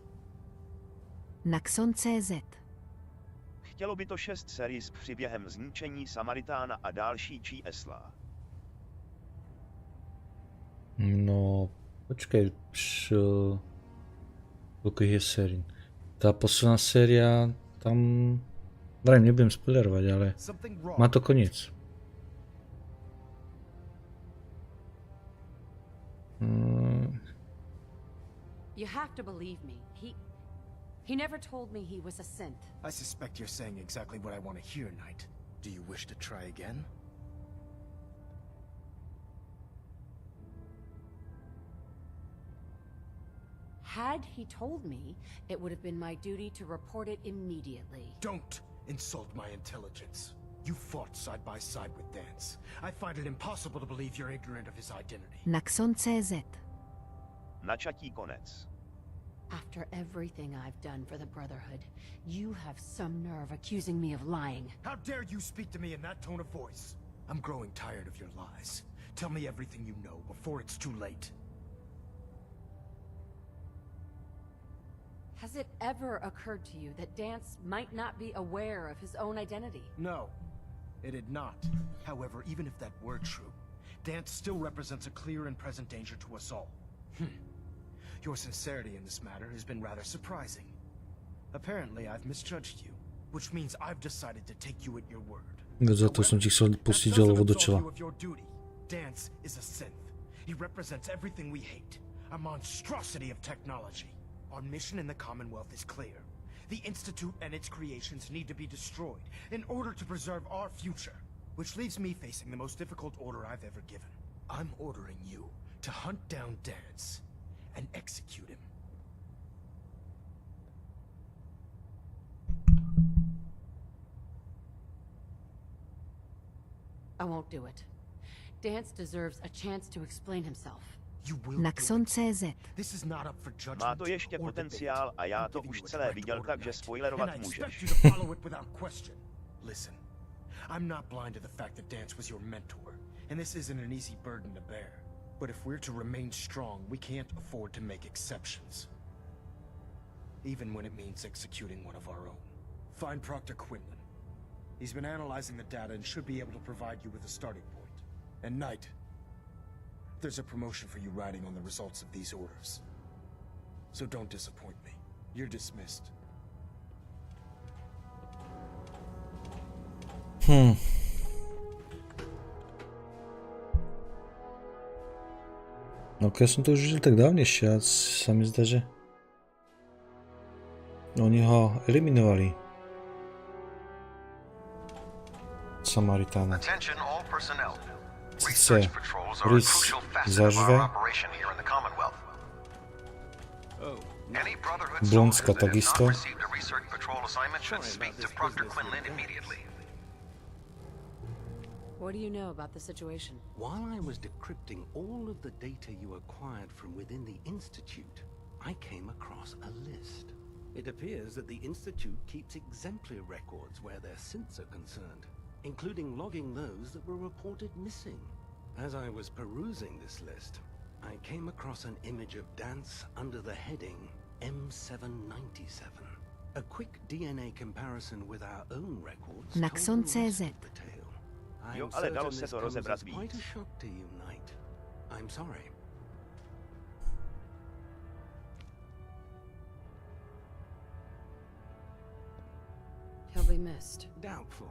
Naxon.cz. Chtělo by to 6 sérii s příběhem zničení Samaritána a další čísla. No, počkej, koľko je sérií? Tá posledná séria, tam... Vrajím, nebudem spoilerovať, ale má to koniec. You have to believe me. He never told me he was a synth. I suspect you're saying exactly what I want to hear, Knight. Do you wish to try again? Had he told me, it would have been my duty to report it immediately. Don't insult my intelligence. You fought side by side with Dance. I find it impossible to believe you're ignorant of his identity. Naxon.cz. Načatí konec. After everything I've done for the Brotherhood, you have some nerve accusing me of lying. How dare you speak to me in that tone of voice? I'm growing tired of your lies. Tell me everything you know before it's too late. Has it ever occurred to you that Dance might not be aware of his own identity? No, it had not. However, even if that were true, Dance still represents a clear and present danger to us all. Your sincerity in this matter has been rather surprising. Apparently, I've misjudged you, which means I've decided to take you at your word. Za to som ti chcel pustiť olovo do čela. Dance is a synth. He represents everything we hate, a monstrosity of technology. Our mission in the Commonwealth is clear. The Institute and its creations need to be destroyed in order to preserve our future, which leaves me facing the most difficult order I've ever given. I'm ordering you to hunt down Dance and execute him. I won't do it. Dance deserves a chance to explain himself. Naxon.cz. This is not up for judgment. Má to ještě potenciál a já to už celé viděl, takže spoilerovat můžeš. Listen, I'm not blind to the fact that Dance was your mentor, and this isn't an easy burden to bear. But if we're to remain strong, we can't afford to make exceptions. Even when it means executing one of our own. Find Proctor Quinlan. He's been analyzing the data and should be able to provide you with a starting point. And Knight, there's a promotion for you riding on the results of these orders. So don't disappoint me. You're dismissed. No keď som to už žil tak dávnejšie a sa mi zdá, že oni ho eliminovali. Samaritána. Sice rys zažve, Blonska takisto. What do you know about the situation? While I was decrypting all of the data you acquired from within the Institute, I came across a list. It appears that the Institute keeps exemplary records where their synths are concerned, including logging those that were reported missing. As I was perusing this list, I came across an image of Dance under the heading M797. A quick DNA comparison with our own records Naxon.cz. Jo, ale dalo se to rozebrat víc. I'm sorry. He'll be missed. Doubtful.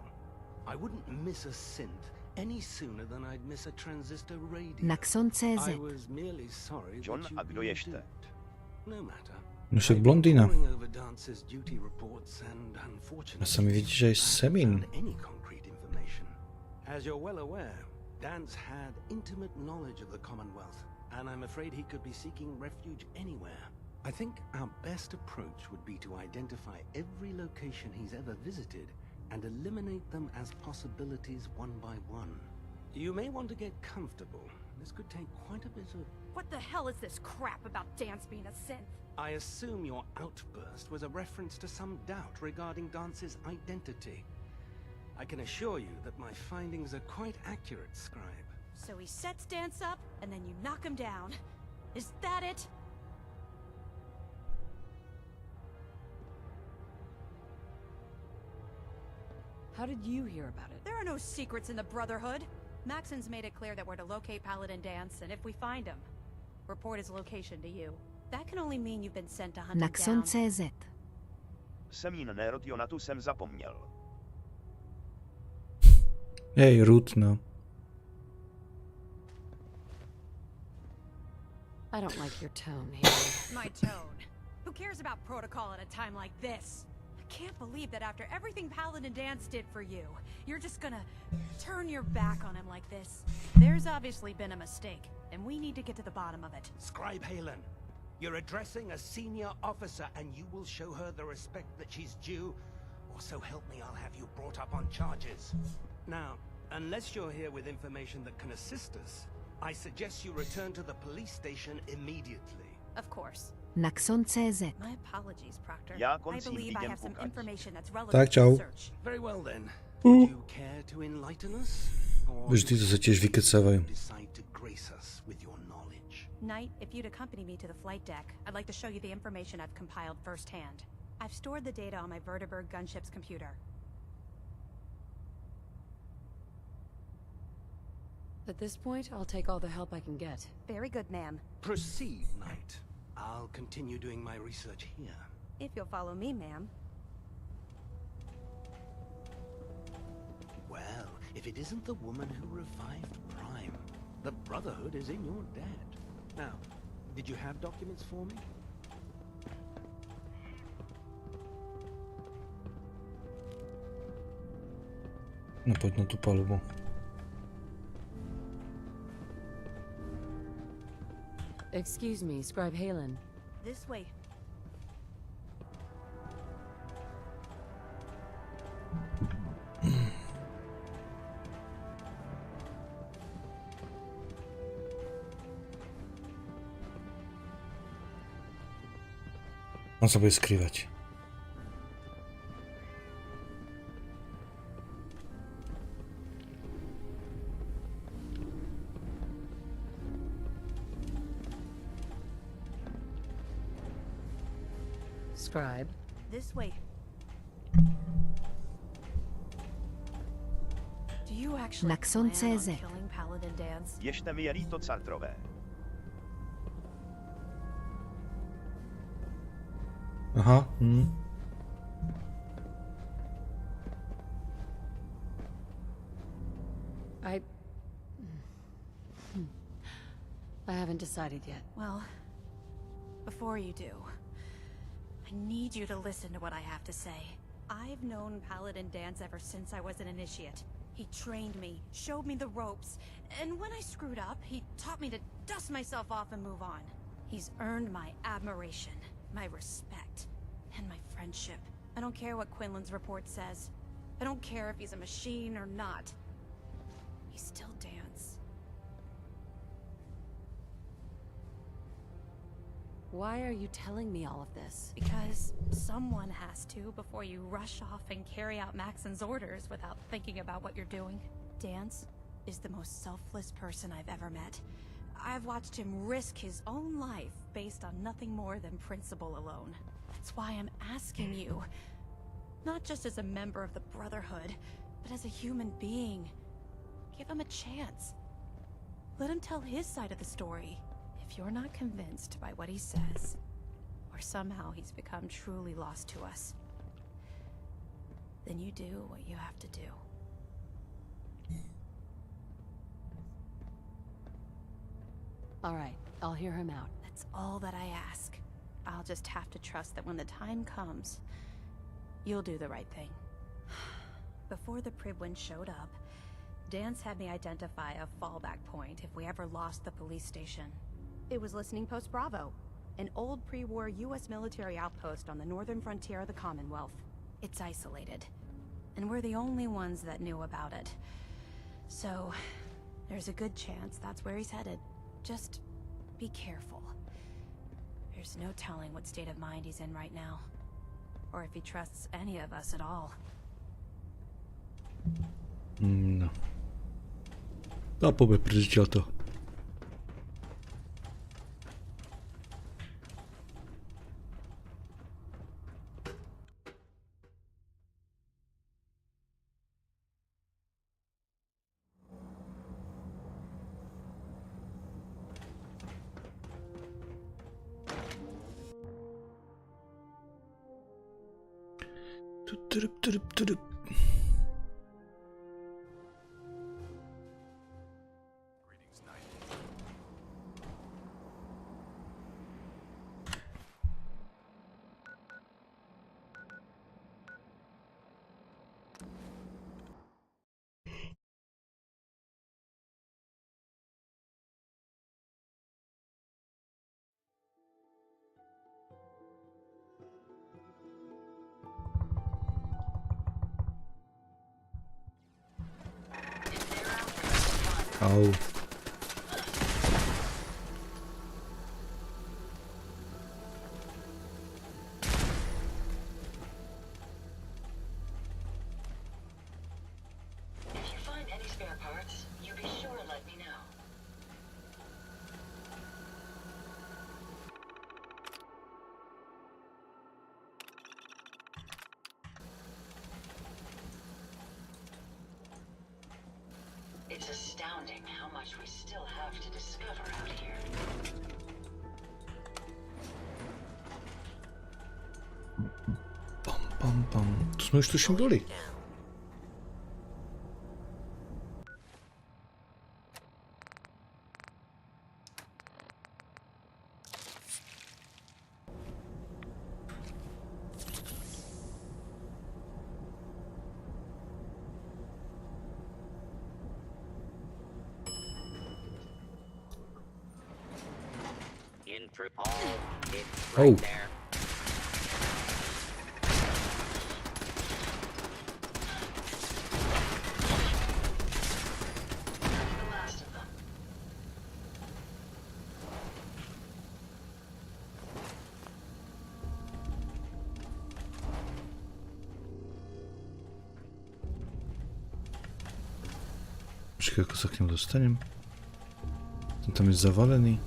I wouldn't miss a synth any sooner than I'd miss a transistor radio. Naxon.cz. I was merely sorry John, that you a kdo ještě? No matter. No však blondýna. Over Dance's duty reports and unfortunately, A sami vidíš, že aj Semín. any concrete information. As you're well aware, Dance had intimate knowledge of the Commonwealth, and I'm afraid he could be seeking refuge anywhere. I think our best approach would be to identify every location he's ever visited and eliminate them as possibilities one by one. You may want to get comfortable. This could take quite a bit of... What the hell is this crap about Dance being a synth? I assume your outburst was a reference to some doubt regarding Dance's identity. I can assure you that my findings are quite accurate, Scribe. So he sets Dance up, and then you knock him down. Is that it? How did you hear about it? There are no secrets in the Brotherhood. Maxon's made it clear that we're to locate Paladin Dance, and if we find him, report his location to you. That can only mean you've been sent to hunt him down. Naxon.cz. Semín Nerotio, na tu jsem zapomněl. Hej, root, no. I don't like your tone here. My tone. Who cares about protocol at a time like this? I can't believe that after everything Paladin Dance did for you, you're just gonna turn your back on him like this. There's obviously been a mistake, and we need to get to the bottom of it. Scribe Halen, you're addressing a senior officer and you will show her the respect that she's due, or so help me, I'll have you brought up on charges. Now, unless you're here with information that can assist us, I suggest you return to the police station immediately. Of course. Naxon.cz. My apologies, Proctor. Já I končím, believe I jdem have some koukat. information that's relevant Tak, to čau. the search. Very well then. Would you care to enlighten us? Or Vždy to se tiež vykecávajú. decide to grace us with your knowledge? Knight, if you'd accompany me to the flight deck, I'd like to show you the information I've compiled firsthand. I've stored the data on my Vertibird gunship's computer. At this point, I'll take all the help I can get. Very good, ma'am. Proceed, Knight. I'll continue doing my research here. If you'll follow me, ma'am. Well, if it isn't the woman who revived Prime, the Brotherhood is in your debt. Now, did you have documents for me? No poď na tú palubu. Excuse me, Scribe Halen. This way. On sa bude skrývať. Scribe. This way. Do you actually plan on Naxon.cz. killing Paladin Dance? Ještě mi je líto, Cartrové. Aha, I haven't decided yet. Well, before you do, I need you to listen to what I have to say. I've known Paladin Dance ever since I was an initiate. He trained me, showed me the ropes, and when I screwed up, he taught me to dust myself off and move on. He's earned my admiration, my respect, and my friendship. I don't care what Quinlan's report says. I don't care if he's a machine or not. He's still Dance. Why are you telling me all of this? Because someone has to before you rush off and carry out Maxon's orders without thinking about what you're doing. Dance is the most selfless person I've ever met. I've watched him risk his own life based on nothing more than principle alone. That's why I'm asking you, not just as a member of the Brotherhood, but as a human being. Give him a chance. Let him tell his side of the story. If you're not convinced by what he says, or somehow he's become truly lost to us, then you do what you have to do. All right, I'll hear him out. That's all that I ask. I'll just have to trust that when the time comes, you'll do the right thing. Before the Pribwin showed up, Dance had me identify a fallback point if we ever lost the police station. It was Listening Post Bravo, an old pre-war US military outpost on the northern frontier of the Commonwealth. It's isolated, and we're the only ones that knew about it. So, there's a good chance that's where he's headed. Just be careful. There's no telling what state of mind he's in right now, or if he trusts any of us at all. No. A poďme prežiť to. Au. If you find any spare parts, you be sure and let me know. It's astounding how much we still have to discover out here. Pam. To jsme už tuším byli. Oh. Počkej, ako sa k ním dostanem. Ten tam je zavalený.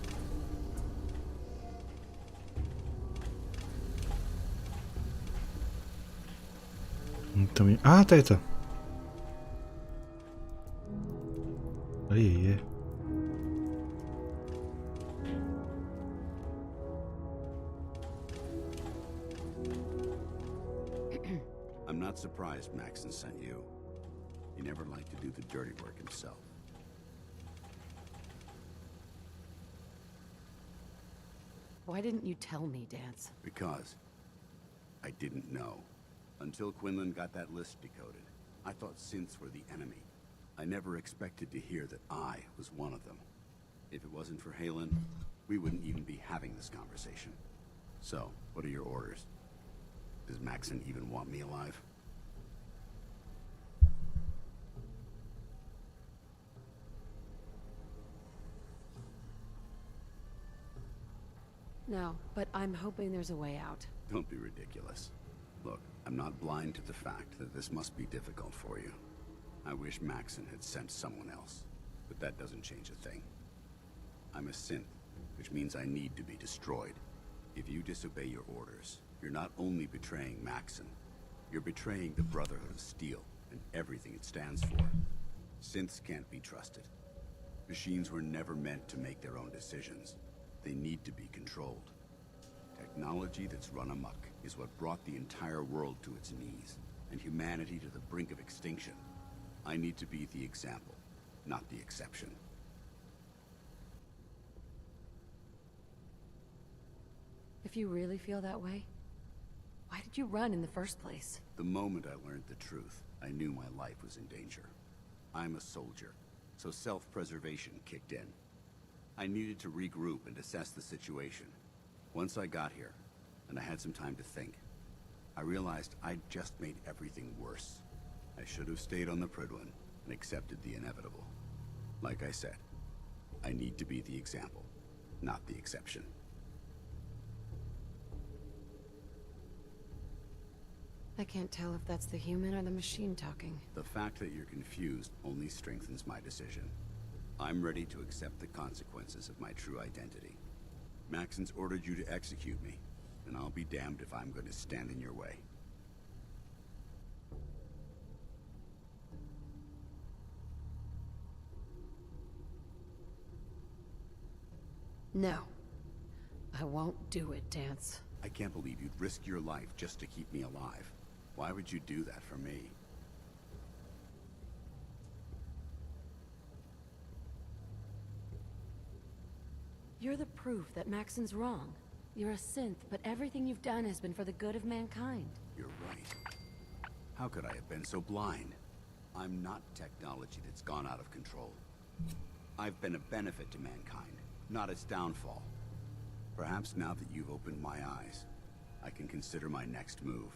Tam je... to je to. Je. I'm not surprised Maxon sent you. He never liked to do the dirty work himself. Why didn't you tell me, Dance? Because I didn't know. Until Quinlan got that list decoded, I thought synths were the enemy. I never expected to hear that I was one of them. If it wasn't for Halen, we wouldn't even be having this conversation. So, what are your orders? Does Maxon even want me alive? No, but I'm hoping there's a way out. Don't be ridiculous. Look, I'm not blind to the fact that this must be difficult for you. I wish Maxon had sent someone else, but that doesn't change a thing. I'm a synth, which means I need to be destroyed. If you disobey your orders, you're not only betraying Maxon, you're betraying the Brotherhood of Steel and everything it stands for. Synths can't be trusted. Machines were never meant to make their own decisions. They need to be controlled. Technology that's run amok is what brought the entire world to its knees, and humanity to the brink of extinction. I need to be the example, not the exception. If you really feel that way, why did you run in the first place? The moment I learned the truth, I knew my life was in danger. I'm a soldier, so self-preservation kicked in. I needed to regroup and assess the situation. Once I got here, and I had some time to think, I realized I'd just made everything worse. I should have stayed on the Prydwen and accepted the inevitable. Like I said, I need to be the example, not the exception. I can't tell if that's the human or the machine talking. The fact that you're confused only strengthens my decision. I'm ready to accept the consequences of my true identity. Maxon's ordered you to execute me, and I'll be damned if I'm going to stand in your way. No. I won't do it, Dance. I can't believe you'd risk your life just to keep me alive. Why would you do that for me? You're the proof that Maxon's wrong. You're a synth, but everything you've done has been for the good of mankind. You're right. How could I have been so blind? I'm not technology that's gone out of control. I've been a benefit to mankind, not its downfall. Perhaps now that you've opened my eyes, I can consider my next move.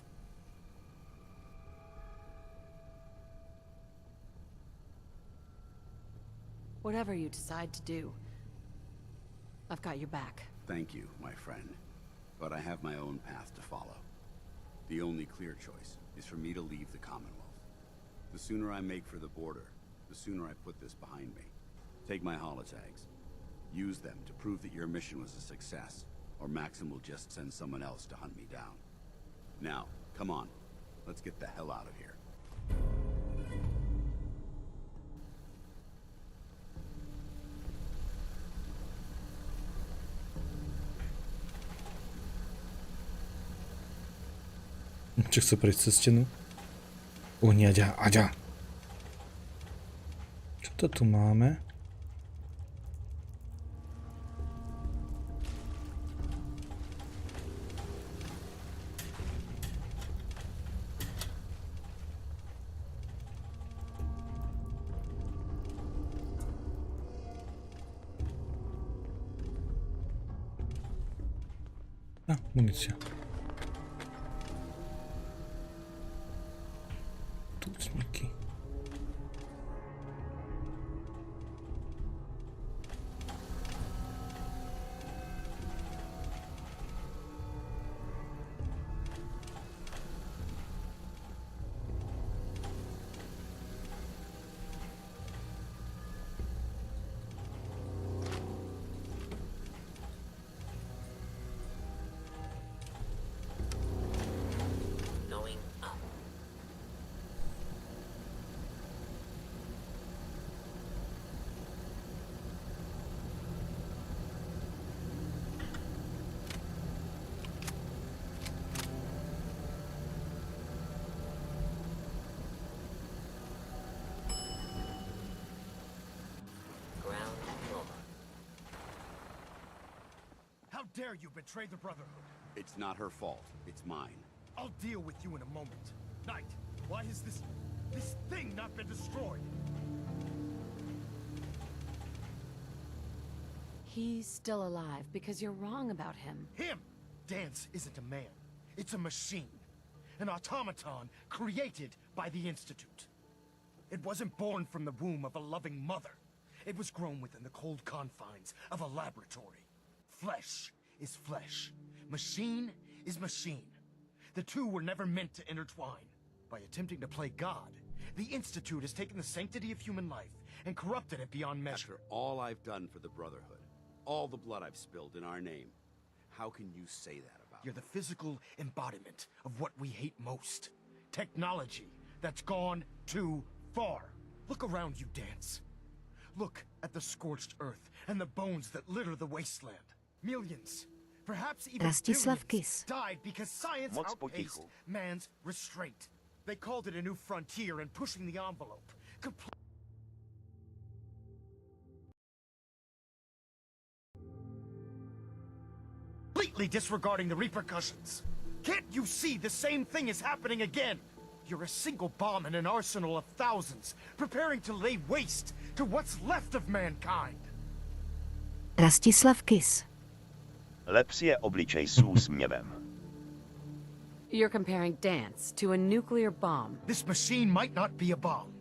Whatever you decide to do, I've got your back. Thank you, my friend. But I have my own path to follow. The only clear choice is for me to leave the Commonwealth. The sooner I make for the border, the sooner I put this behind me. Take my holotags. Use them to prove that your mission was a success, or Maxim will just send someone else to hunt me down. Now, come on. Let's get the hell out of here. Čo chce prejsť cez stenu? O, nie, Aďa. Čo to tu máme? Munícia. Tucníky. How dare you betray the Brotherhood? It's not her fault. It's mine. I'll deal with you in a moment. Knight, why has this thing not been destroyed? He's still alive because you're wrong about him. Him! Dance isn't a man. It's a machine. An automaton created by the Institute. It wasn't born from the womb of a loving mother. It was grown within the cold confines of a laboratory. Flesh is flesh. Machine is machine. The two were never meant to intertwine. By attempting to play God, the Institute has taken the sanctity of human life and corrupted it beyond measure. After all I've done for the Brotherhood, all the blood I've spilled in our name, how can you say that about You're the physical embodiment of what we hate most. Technology that's gone too far. Look around you, Dance. Look at the scorched earth and the bones that litter the wasteland. Millions, perhaps even billions, died because science outpaced man's restraint. They called it a new frontier and pushing the envelope. Completely disregarding the repercussions. Can't you see the same thing is happening again? You're a single bomb in an arsenal of thousands, preparing to lay waste to what's left of mankind. Rastislav Kiss. Labs je obličej s úsměvem. You're comparing Dance to a nuclear bomb. This machine might not be a bomb,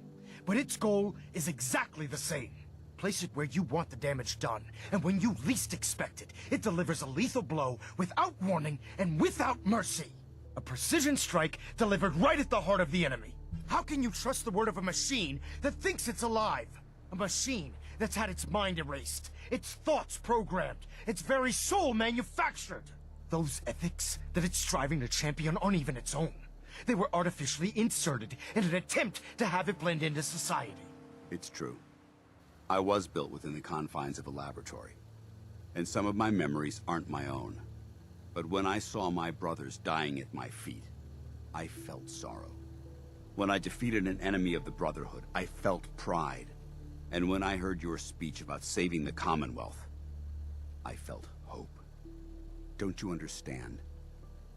but its goal is exactly the same. Place it where you want the damage done, and when you least expect it, it delivers a lethal blow without warning and without mercy. A precision strike delivered right at the heart of the enemy. How can you trust the word of a machine that thinks it's alive? A machine that's had its mind erased, its thoughts programmed, its very soul manufactured. Those ethics that it's striving to champion aren't even its own. They were artificially inserted in an attempt to have it blend into society. It's true. I was built within the confines of a laboratory, and some of my memories aren't my own. But when I saw my brothers dying at my feet, I felt sorrow. When I defeated an enemy of the Brotherhood, I felt pride. And when I heard your speech about saving the Commonwealth, I felt hope. Don't you understand?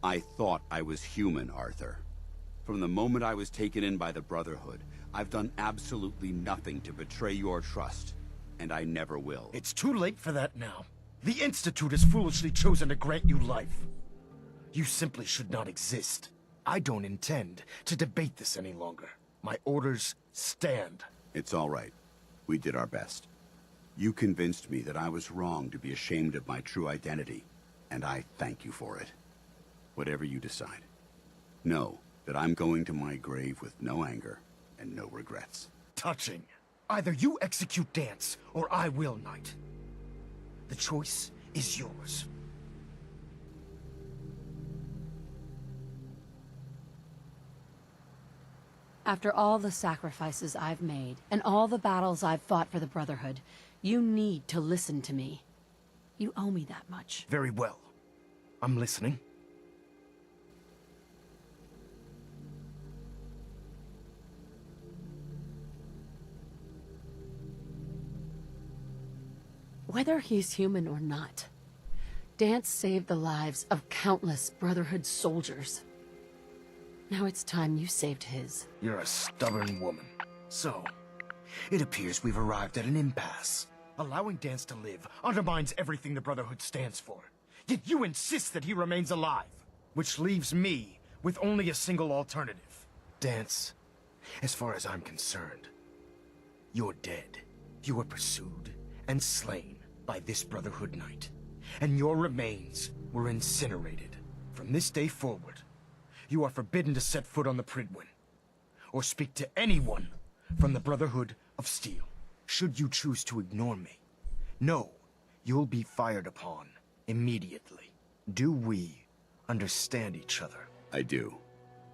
I thought I was human, Arthur. From the moment I was taken in by the Brotherhood, I've done absolutely nothing to betray your trust, and I never will. It's too late for that now. The Institute has foolishly chosen to grant you life. You simply should not exist. I don't intend to debate this any longer. My orders stand. It's all right. We did our best. You convinced me that I was wrong to be ashamed of my true identity, and I thank you for it. Whatever you decide, know that I'm going to my grave with no anger and no regrets. Touching. Either you execute Dance, or I will, Knight. The choice is yours. After all the sacrifices I've made, and all the battles I've fought for the Brotherhood, you need to listen to me. You owe me that much. Very well. I'm listening. Whether he's human or not, Dance saved the lives of countless Brotherhood soldiers. Now it's time you saved his. You're a stubborn woman. So, it appears we've arrived at an impasse. Allowing Dance to live undermines everything the Brotherhood stands for. Yet you insist that he remains alive, which leaves me with only a single alternative. Dance, as far as I'm concerned, you're dead. You were pursued and slain by this Brotherhood Knight, and your remains were incinerated. From this day forward, you are forbidden to set foot on the Pridwin, or speak to anyone from the Brotherhood of Steel. Should you choose to ignore me, know you'll be fired upon immediately. Do we understand each other? I do.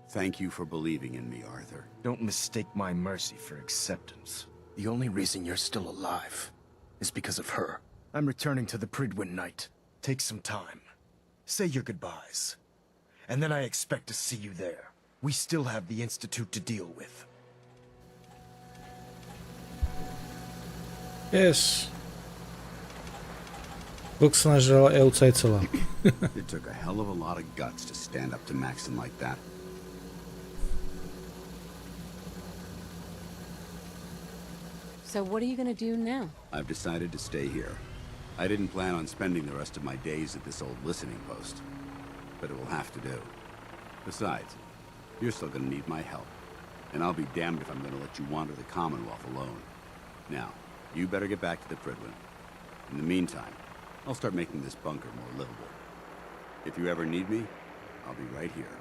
Thank you for believing in me, Arthur. Don't mistake my mercy for acceptance. The only reason you're still alive is because of her. I'm returning to the Pridwin Knight. Take some time. Say your goodbyes. And then I expect to see you there. We still have the Institute to deal with. Yes. Box nažrala Euca je celá. It took a hell of a lot of guts to stand up to Maxon like that. So what are you gonna do now? I've decided to stay here. I didn't plan on spending the rest of my days at this old listening post, but it will have to do. Besides, you're still gonna need my help, and I'll be damned if I'm gonna let you wander the Commonwealth alone. Now, you better get back to the Pridwin. In the meantime, I'll start making this bunker more livable. If you ever need me, I'll be right here.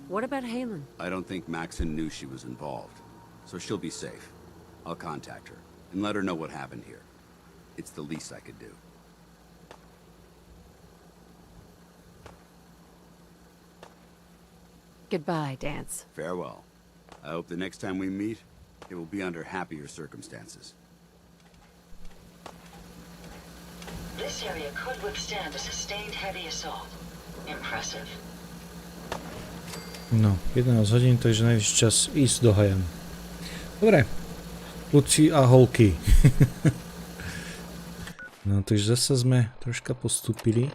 What about Halen? I don't think Maxon knew she was involved, so she'll be safe. I'll contact her and let her know what happened here. It's the least I could do. Goodbye, Dance. Farewell. I hope the next time we meet, it will be under happier circumstances. This area could withstand a sustained heavy assault. Impressive. No, 11 hodín, takže najvyšší čas ísť do hajan. Dobre. Kluci a holky. No, takže zase sme troška postúpili.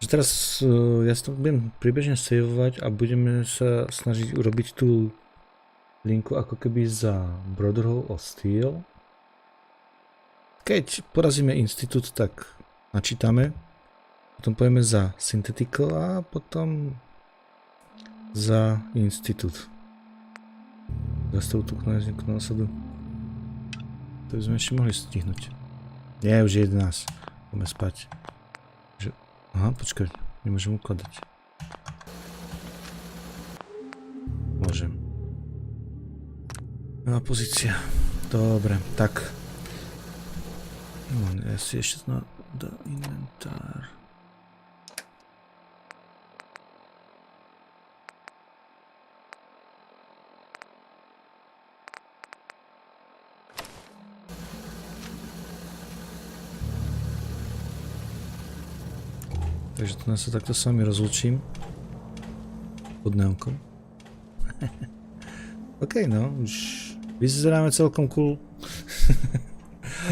Že teraz ja si to budem priebežne saveovať a budeme sa snažiť urobiť tú linku ako keby za Brotherhood of Steel. Keď porazíme Institut, tak načítame. Potom pojeme za Synthetical a potom za Institut. Zastavu tú kniazniku na osadu. To by sme ešte mohli stihnúť. Nie, už je 11. Poďme spať. Aha, počkaj, nemôžem ukladať. Môžem. Nová pozícia. Dobre, tak. No, ja si ešte do inventár. Takže to sa takto s vami rozlučím. Pod neonkom. OK, no, už vyzeráme celkom cool.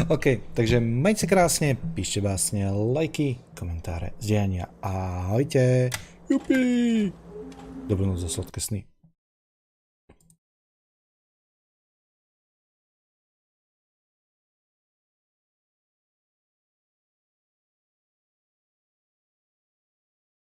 OK, takže majte sa krásne, píšte básne, lajky, komentáre, zdieľania. Ahojte! Jupi! Dobrú noc za sladké sny.